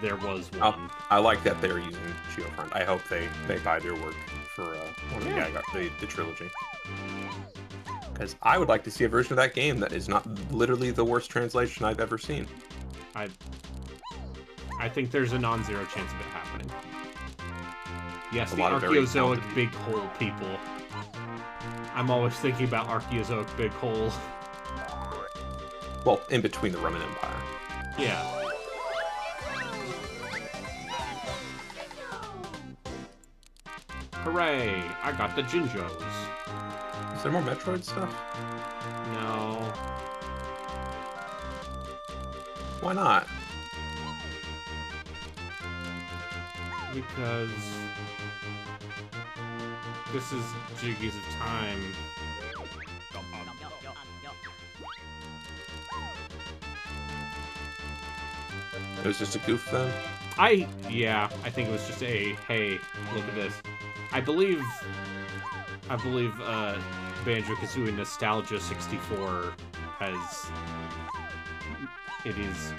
There was one. I like that they're using Shield-Front. I hope they buy their work for one of the trilogy. Because I would like to see a version of that game that is not literally the worst translation I've ever seen. I think there's a non-zero chance of it happening. Yes, A the lot of very Archaeozoic talented big hole people. I'm always thinking about Archaeozoic big hole. Well, in between the Roman Empire. Yeah. Hooray! I got the Jinjos. Is there more Metroid stuff? No. Why not? Because This is Jiggies of Time. It was just a goof then? Yeah, I think it was just a, hey, look at this. I believe Banjo-Kazooie Nostalgia 64 it is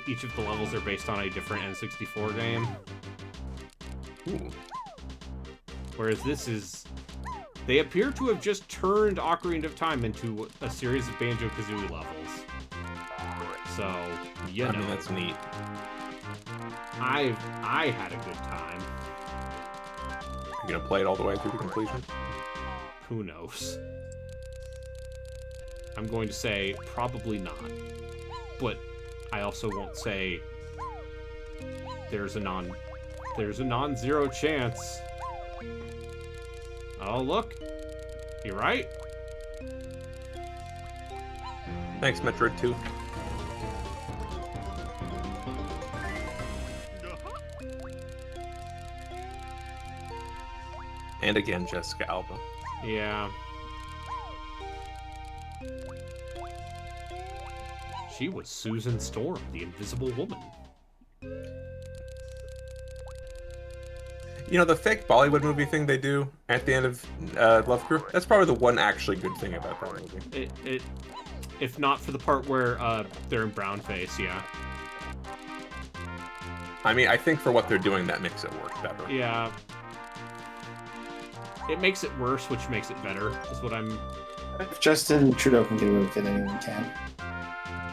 each of the levels are based on a different N64 game. Ooh. Whereas they appear to have just turned Ocarina of Time into a series of Banjo-Kazooie levels. So, you know. I mean, that's neat. I had a good time. You gonna play it all the way through to completion? Who knows? I'm going to say probably not. But I also won't say there's a non-zero chance. Oh, look. You're right. Thanks, Metroid 2. And again, Jessica Alba. Yeah. She was Susan Storm, the Invisible Woman. You know, the fake Bollywood movie thing they do at the end of Love Crew, that's probably the one actually good thing about that movie. If not for the part where they're in brownface, yeah. I mean, I think for what they're doing, that makes it work better. Yeah. It makes it worse, which makes it better, is what I'm... If Justin Trudeau can get away with it, anyone can.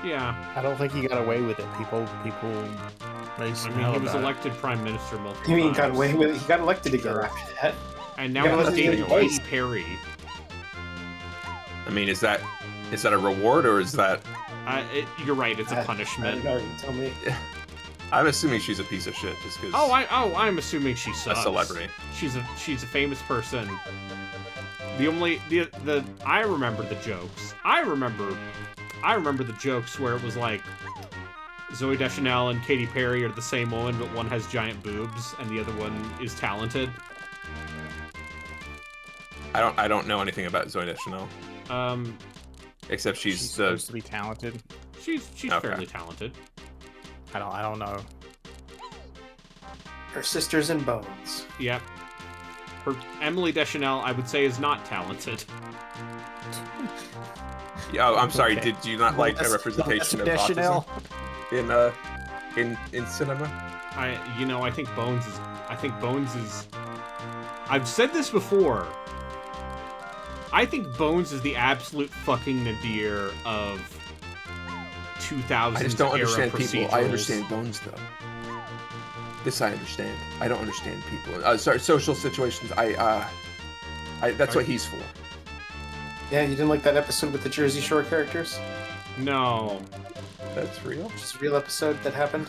Yeah. I don't think he got away with it. People raised I some mean, hell he was about it. elected prime minister multiple You mean times. got away with it? He got elected again after that. And now Yeah, he's let's dating get it. Katy Perry. I mean, is that a reward or is that... You're right, it's a I punishment. didn't know, you tell me. I'm assuming she's a piece of shit just because... I'm assuming she sucks. A celebrity. She's a famous person. I remember the jokes. I remember the jokes where it was like Zooey Deschanel and Katy Perry are the same woman, but one has giant boobs and the other one is talented. I don't know anything about Zooey Deschanel. Except she's supposed to be talented. She's Okay. fairly talented. I don't know. Her sisters in bones. Yep. Emily Deschanel, I would say, is not talented. Yeah, I'm sorry. Okay. Did you not like a representation of Deschanel. autism in cinema? I think Bones is. I've said this before. I think Bones is the absolute fucking nadir of 2000s I just don't era understand people. I procedurals. understand Bones though. This I understand. I don't understand people. Sorry, social situations. That's what he's for. Yeah, you didn't like that episode with the Jersey Shore characters? No, That's real. Just a real episode that happened?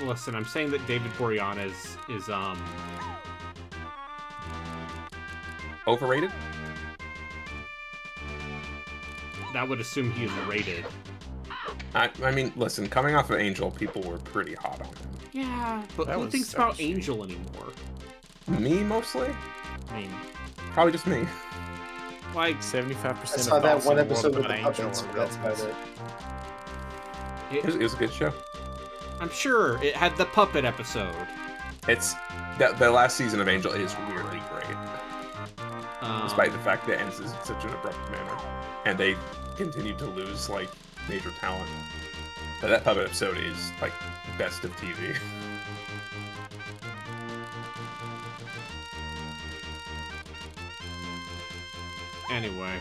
listen. I'm saying that David Boreanaz is Overrated? that would assume he is rated. I mean, listen. Coming off of Angel, people were pretty hot on him. Yeah, but That who was- thinks that about was- Angel anymore? Me mostly. I mean, Probably just me. Like, 75% I of saw that thoughts one in the world episode with about the Angel puppets, are but real that's about things. it. It was a good show. I'm sure it had the puppet episode. It's the last season of Angel is weirdly great, despite the fact that it ends in such an abrupt manner, and they continue to lose like major talent. But that puppet episode is like best of TV. Anyway,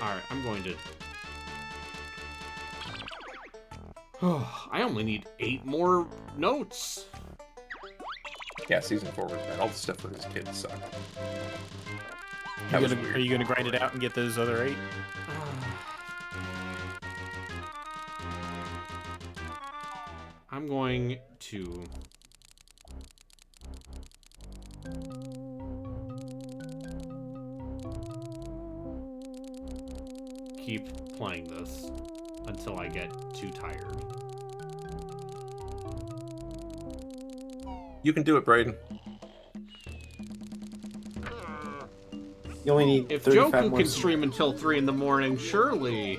alright, I'm going to... I only need 8 more notes. Yeah, season 4 was bad. All the stuff with his kids sucked. Are That was you weird. gonna grind it out and get those other 8? I'm going to... keep playing this until I get too tired. You can do it, Brayden. You only need If 35 Joku more can sleep. stream until 3 in the morning, surely...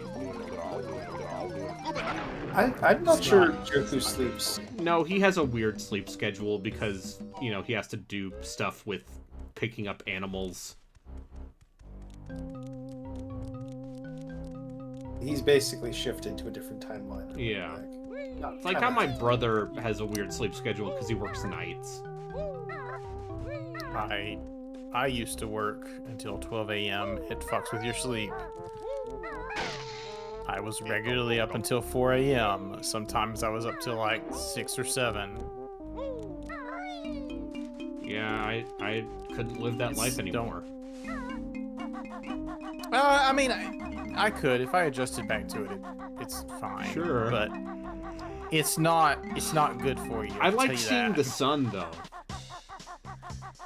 I'm not sure Joku sleeps. No, he has a weird sleep schedule because, you know, he has to do stuff with picking up animals. He's basically shifted to a different timeline. Yeah. Not It's like how my brother has a weird sleep schedule because he works nights. I used to work until 12 a.m. It fucks with your sleep. I was regularly up until 4 a.m. Sometimes I was up till like 6 or 7. Yeah, I couldn't live that life anymore. I mean, I could if I adjusted back to it. It's fine. Sure. But it's not good for you. I I'll like tell you seeing that. the sun, though.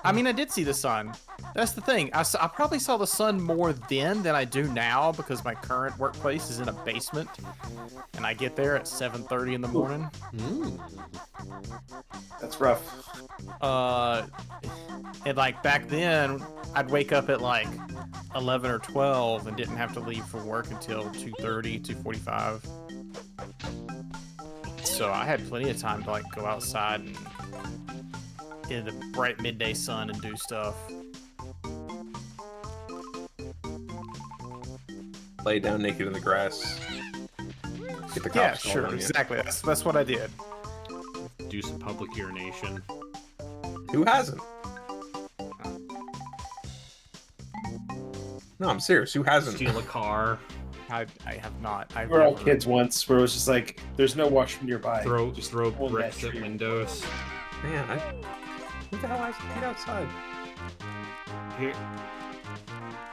I mean, I did see the sun. That's the thing. I probably saw the sun more then than I do now because my current workplace is in a basement, and I get there at 7:30 in the morning. That's rough. And like back then, I'd wake up at like 11 or 12 and didn't have to leave for work until 2:30, 2:45. So I had plenty of time to like go outside and in the bright midday sun and do stuff. Lay down naked in the grass. Get the cops Yeah, called sure, on you. exactly. That's what I did. Do some public urination. Who hasn't? No, I'm serious. Who hasn't? Steal a car. I have not. We were all kids once, where it was just like, there's no washroom nearby. Throw Just bricks that at tree. windows. Man, what the hell has to get outside? Here.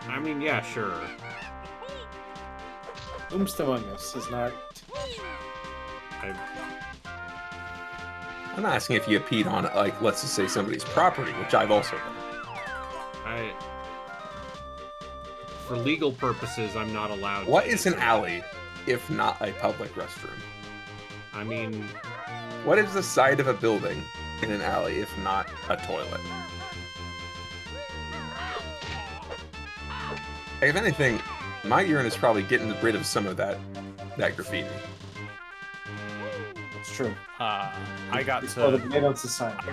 I mean, yeah, sure. Oomst Among Us is not. I'm not asking if you peed on, like, let's just say somebody's property, which I've also done. For legal purposes, I'm not allowed. What to is an answer. alley if not a public restroom? I mean, What is the side of a building in an alley if not a toilet? If anything, my urine is probably getting rid of some of that graffiti. It's true. I got It's called the to Made Society.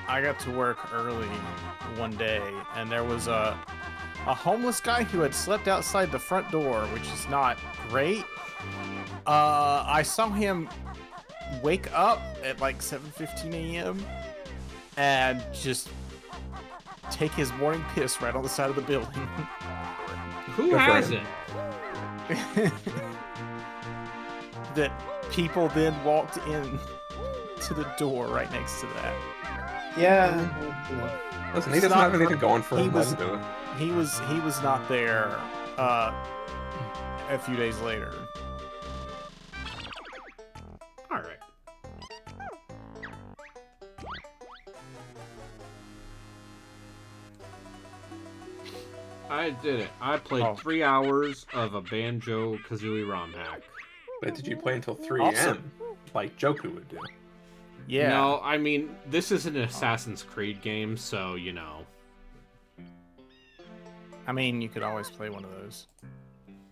I got to work early one day, and there was a homeless guy who had slept outside the front door, which is not great. I saw him wake up at like 7:15 a.m. and just take his morning piss right on the side of the building. who Good for hasn't? That people then walked in to the door right next to that. Yeah. Listen, he It's doesn't not have anything great. going for He him. was- Let him do it. He was not there a few days later. All right. I did it. I played 3 hours of a Banjo-Kazooie ROM hack. But did you play until 3 Awesome. a.m. like Joku would do? Yeah. No, I mean, this is an Assassin's Creed game, so, you know. I mean, you could always play one of those.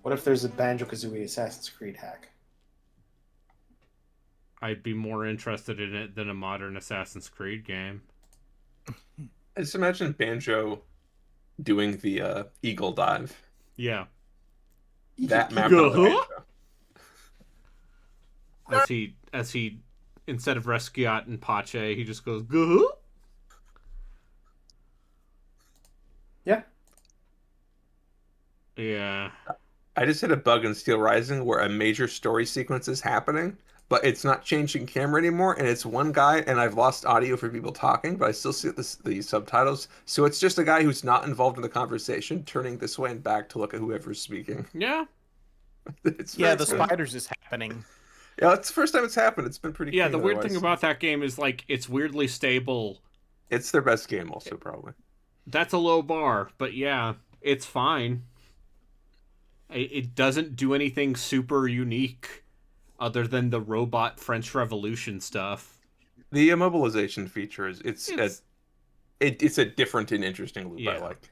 What if there's a Banjo-Kazooie Assassin's Creed hack? I'd be more interested in it than a modern Assassin's Creed game. I just imagine Banjo doing the eagle dive. Yeah. That map Go, of the huh? Banjo. As he, instead of Resquiat and Pache, he just goes, "Gah!" Yeah. Yeah. I just hit a bug in Steel Rising where a major story sequence is happening, but it's not changing camera anymore, and it's one guy, and I've lost audio for people talking, but I still see the subtitles. So it's just a guy who's not involved in the conversation, turning this way and back to look at whoever's speaking. Yeah. It's Yeah, very the strange. spiders is happening. Yeah, it's the first time it's happened. It's been pretty Yeah, clean the weird thing otherwise. about that game is, like, it's weirdly stable. It's their best game also, probably. That's a low bar, but yeah, it's fine. It doesn't do anything super unique other than the robot French Revolution stuff. The immobilization feature is it's a different and interesting loop I Yeah. like.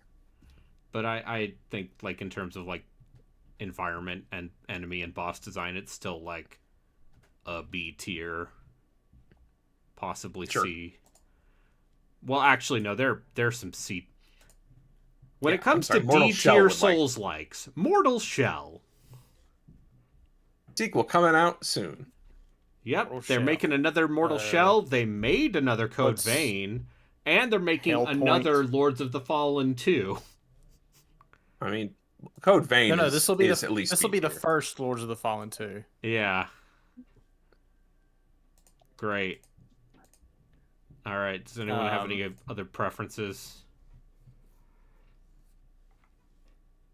But I think, like, in terms of, like, environment and enemy and boss design, it's still, like, a B tier. Possibly Sure. C. Well, actually, no, there's some C. When Yeah, it comes I'm sorry, to Mortal D Shell tier would, like- Souls-likes, Mortal Shell. Sequel coming out soon. Yep, Mortal they're Shell. making another Mortal Shell. They made another Code what's- Vein. And they're making Hellpoint? another Lords of the Fallen 2. I mean, Code Vein No, is, this will be is at least this will be the B-tier. first Lords of the Fallen 2. Yeah. Great. Alright, does anyone have any other preferences?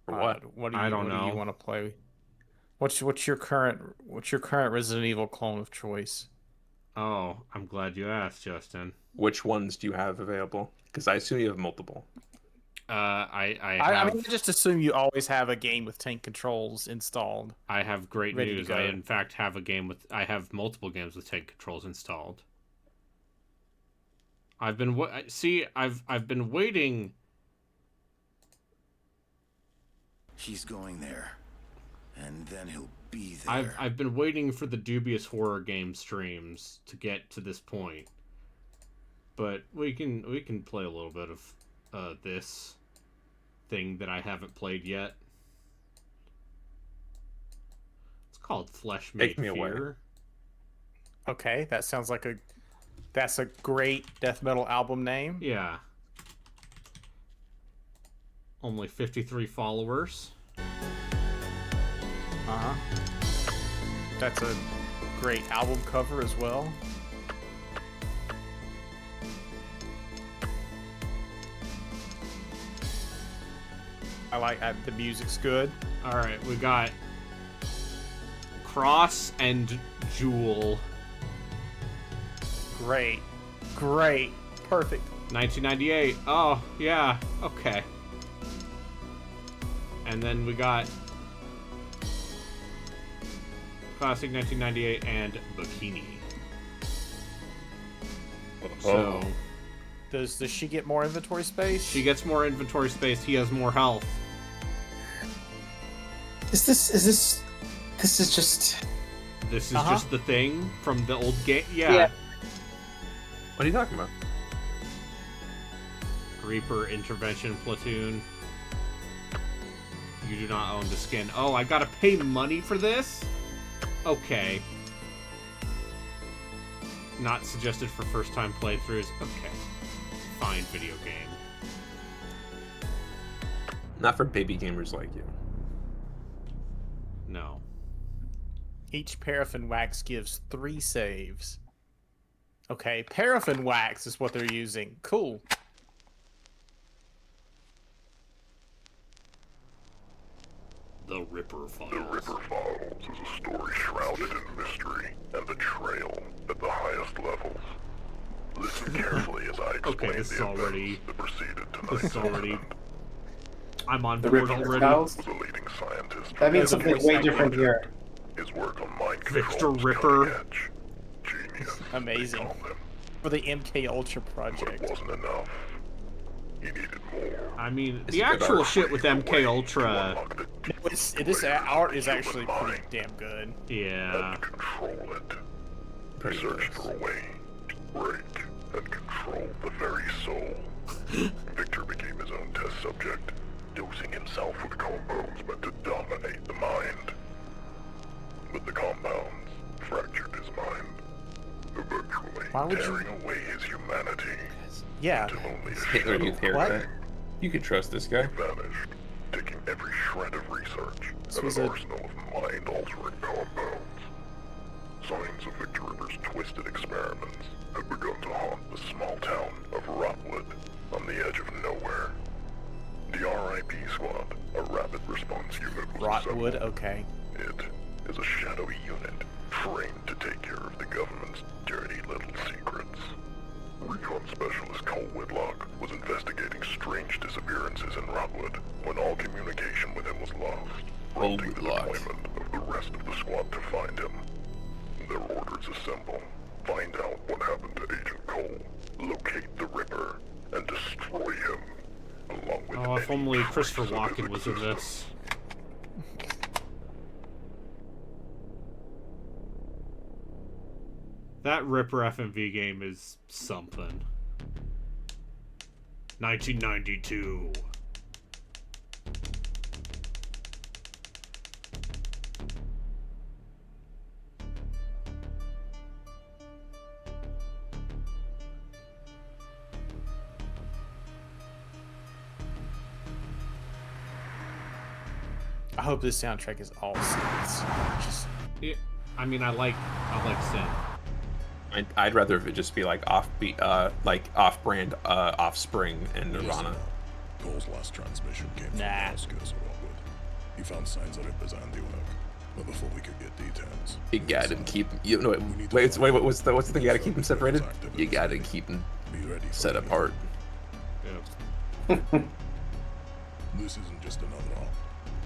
For what? What do I you, don't what do know. you want to play? What's your current Resident Evil clone of choice? Oh, I'm glad you asked, Justin. Which ones do you have available? Because I assume you have multiple. I I have mean, I just assume you always have a game with tank controls installed. I have great ready to news. go. I in fact have I have multiple games with tank controls installed. I've been waiting. She's going there, and then he'll be there. I've been waiting for the dubious horror game streams to get to this point. But we can play a little bit of this thing that I haven't played yet. It's called Flesh Made Take me away. Fear. Okay, that's a great death metal album name. Yeah. Only 53 followers. Uh-huh. That's a great album cover as well. The music's good. All right, we got Cross and Jewel. Great. Perfect. 1998. Oh, yeah. Okay. And then we got Classic 1998 and Bikini. So Does she get more inventory space? she gets more inventory space. He has more health. Is this just This is just the thing from the old game. Yeah. What are you talking about? Reaper Intervention Platoon. You do not own the skin. Oh, I gotta pay money for this? Okay. Not suggested for first-time playthroughs. Okay. Fine, video game. Not for baby gamers like you. No. Each paraffin wax gives 3 saves. Okay, paraffin wax is what they're using. Cool. The Ripper Files. The Ripper Files is a story shrouded in mystery and betrayal at the highest levels. Listen carefully as I explain this is the already- events that preceded This is tonight's already... event. I'm on the board Ripper already. Files? Was a leading scientist. That means There's a something voice way actor. different here. His work on mind Victor control was Ripper. cutting edge. Genius. Amazing. They called him. For the MK Ultra But it project. wasn't enough. He needed more. I mean, It's the good actual art. shit with MK Ultra... Unlock the This art is actually pretty damn good. Yeah. and control it. He Pretty searched nice. for a way to break and control the very soul. Victor became his own test subject, dosing himself with compounds meant to dominate the mind. But the compounds fractured his mind, eventually Why would you- tearing away his humanity Yeah. until only a Hitler shadow Youth haircut. You could trust this guy. vanished, taking every shred of research This and was an a- arsenal of mind-altering compounds. Signs of Victor Ripper's twisted experiments had begun to haunt the small town of Rockwood on the edge of nowhere. The RIP Squad, a rapid response unit, was Rotwood, assembled. okay. It is a shadowy unit trained to take care of the government's dirty little secrets. Recon Specialist Cole Whitlock was investigating strange disappearances in Rockwood when all communication with him was lost, prompting the Whitlock. deployment of the rest of the squad to find him. Their orders assemble, find out what happened to Agent Cole, locate the Ripper, and destroy him, along with Oh, if only Christopher Walken was in this. That Ripper FMV game is something. 1992. I hope this soundtrack is all synths. Just Yeah, I mean, I like synth. I'd rather if it just be like offbeat, like off-brand, Offspring and Nirvana. Cole's last transmission came from the outskirts of Rockwood. He found signs of Ripper's handiwork, but before we could get details, You gotta keep you know wait what's the thing? You gotta keep them separated. You gotta keep them be ready for set anything. apart. Yeah. This isn't just another op.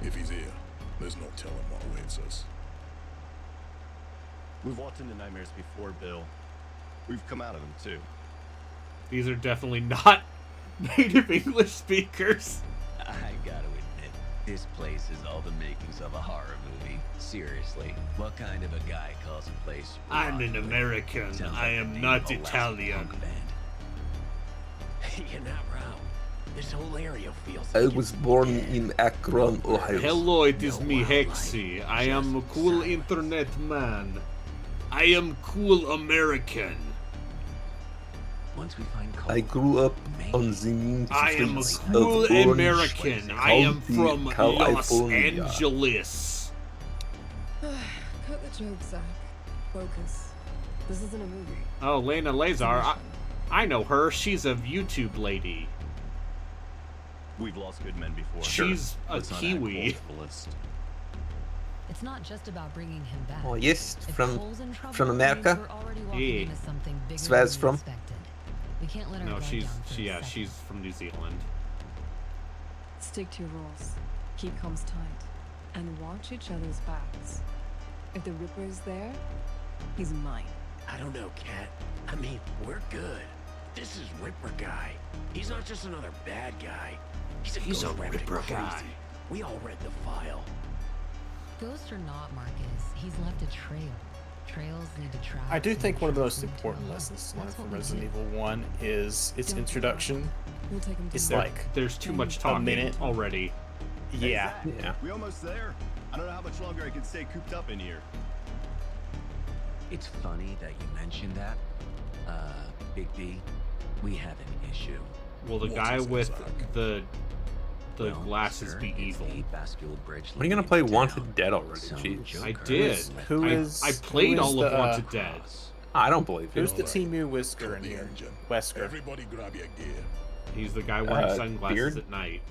If he's here, there's no telling what awaits us. We've walked into nightmares before, Bill. We've come out of them, too. These are definitely not native English speakers. I gotta admit, this place is all the makings of a horror movie. Seriously, what kind of a guy calls a place I'm an Rockwood? American. Sounds I like the am name not of a lousy Italian. punk band. You're not wrong. This whole area feels I like was it's born dead. in Akron, Ohio. Hello, it is No me, wildlife, Hexy. I am a just cool silence. internet man. I am cool American. Once we find Cole, I grew up on the mean I am a streets cool of Orange American. I am County, from Los California. Angeles. Cut the joke, Zach. Focus. This isn't a movie. Oh, Lena Lazar. I know her. She's a YouTube lady. We've lost good men before. She's a Let's not add Kiwi. Cole to the list. It's not just about bringing him back. Oh yes, If from Cole's in trouble, from it means America. we're already walking Yeah. into something bigger That's where it's than we from. expected. We can't let our No, guard she's down for a second. she's from New Zealand. Stick to your roles. Keep comms tight. And watch each other's backs. If the Ripper is there, he's mine. I don't know, Kat. I mean, we're good. This is Ripper guy. He's not just another bad guy. He's a Ripper guy. crazy. We all read the file. Ghost or not, Marcus, he's left a trail. Trails need to travel. I do think one of the most to lead to important the lessons to learn That's from what we Resident do. Evil 1 is its introduction. We'll take him to It's the- like, There's too much talking minute. already. yeah. Yeah. We almost there. I don't know how much longer I can stay cooped up in here. It's funny that you mentioned that. Big B, we have an issue. Will the What guy is it, with Zach? the Well, glasses sir, be it's evil? the bascule bridge When are you gonna leading play into Wanted town. Dead already? Some Jeez. I joker did. has let Who I, is- I played who is all of the, Wanted Dead. I don't believe you. Who's the Alright. Timu Whisker Cut in the here? engine. Wesker. Everybody grab your gear. He's the guy wearing Uh, sunglasses beard? at night.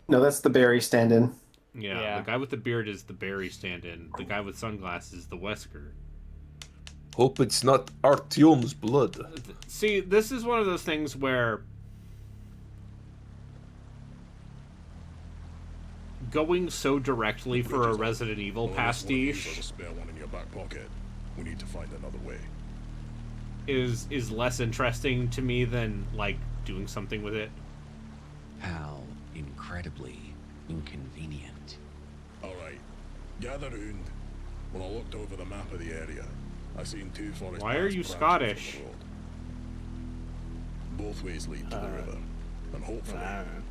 No, that's the Barry stand-in. Yeah, Yeah. the guy with the beard is the Barry stand-in. The guy with sunglasses is the Wesker. Hope it's not Artyom's blood. See, this is one of those things where going so directly for a Resident Evil Well, that's one of these pastiche are the spare one in your back pocket. We need to find another way. is less interesting to me than like doing something with it. How incredibly inconvenient. Alright, gather round. When I looked over the map of the area, I seen two forest Why are paths you branching from Scottish? the road. Both ways lead to the river, and hopefully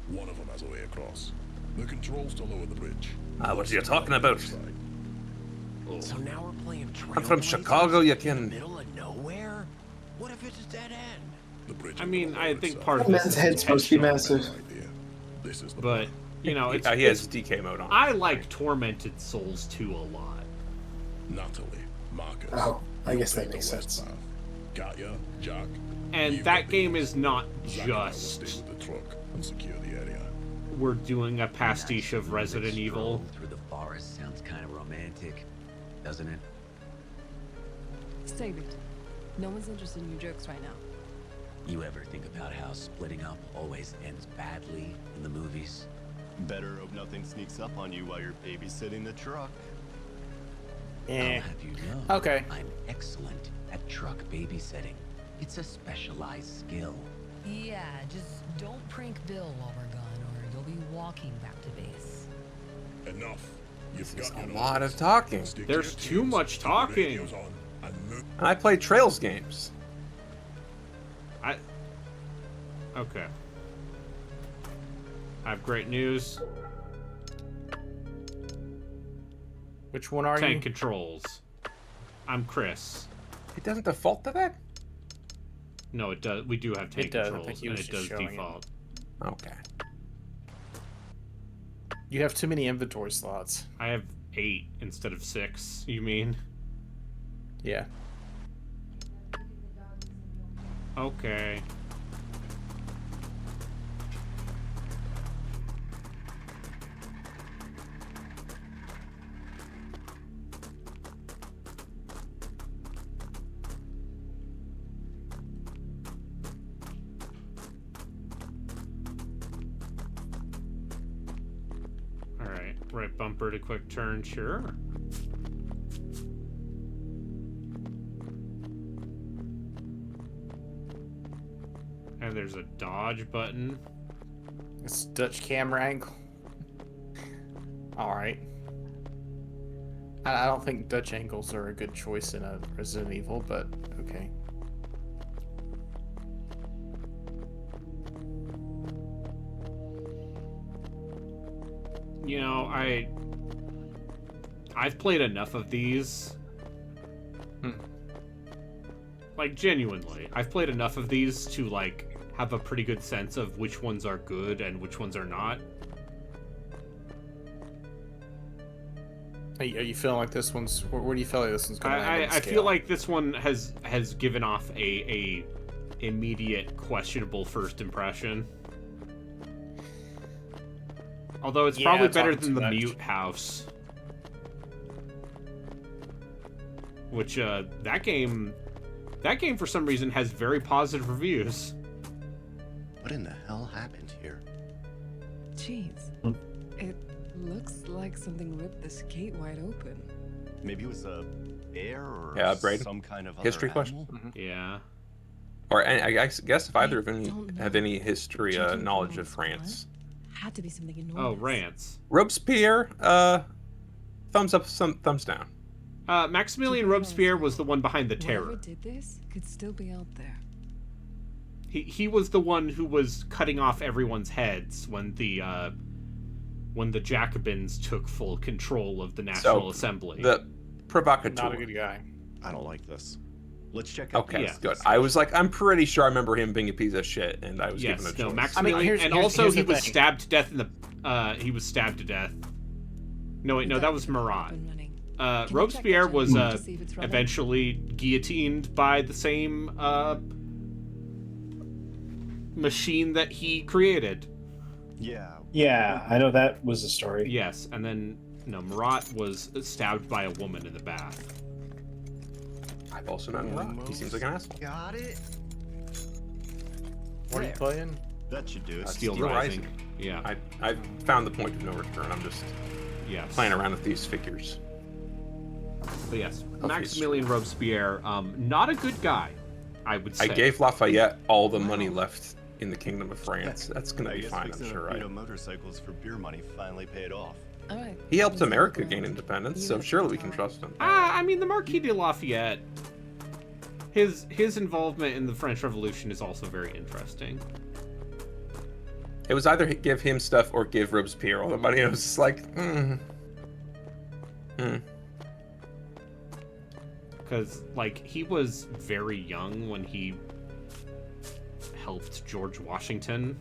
one of them has a way across. The controls to lower the bridge. What are you talking about? So now we're playing Trailblazers I'm from Chicago, you in the can. middle of nowhere? What if it's a dead end? The bridge I ain't mean, gonna I lower think itself. part of That this man's is head's supposed to be intentional, massive. Idea. This is the but plan. you know, it's, He has DK mode on. I like Tormented Souls 2 a lot. Natalie, Marcus. Oh, I you'll guess that take the makes west sense. path. Katya, Jack. And you that get the game east. is not Zack and I will stay just with the truck and secure the area. we're doing a pastiche of Resident Evil. Through the forest sounds kind of romantic, doesn't it? Save it. No one's interested in your jokes right now. You ever think about how splitting up always ends badly in the movies? Better hope nothing sneaks up on you while you're babysitting the truck. I'll Eh. have you know, Okay. I'm excellent at truck babysitting. It's a specialized skill. Yeah, just don't prank Bill while we're gone, or you'll be walking back to base. Enough. This is a lot of talking. There's too much talking. And I play Trails games. Okay. I have great news. Which one are Tank you? controls. I'm Chris. It doesn't default to that? No, it does. We do have tank It does. I controls, think he and was it just does showing it. default. Okay. You have too many inventory slots. I have 8 instead of 6. You mean? Yeah. Okay. Alright, right bumper to quick turn, sure. And there's a dodge button. It's Dutch camera angle. Alright. I don't think Dutch angles are a good choice in a Resident Evil, but okay. You know, I've played enough of these. Like, genuinely. I've played enough of these to, like, have a pretty good sense of which ones are good and which ones are not. Are you feeling like this one's... Where do you feel like this one's going to land on the I scale? feel like this one has given off a immediate questionable first impression. Although it's probably better than the Mute House. Which, that game for some reason has very positive reviews. What in the hell happened here? Jeez. It looks like something ripped this gate wide open. Maybe it was a bear or Braden. some kind of History other question? animal? Yeah. Or I guess if either of them have any history knowledge of France. Had to be something enormous. Oh, rants. Robespierre, thumbs up, thumbs down. Maximilian Robespierre was the one behind the Whoever terror. did this could still be out there. He was the one who was cutting off everyone's heads when the Jacobins took full control of the National Assembly. The provocateur. Not a good guy. I don't like this. Let's check out. Okay, Yeah. good. I was like, I'm pretty sure I remember him being a piece of shit, and I was given a choice. Maximilian, and also he was stabbed to death in the. He was stabbed to death. No, wait, no, that was Marat. Robespierre was eventually guillotined by the same machine that he created. Yeah. Yeah, I know that was the story. Yes, and then Marat was stabbed by a woman in the bath. I've also met Marat. He seems like an asshole. Got it. What are you playing? That should do it. Steel Rising. Yeah. I've found the point of no return. I'm just playing around with these figures. But yes, Maximilian Robespierre, not a good guy, I would say. I gave Lafayette all the money left in the Kingdom of France. That's gonna be fine, I'm sure, right? Motorcycles for beer money finally paid off. All right. He helped America gain independence, so surely we can trust him. I mean, the Marquis de Lafayette, his involvement in the French Revolution is also very interesting. It was either give him stuff or give Robespierre all the money. I was just like, Because, like, he was very young when he helped George Washington.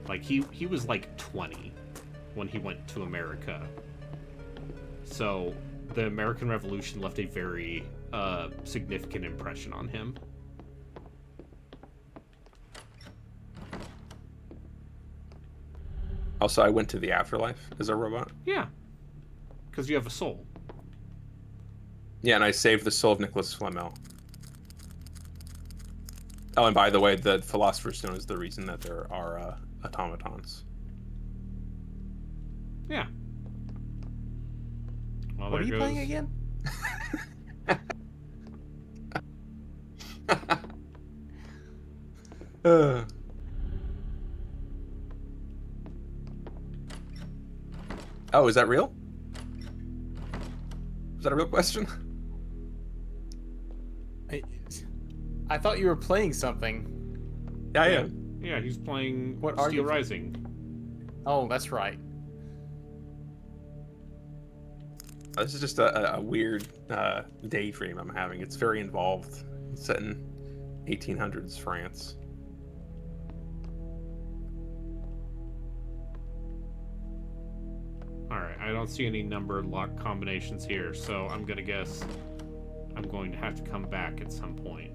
Like, he was, like, 20 when he went to America. So, the American Revolution left a very significant impression on him. Also, I went to the afterlife as a robot. Yeah. Because you have a soul. Yeah, and I saved the soul of Nicholas Flamel. Oh, and by the way, the Philosopher's Stone is the reason that there are automatons. Yeah. Well, What are you playing again? Oh, is that real? Is that a real question? I thought you were playing something. Yeah, I Yeah. am. Yeah, he's playing What are Steel you- Rising. Oh, that's right. This is just a weird daydream I'm having. It's very involved. It's set in 1800s France. Alright, I don't see any number lock combinations here, so I'm gonna guess I'm going to have to come back at some point.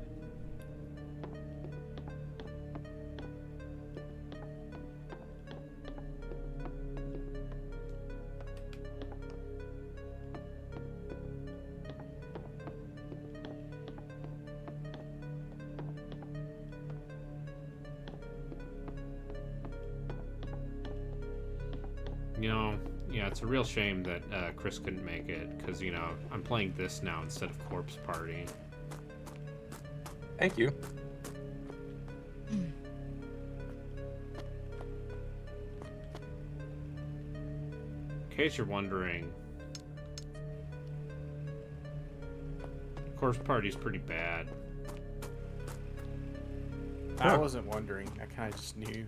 You know, yeah, it's a real shame that Chris couldn't make it, because, you know, I'm playing this now instead of Corpse Party. Thank you. In case you're wondering, Corpse Party's pretty bad. I wasn't wondering. I kind of just knew.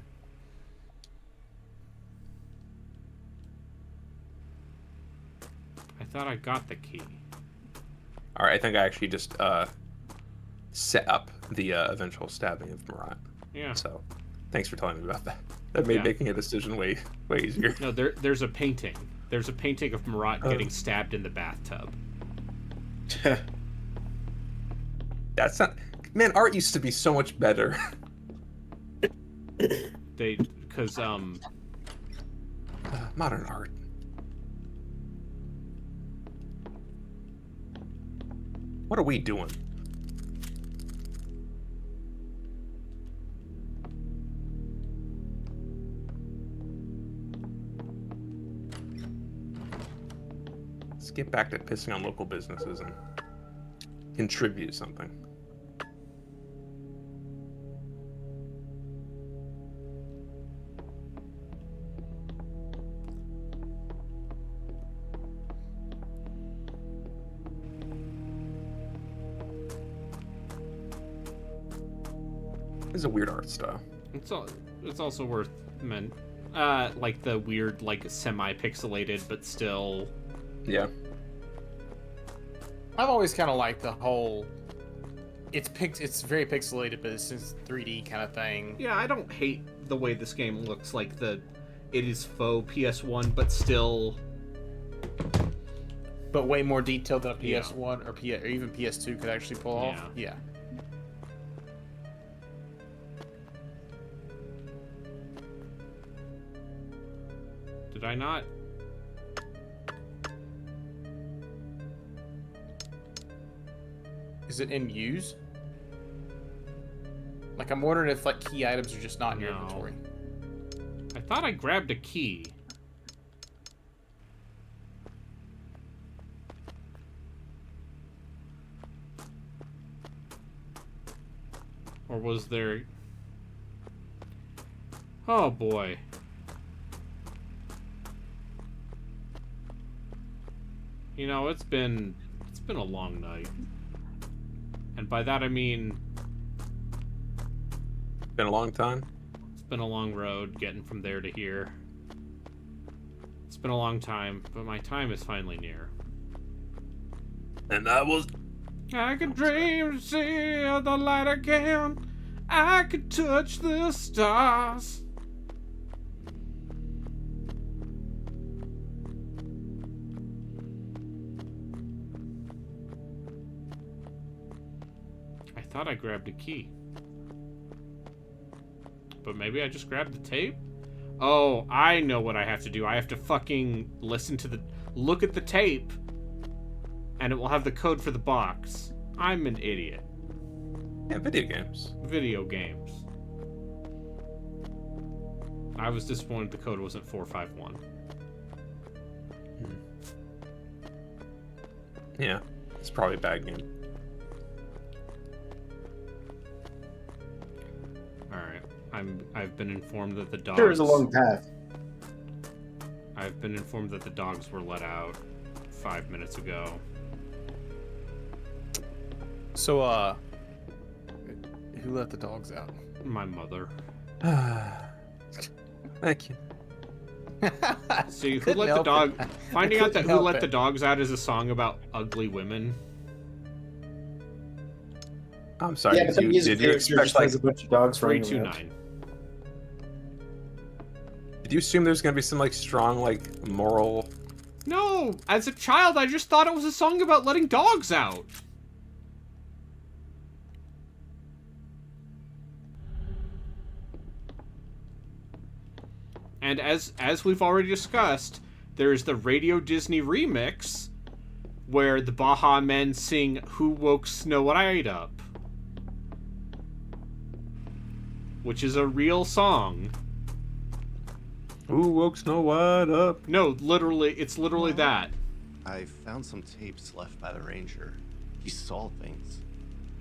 I thought I got the key. All right, I think I actually just set up the eventual stabbing of Marat. Yeah. So, thanks for telling me about that. That made Yeah. making a decision way easier. No, there's a painting. There's a painting of Marat getting stabbed in the bathtub. That's not. Man, art used to be so much better. Because modern art. What are we doing? Let's get back to pissing on local businesses and contribute something. It's a weird art style. It's also worth like the weird, like, semi-pixelated but still. Yeah. I've always kind of liked the whole. It's very pixelated, but it's just 3D kind of thing. Yeah, I don't hate the way this game looks. Like it is faux PS1, but still. But way more detailed than a PS1 or even PS2 could actually pull off. Yeah. Did I not? Is it in use? Like, I'm wondering if, like, key items are just not in your inventory. I thought I grabbed a key. Or was there... Oh boy. You know, it's been a long night. And by that I mean... Been a long time? It's been a long road getting from there to here. It's been a long time, but my time is finally near. And I could dream to see the light again. I could touch the stars. I thought I grabbed a key. But maybe I just grabbed the tape? Oh, I know what I have to do. I have to fucking look at the tape, and it will have the code for the box. I'm an idiot. Yeah, video games. Video games. I was disappointed the code wasn't 451. Yeah, it's probably a bad game. Alright. I've been informed that the dogs. Sure, it's a long path. I've been informed that the dogs were let out 5 minutes ago. So, who let the dogs out? My mother. Thank you. See, who let the dog? Finding out that who let the dogs out is a song about ugly women. I'm sorry. Yeah, but the music did you character expect just like has a bunch of dogs running around. 329. Did you assume there's gonna be some like strong like moral? No, as a child, I just thought it was a song about letting dogs out. And as we've already discussed, there's the Radio Disney remix, where the Baja Men sing "Who Woke Snow White Up," which is a real song. Who woke Snow White up? No, literally, it's literally that. I found some tapes left by the ranger. He saw things.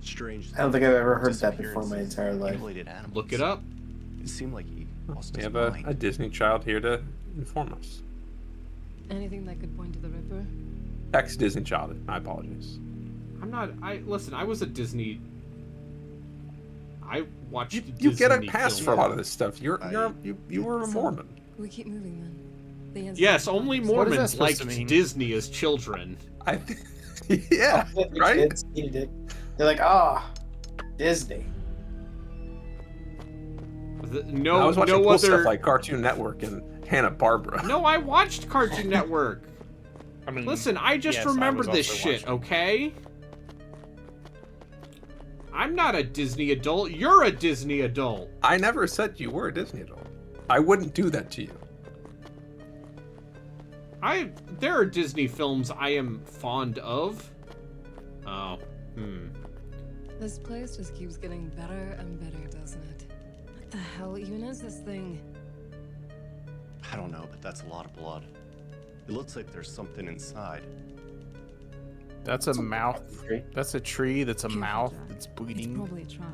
Strange. I don't think I've ever heard that before in my entire life. Mutilated animals. Look it up. It seemed like he lost We his have a mind. Disney child here to inform us. Anything that could point to the Ripper? Ex-Disney child. My apologies. I'm not. Listen. I was a Disney. I watched. You get a Disney pass films. for a lot of this stuff. You were a Mormon. We keep moving then. The answer Yes, is only obvious. Mormons supposed liked to mean? Disney as children. I think. Yeah. The Right. kids needed it. They're like, Disney. No, I was watching no cool other. stuff like Cartoon Network and Hanna-Barbera. No, I watched Cartoon Network. I mean, Listen, I just yes, I remember was this also shit, watching. okay? I'm not a Disney adult. You're a Disney adult. I never said you were a Disney adult. I wouldn't do that to you. There are Disney films I am fond of. Oh, This place just keeps getting better and better, doesn't it? What the hell even is this thing? I don't know, but that's a lot of blood. It looks like there's something inside. That's a mouth. That's a tree. That's a Careful, mouth. Jack. That's It's bleeding. probably a trap.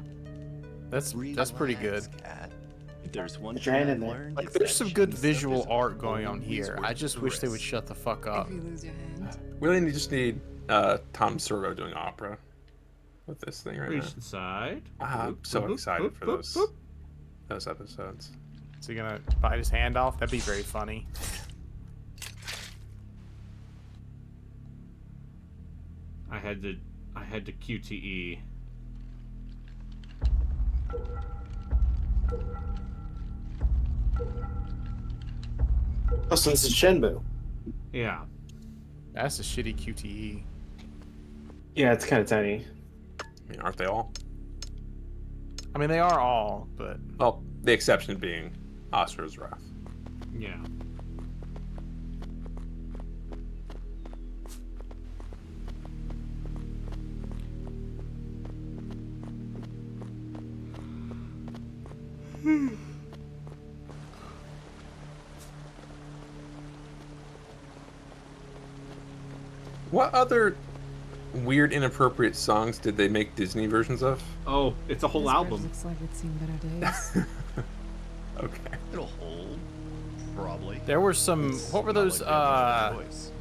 That's pretty good. Relax, Cat. If there's one Put your hand thing in I've there. learned, Like, it's there's that some good shiny stuff visual is art going on always here. worth I just the wish they would risk. shut the fuck up. If you lose your hand. We really just need Tom Servo doing opera with this thing right reach now. inside. I'm so excited for those episodes. Is he gonna bite his hand off? That'd be very funny. I had to QTE. Oh, so this is Shenmue. Yeah. That's a shitty QTE. Yeah, it's kind of tiny. I mean, aren't they all? I mean, they are all, but Well, the exception being Oscar's Wrath. Yeah. What other weird, inappropriate songs did they make Disney versions of? Oh, it's a whole This bridge album. looks like it's seen better days. Okay. It'll hold, probably. there were some. It's What were not those like they have a choice.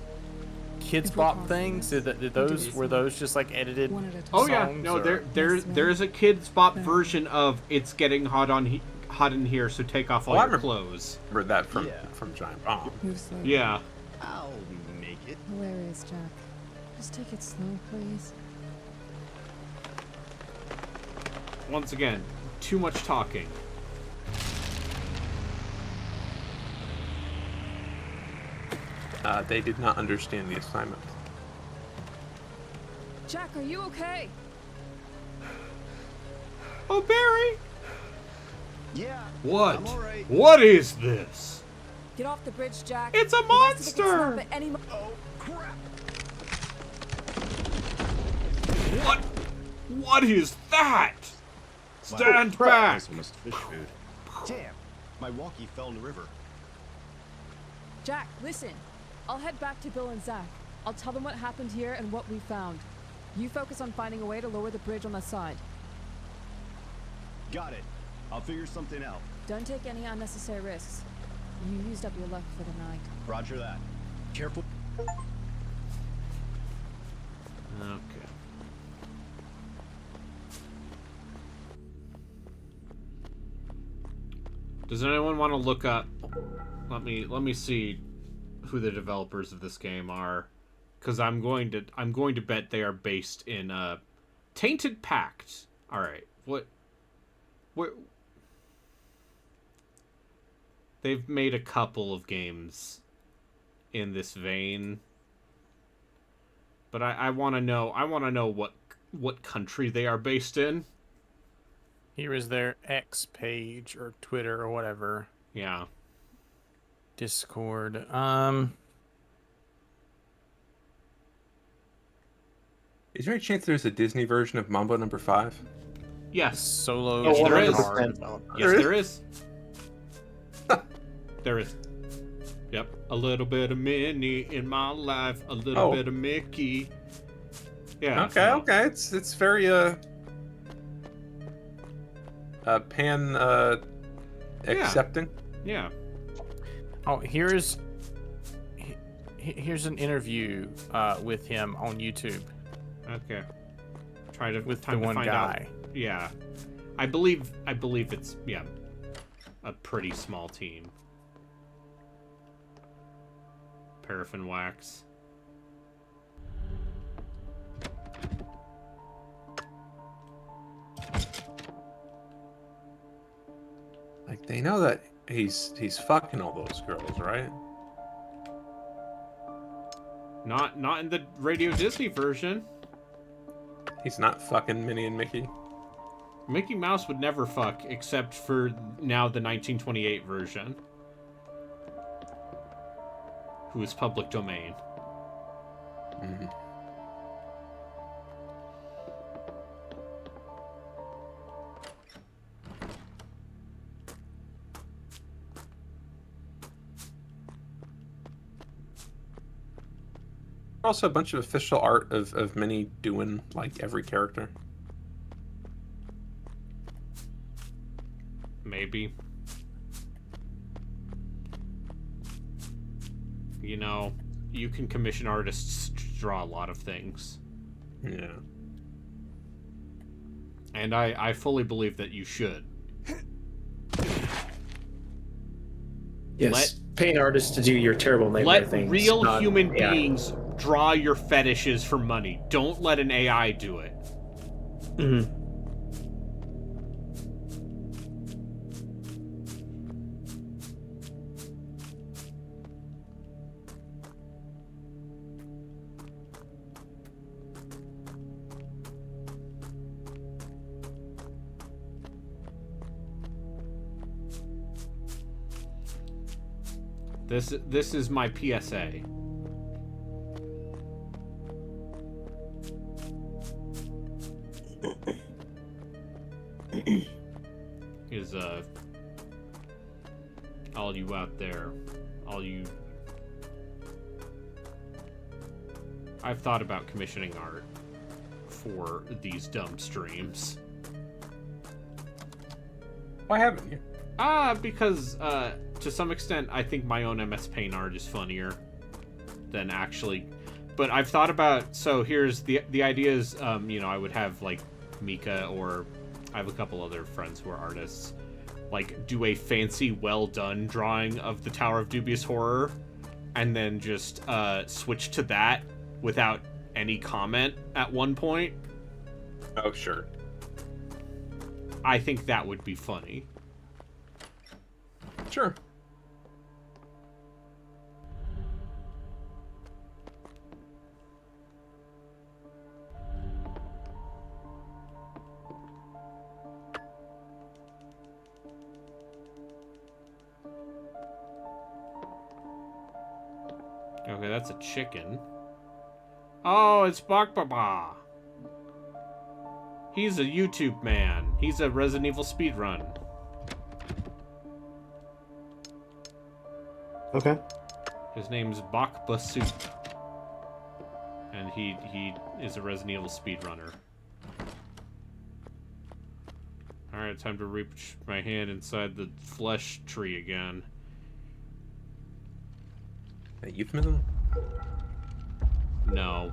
Kids Bop things? Did those were those just like edited? One at a time. Oh yeah, songs, no, or- there's a Kids Bop version of "It's Getting Hot in Here, so take off all Oh, I your remember- clothes." Remember that from Yeah. Giant Bomb. Move slowly. Yeah. I'll make it. Hilarious, Jack. Just take it slow, please. Once again, too much talking. They did not understand the assignment. Jack, are you okay? Oh, Barry! Yeah. What? I'm alright. What is this? Get off the bridge, Jack. It's a The rest of it can monster! stop at any mo- Oh, crap. What? What is that? Stand Wow. back! This almost fish food. Damn. My walkie fell in the river. Jack, listen. I'll head back to Bill and Zach. I'll tell them what happened here and what we found. You focus on finding a way to lower the bridge on the side. Got it. I'll figure something out. Don't take any unnecessary risks. You used up your luck for the night. Roger that. Careful. Okay. Does anyone want to look up? Let me see who the developers of this game are, because I'm going to bet they are based in Tainted Pact. All right, what? They've made a couple of games in this vein, but I want to know. I want to know what country they are based in. Here is their X page or Twitter or whatever. Yeah. Discord. Is there any chance there's a Disney version of Mambo Number 5? Yes. Solo. Yes, there is. 100%. Yes, there is. There is. Yep. A little bit of Minnie in my life. A little bit of Mickey. Yeah. Okay. No. Okay. It's very pan accepting. Yeah. Oh, here's an interview with him on YouTube. Okay. Try to with time the to one find guy. Out. Yeah. I believe it's a pretty small team. Paraffin wax. Like they know that he's fucking all those girls, right? Not in the Radio Disney version. He's not fucking Minnie and Mickey. Mickey Mouse would never fuck, except for now the 1928 version, who is public domain. Mm-hmm. Also a bunch of official art of Minnie doing like every character. Maybe. You know, you can commission artists to draw a lot of things. Yeah. And I fully believe that you should. Yes. Paying artists to do your terrible nightmare Let things. real not human AI. beings draw your fetishes for money. Don't let an AI do it. Mm-hmm. This is my PSA. Is all you out there, all you. I've thought about commissioning art for these dumb streams. Why haven't you? Because to some extent, I think my own MS Paint art is funnier than actually. But I've thought about. So here's the idea is, I would have like Mika, or I have a couple other friends who are artists, like do a fancy, well done drawing of the Tower of Dubious Horror, and then just switch to that without any comment at one point. Oh, sure. I think that would be funny. Sure. Okay, that's a chicken. Oh, it's Bak Baba. He's a YouTube man. He's a Resident Evil speedrun. Okay. His name's Bak Basoup. And he is a Resident Evil speedrunner. Alright, time to reach my hand inside the flesh tree again. A euphemism? No.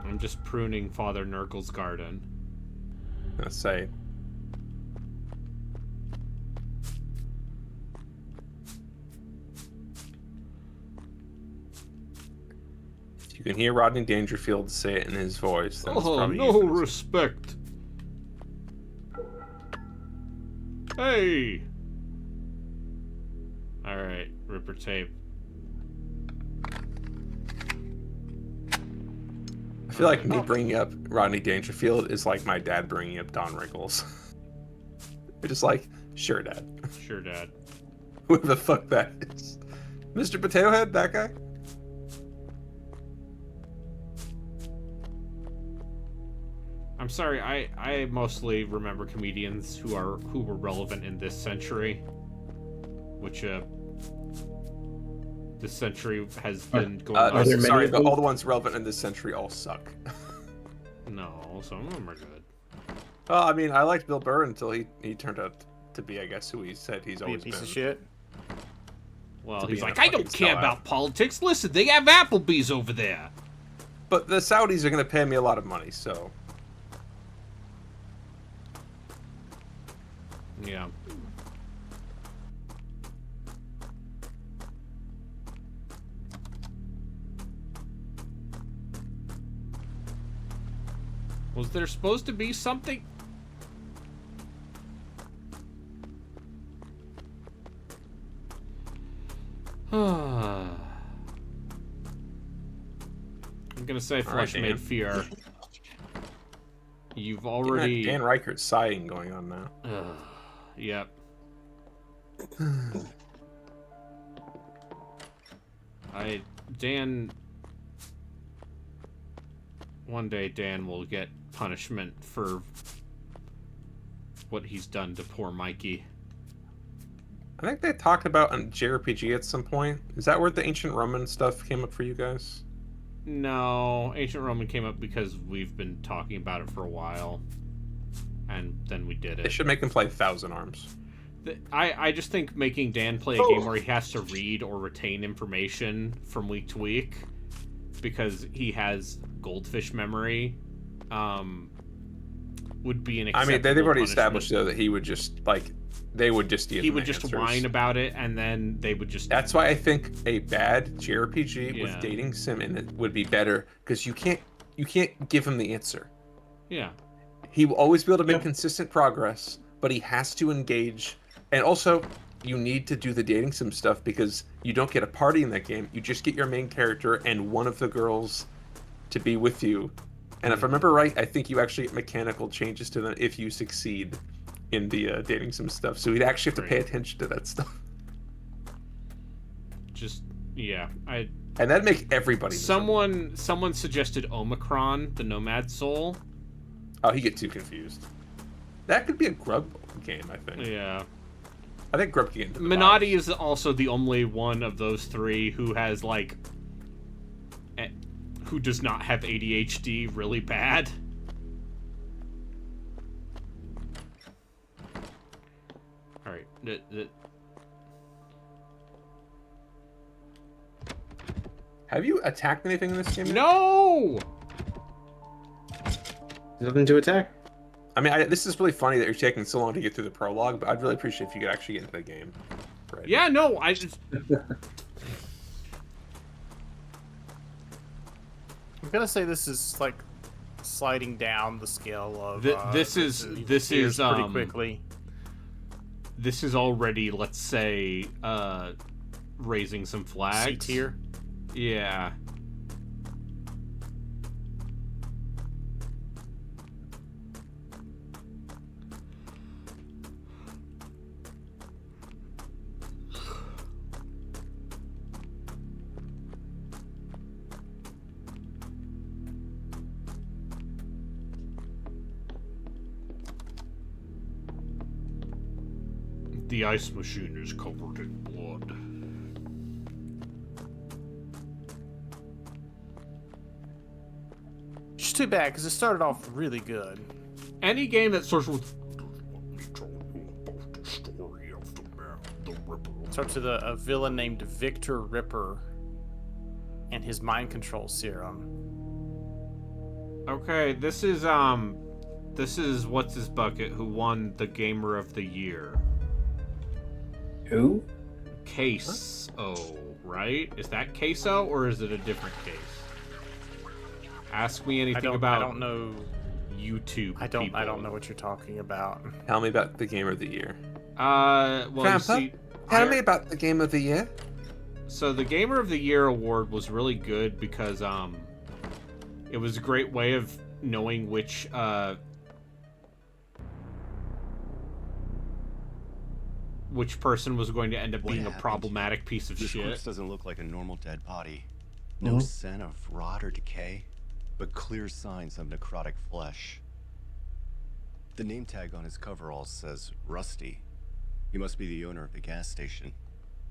I'm just pruning Father Nurkle's garden. Let's say. You can hear Rodney Dangerfield say it in his voice. Then it's Oh, probably no euphemism. respect. Hey! Alright, Ripper tape. I feel like me bringing up Rodney Dangerfield is like my dad bringing up Don Rickles. They're just like, sure, Dad. Sure, Dad. Whoever the fuck that is. Mr. Potato Head, that guy? I'm sorry, I mostly remember comedians who were relevant in this century. Which, this century has been going on. Sorry, but all the ones relevant in this century all suck. No, some of them are good. Well, I mean, I liked Bill Burr until he turned out to be, I guess, who he said he's always been. Piece of shit. Well, To he's be like, a I don't fucking care sellout." about politics. Listen, they have Applebee's over there. But the Saudis are going to pay me a lot of money, so... Yeah. Was there supposed to be something? I'm gonna say flesh Dan. made fear. You've already... Dan Reichert's sighing going on now. Yep. Dan... One day Dan will get punishment for what he's done to poor Mikey. I think they talked about on JRPG at some point. Is that where the ancient Roman stuff came up for you guys? No, Ancient Roman came up because we've been talking about it for a while. And then we did They it. should make them play Thousand Arms. I just think making Dan play a game where he has to read or retain information from week to week because he has goldfish memory would be an acceptable I mean, they've already punishment. established, though, that he would just, like, they would just give He him would the just answers. whine about it, and then they would just... That's why I think a bad JRPG Yeah. with dating sim in it would be better, because you can't give him the answer. Yeah. He will always be able to make consistent progress, but he has to engage. And also, you need to do the dating sim stuff because you don't get a party in that game. You just get your main character and one of the girls to be with you. And if I remember right, I think you actually get mechanical changes to them if you succeed in the dating sim stuff. So you'd actually have to pay attention to that stuff. Just, yeah. And that'd make everybody Someone suggested Omicron, the Nomad Soul. Oh, he get too confused. That could be a Grub game, I think. Yeah. I think Grub can get into the Minotti is also the only one of those three who has, like... who does not have ADHD really bad. Alright. Have you attacked anything in this game yet? No! Nothing to attack. I mean, this is really funny that you're taking so long to get through the prologue, but I'd really appreciate if you could actually get into the game. Right. Yeah, no, I just... I'm gonna say this is like sliding down the scale of this is pretty quickly. This is already, let's say, raising some flags. C tier. Yeah. The ice machine is covered in blood. Which is too bad, because it started off really good. Any game that starts with "Let me tell you about the story of the man, the Ripper." Starts with a villain named Victor Ripper and his mind control serum. Okay, this is what's his bucket who won the Gamer of the Year. Who? Queso, right? Is that Queso or is it a different case? Ask me anything about. I don't know. YouTube. I don't know what you're talking about. Tell me about the game of the year. Well, Grandpa, you see, tell me about the game of the year. So the Gamer of the Year award was really good because it was a great way of knowing which person was going to end up being a problematic piece of This shit. corpse doesn't look like a normal dead body. No scent of rot or decay, but clear signs of necrotic flesh. The name tag on his coveralls says Rusty. He must be the owner of the gas station.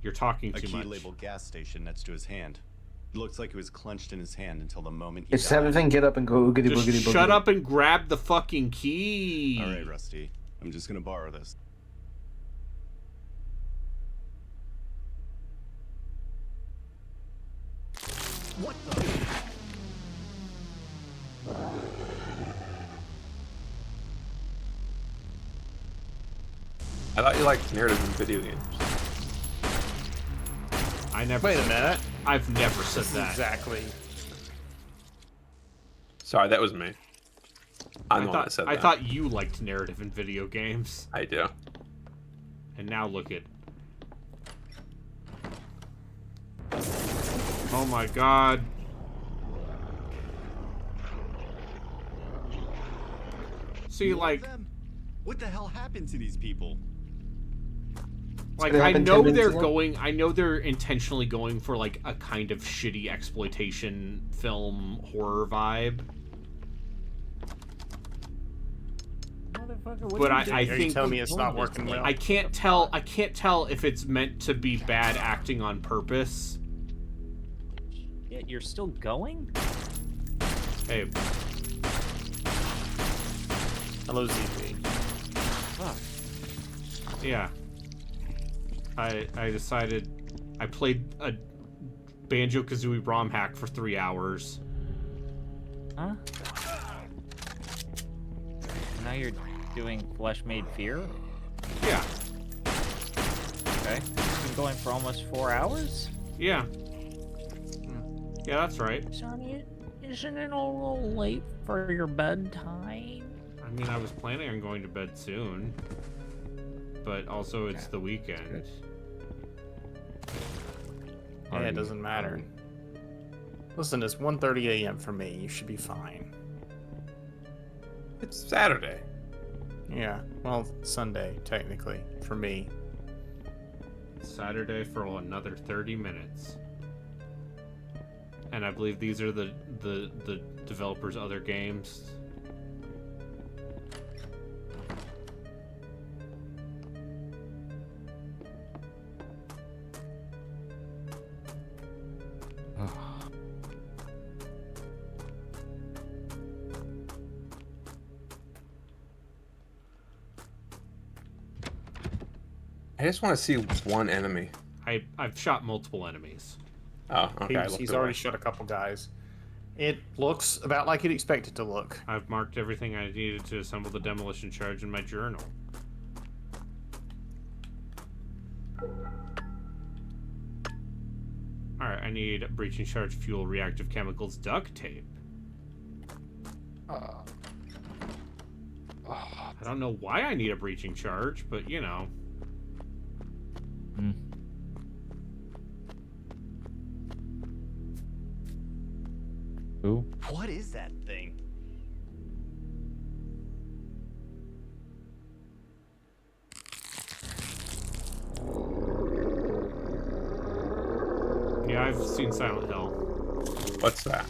You're talking A too key much. labeled gas station next to his hand. It looks like it was clenched in his hand until the moment he Just died. have everything get up and go oogity Just boogity boogity. shut up and grab the fucking key. All right, Rusty. I'm just gonna borrow this. What the? I thought you liked narrative in video games. I never. Wait a minute. I've never said that. Exactly. Sorry, that was me. I'm the one that said that. I thought you liked narrative in video games. I do. And now look at. Oh my god. See, like, What the hell happened to these people? like It I happened know 10 minutes they're ago? going. I know they're intentionally going for like a kind of shitty exploitation film horror vibe. But I think telling me it's not working well. I can't tell. I can't tell if it's meant to be bad acting on purpose. Yeah, you're still going? Hey, Hello, ZP. yeah. I decided I played a Banjo-Kazooie ROM hack for 3 hours. Huh? Now you're doing Flesh Made Fear? Yeah. Okay. It's been going for almost 4 hours? Yeah. Yeah, that's right. Sonny, isn't it a little late for your bedtime? I mean, I was planning on going to bed soon. But also, it's the weekend. Yeah, it doesn't matter. Listen, it's 1:30 a.m. for me. You should be fine. It's Saturday. Yeah, well, Sunday, technically, for me. Saturday for another 30 minutes. And I believe these are the developers' other games. I just want to see one enemy. I've shot multiple enemies. Oh, okay. He's already shot a couple guys. It looks about like you'd expect it to look. I've marked everything I needed to assemble the demolition charge in my journal. Alright, I need breaching charge, fuel, reactive chemicals, duct tape. I don't know why I need a breaching charge, but you know. Who? What is that thing? Yeah, I've seen Silent Hill. What's that?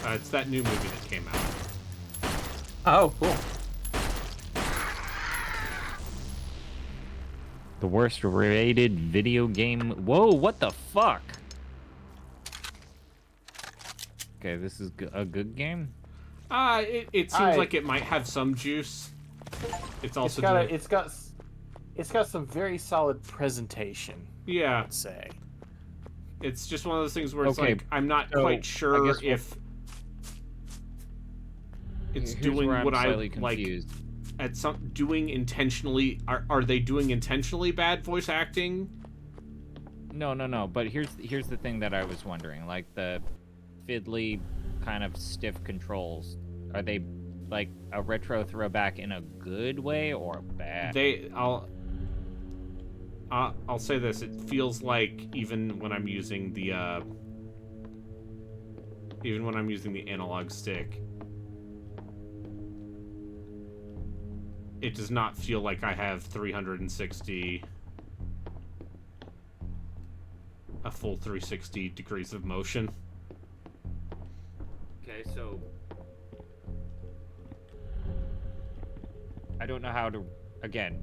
It's that new movie that came out. Oh, cool. The worst rated video game. Whoa, what the fuck? Okay, this is a good game. It seems like it might have some juice. It's also it's got some very solid presentation. Yeah. I'd say. It's just one of those things where it's Okay, like I'm not so quite sure I guess if it's here's doing where I'm what I slightly like. confused. At some doing intentionally. Are they doing intentionally bad voice acting? No. But here's the thing that I was wondering. Like the fiddly, kind of stiff controls. Are they like a retro throwback in a good way or bad? I'll say this. It feels like even when I'm using the analog stick, it does not feel like I have 360, a full 360 degrees of motion. Okay, so I don't know how to. Again,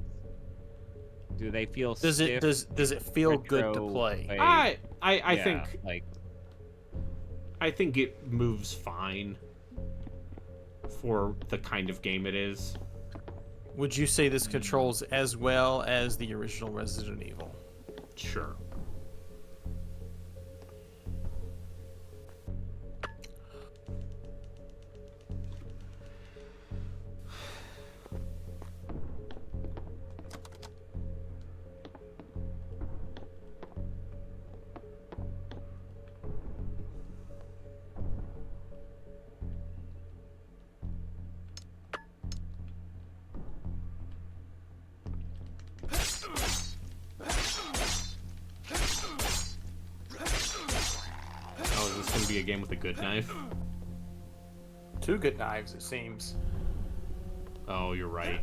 do they feel Does stiff? does it feel good to retro play? way? I Yeah, think like I think it moves fine for the kind of game it is. Would you say this controls as well as the original Resident Evil? Sure. Oh, is this going to be a game with a good knife? 2 good knives, it seems. Oh, you're right.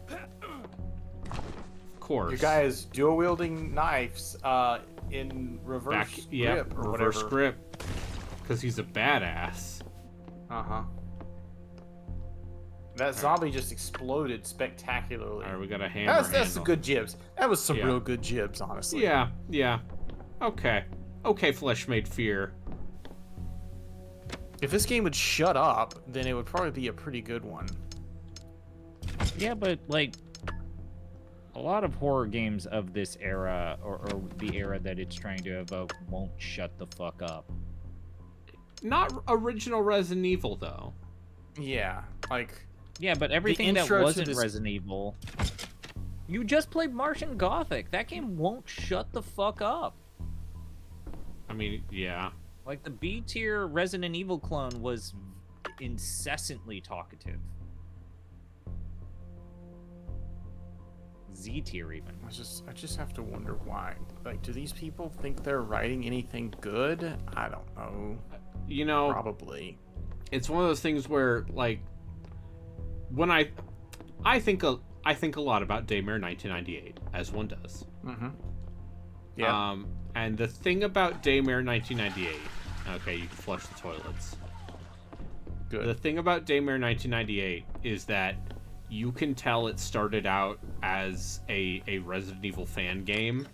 Of course. Your guy is dual wielding knives in reverse grip or reverse whatever. grip. Because he's a badass. Uh-huh. That zombie just exploded spectacularly. Alright, we got a hammer That's some good jibs. That was some Yeah. real good jibs, honestly. Yeah. Okay, Flesh Made Fear. If this game would shut up, then it would probably be a pretty good one. yeah, but like a lot of horror games of this era or the era that it's trying to evoke won't shut the fuck up. Not original Resident Evil, though. Yeah, like... Yeah, but everything that intro to wasn't this- Resident Evil... You just played Martian Gothic. That game won't shut the fuck up. I mean, yeah. Like, the B-tier Resident Evil clone was incessantly talkative. Z-tier, even. I just have to wonder why. Like, do these people think they're writing anything good? I don't know. You know... Probably. It's one of those things where, like... When I think a lot about Daymare 1998, as one does. Mm-hmm. Yeah. And the thing about Daymare 1998... Okay, you can flush the toilets. Good. The thing about Daymare 1998 is that you can tell it started out as a Resident Evil fan game.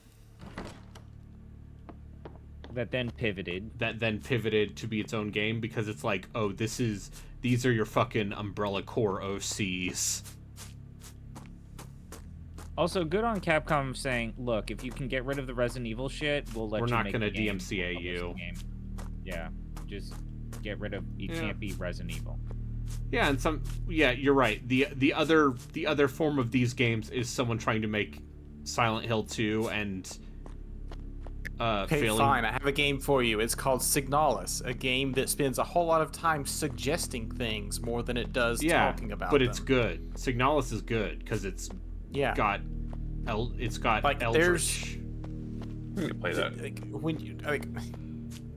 That then pivoted. That then pivoted to be its own game because it's like, oh, these are your fucking Umbrella Corps OCs. Also, good on Capcom saying, look, if you can get rid of the Resident Evil shit, we're We're you not make gonna the game, DMCA publish you. the game. Yeah, just get rid of. You can't be Resident Evil. Yeah, and you're right. The other form of these games is someone trying to make Silent Hill 2 and Okay, failing. fine. I have a game for you. It's called Signalis, a game that spends a whole lot of time suggesting things more than it does talking about but them. it's good. Signalis is good because it's got like Eldritch. I'm gonna play that.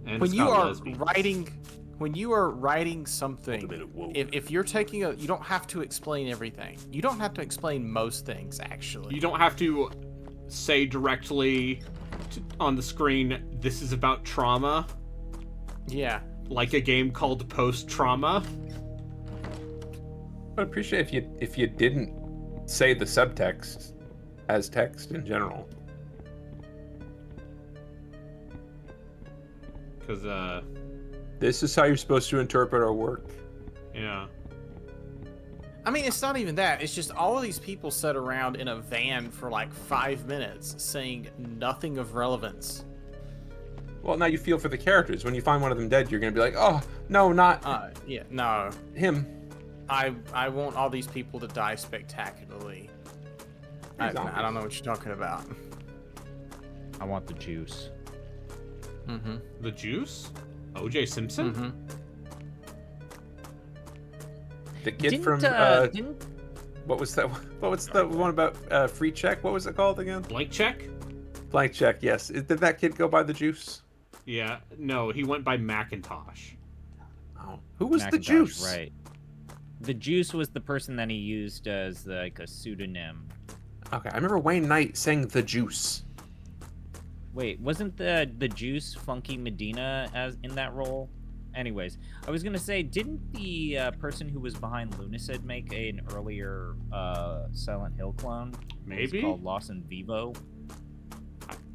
And when it's you got are lesbians. when you are writing something, if you're taking you don't have to explain everything. You don't have to explain most things, actually. You don't have to say directly on the screen, this is about trauma. Yeah. Like a game called Post Trauma. I'd appreciate if you didn't say the subtext as text in general. Because This is how you're supposed to interpret our work. Yeah. I mean, it's not even that. It's just all of these people sat around in a van for like 5 minutes saying nothing of relevance. Well, now you feel for the characters. When you find one of them dead, you're gonna be like, oh, no, not Yeah, no. him. I want all these people to die spectacularly. I don't know what you're talking about. I want the juice. Mm-hmm. The juice? O.J. Simpson? Mm-hmm. The kid from what was that? What was the one about free check? What was it called again? Blank Check? Blank check. Yes. Did that kid go by the juice? Yeah. No, he went by Macintosh. Oh, who was the Macintosh, juice? Right. The juice was the person that he used as like a pseudonym. Okay, I remember Wayne Knight saying the juice. Wait, wasn't the juice Funky Medina as in that role? Anyways, I was gonna say, didn't the person who was behind Lunacid make an earlier Silent Hill clone? Maybe? It was called Lost in Vivo.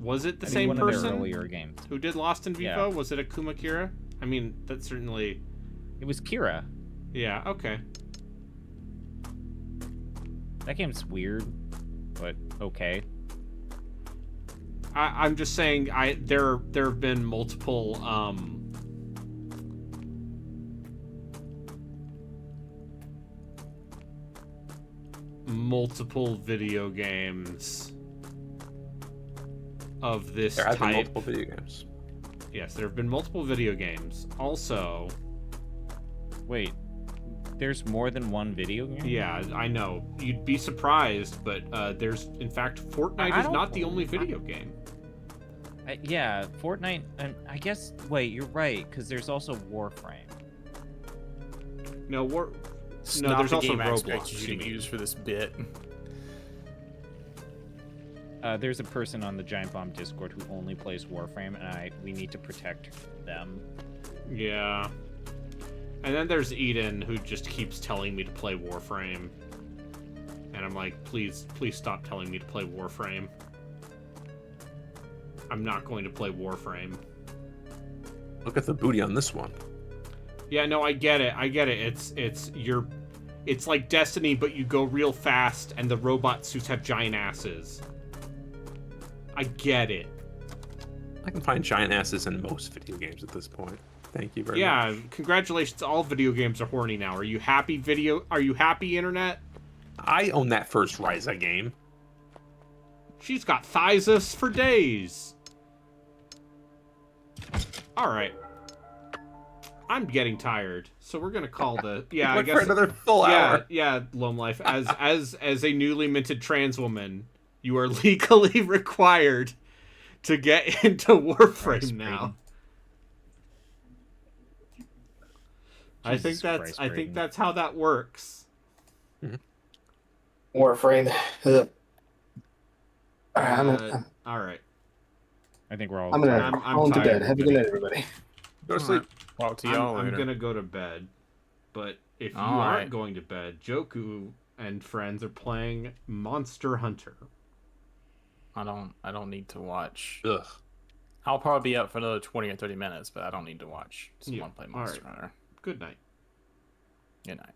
Was it the I think same one of their person earlier games. who did Lost in Vivo? Yeah. Was it Akuma Kira? I mean, that's certainly... It was Kira. Yeah, okay. That game's weird, but okay. I'm just saying, there have been multiple video games of this There have type. been multiple video games. Yes, there have been multiple video games. Also, wait, there's more than one video game? Yeah, I know. You'd be surprised, but there's, in fact, Fortnite is not the only video game. Yeah, Fortnite, and I guess, wait, you're right, because there's also Warframe. No, It's no, not there's the also game I Roblox. expected you to use for this bit. There's a person on the Giant Bomb Discord who only plays Warframe, and we need to protect them. Yeah. And then there's Eden, who just keeps telling me to play Warframe. And I'm like, please stop telling me to play Warframe. I'm not going to play Warframe. Look at the booty on this one. Yeah, no, I get it. It's like Destiny, but you go real fast, and the robot suits have giant asses. I get it. I can find giant asses in most video games at this point. Thank you very much. Yeah, congratulations. All video games are horny now. Are you happy, Are you happy, Internet? I own that first Ryza game. She's got thighs for days. Alright. I'm getting tired, so we're gonna call the... Yeah, I guess... for another full hour. Yeah, Loam Life. As a newly minted trans woman, you are legally required to get into Warframe now. I think that's how that works. Warframe. All right. I think we're all. I'm going to bed. Have a good night, everybody. Go to sleep. Talk to y'all later. I'm gonna go to bed, but if you All aren't right. going to bed, Joku and friends are playing Monster Hunter. I don't need to watch. Ugh. I'll probably be up for another 20 or 30 minutes, but I don't need to watch someone play Monster All right. Hunter. Good night. Good night.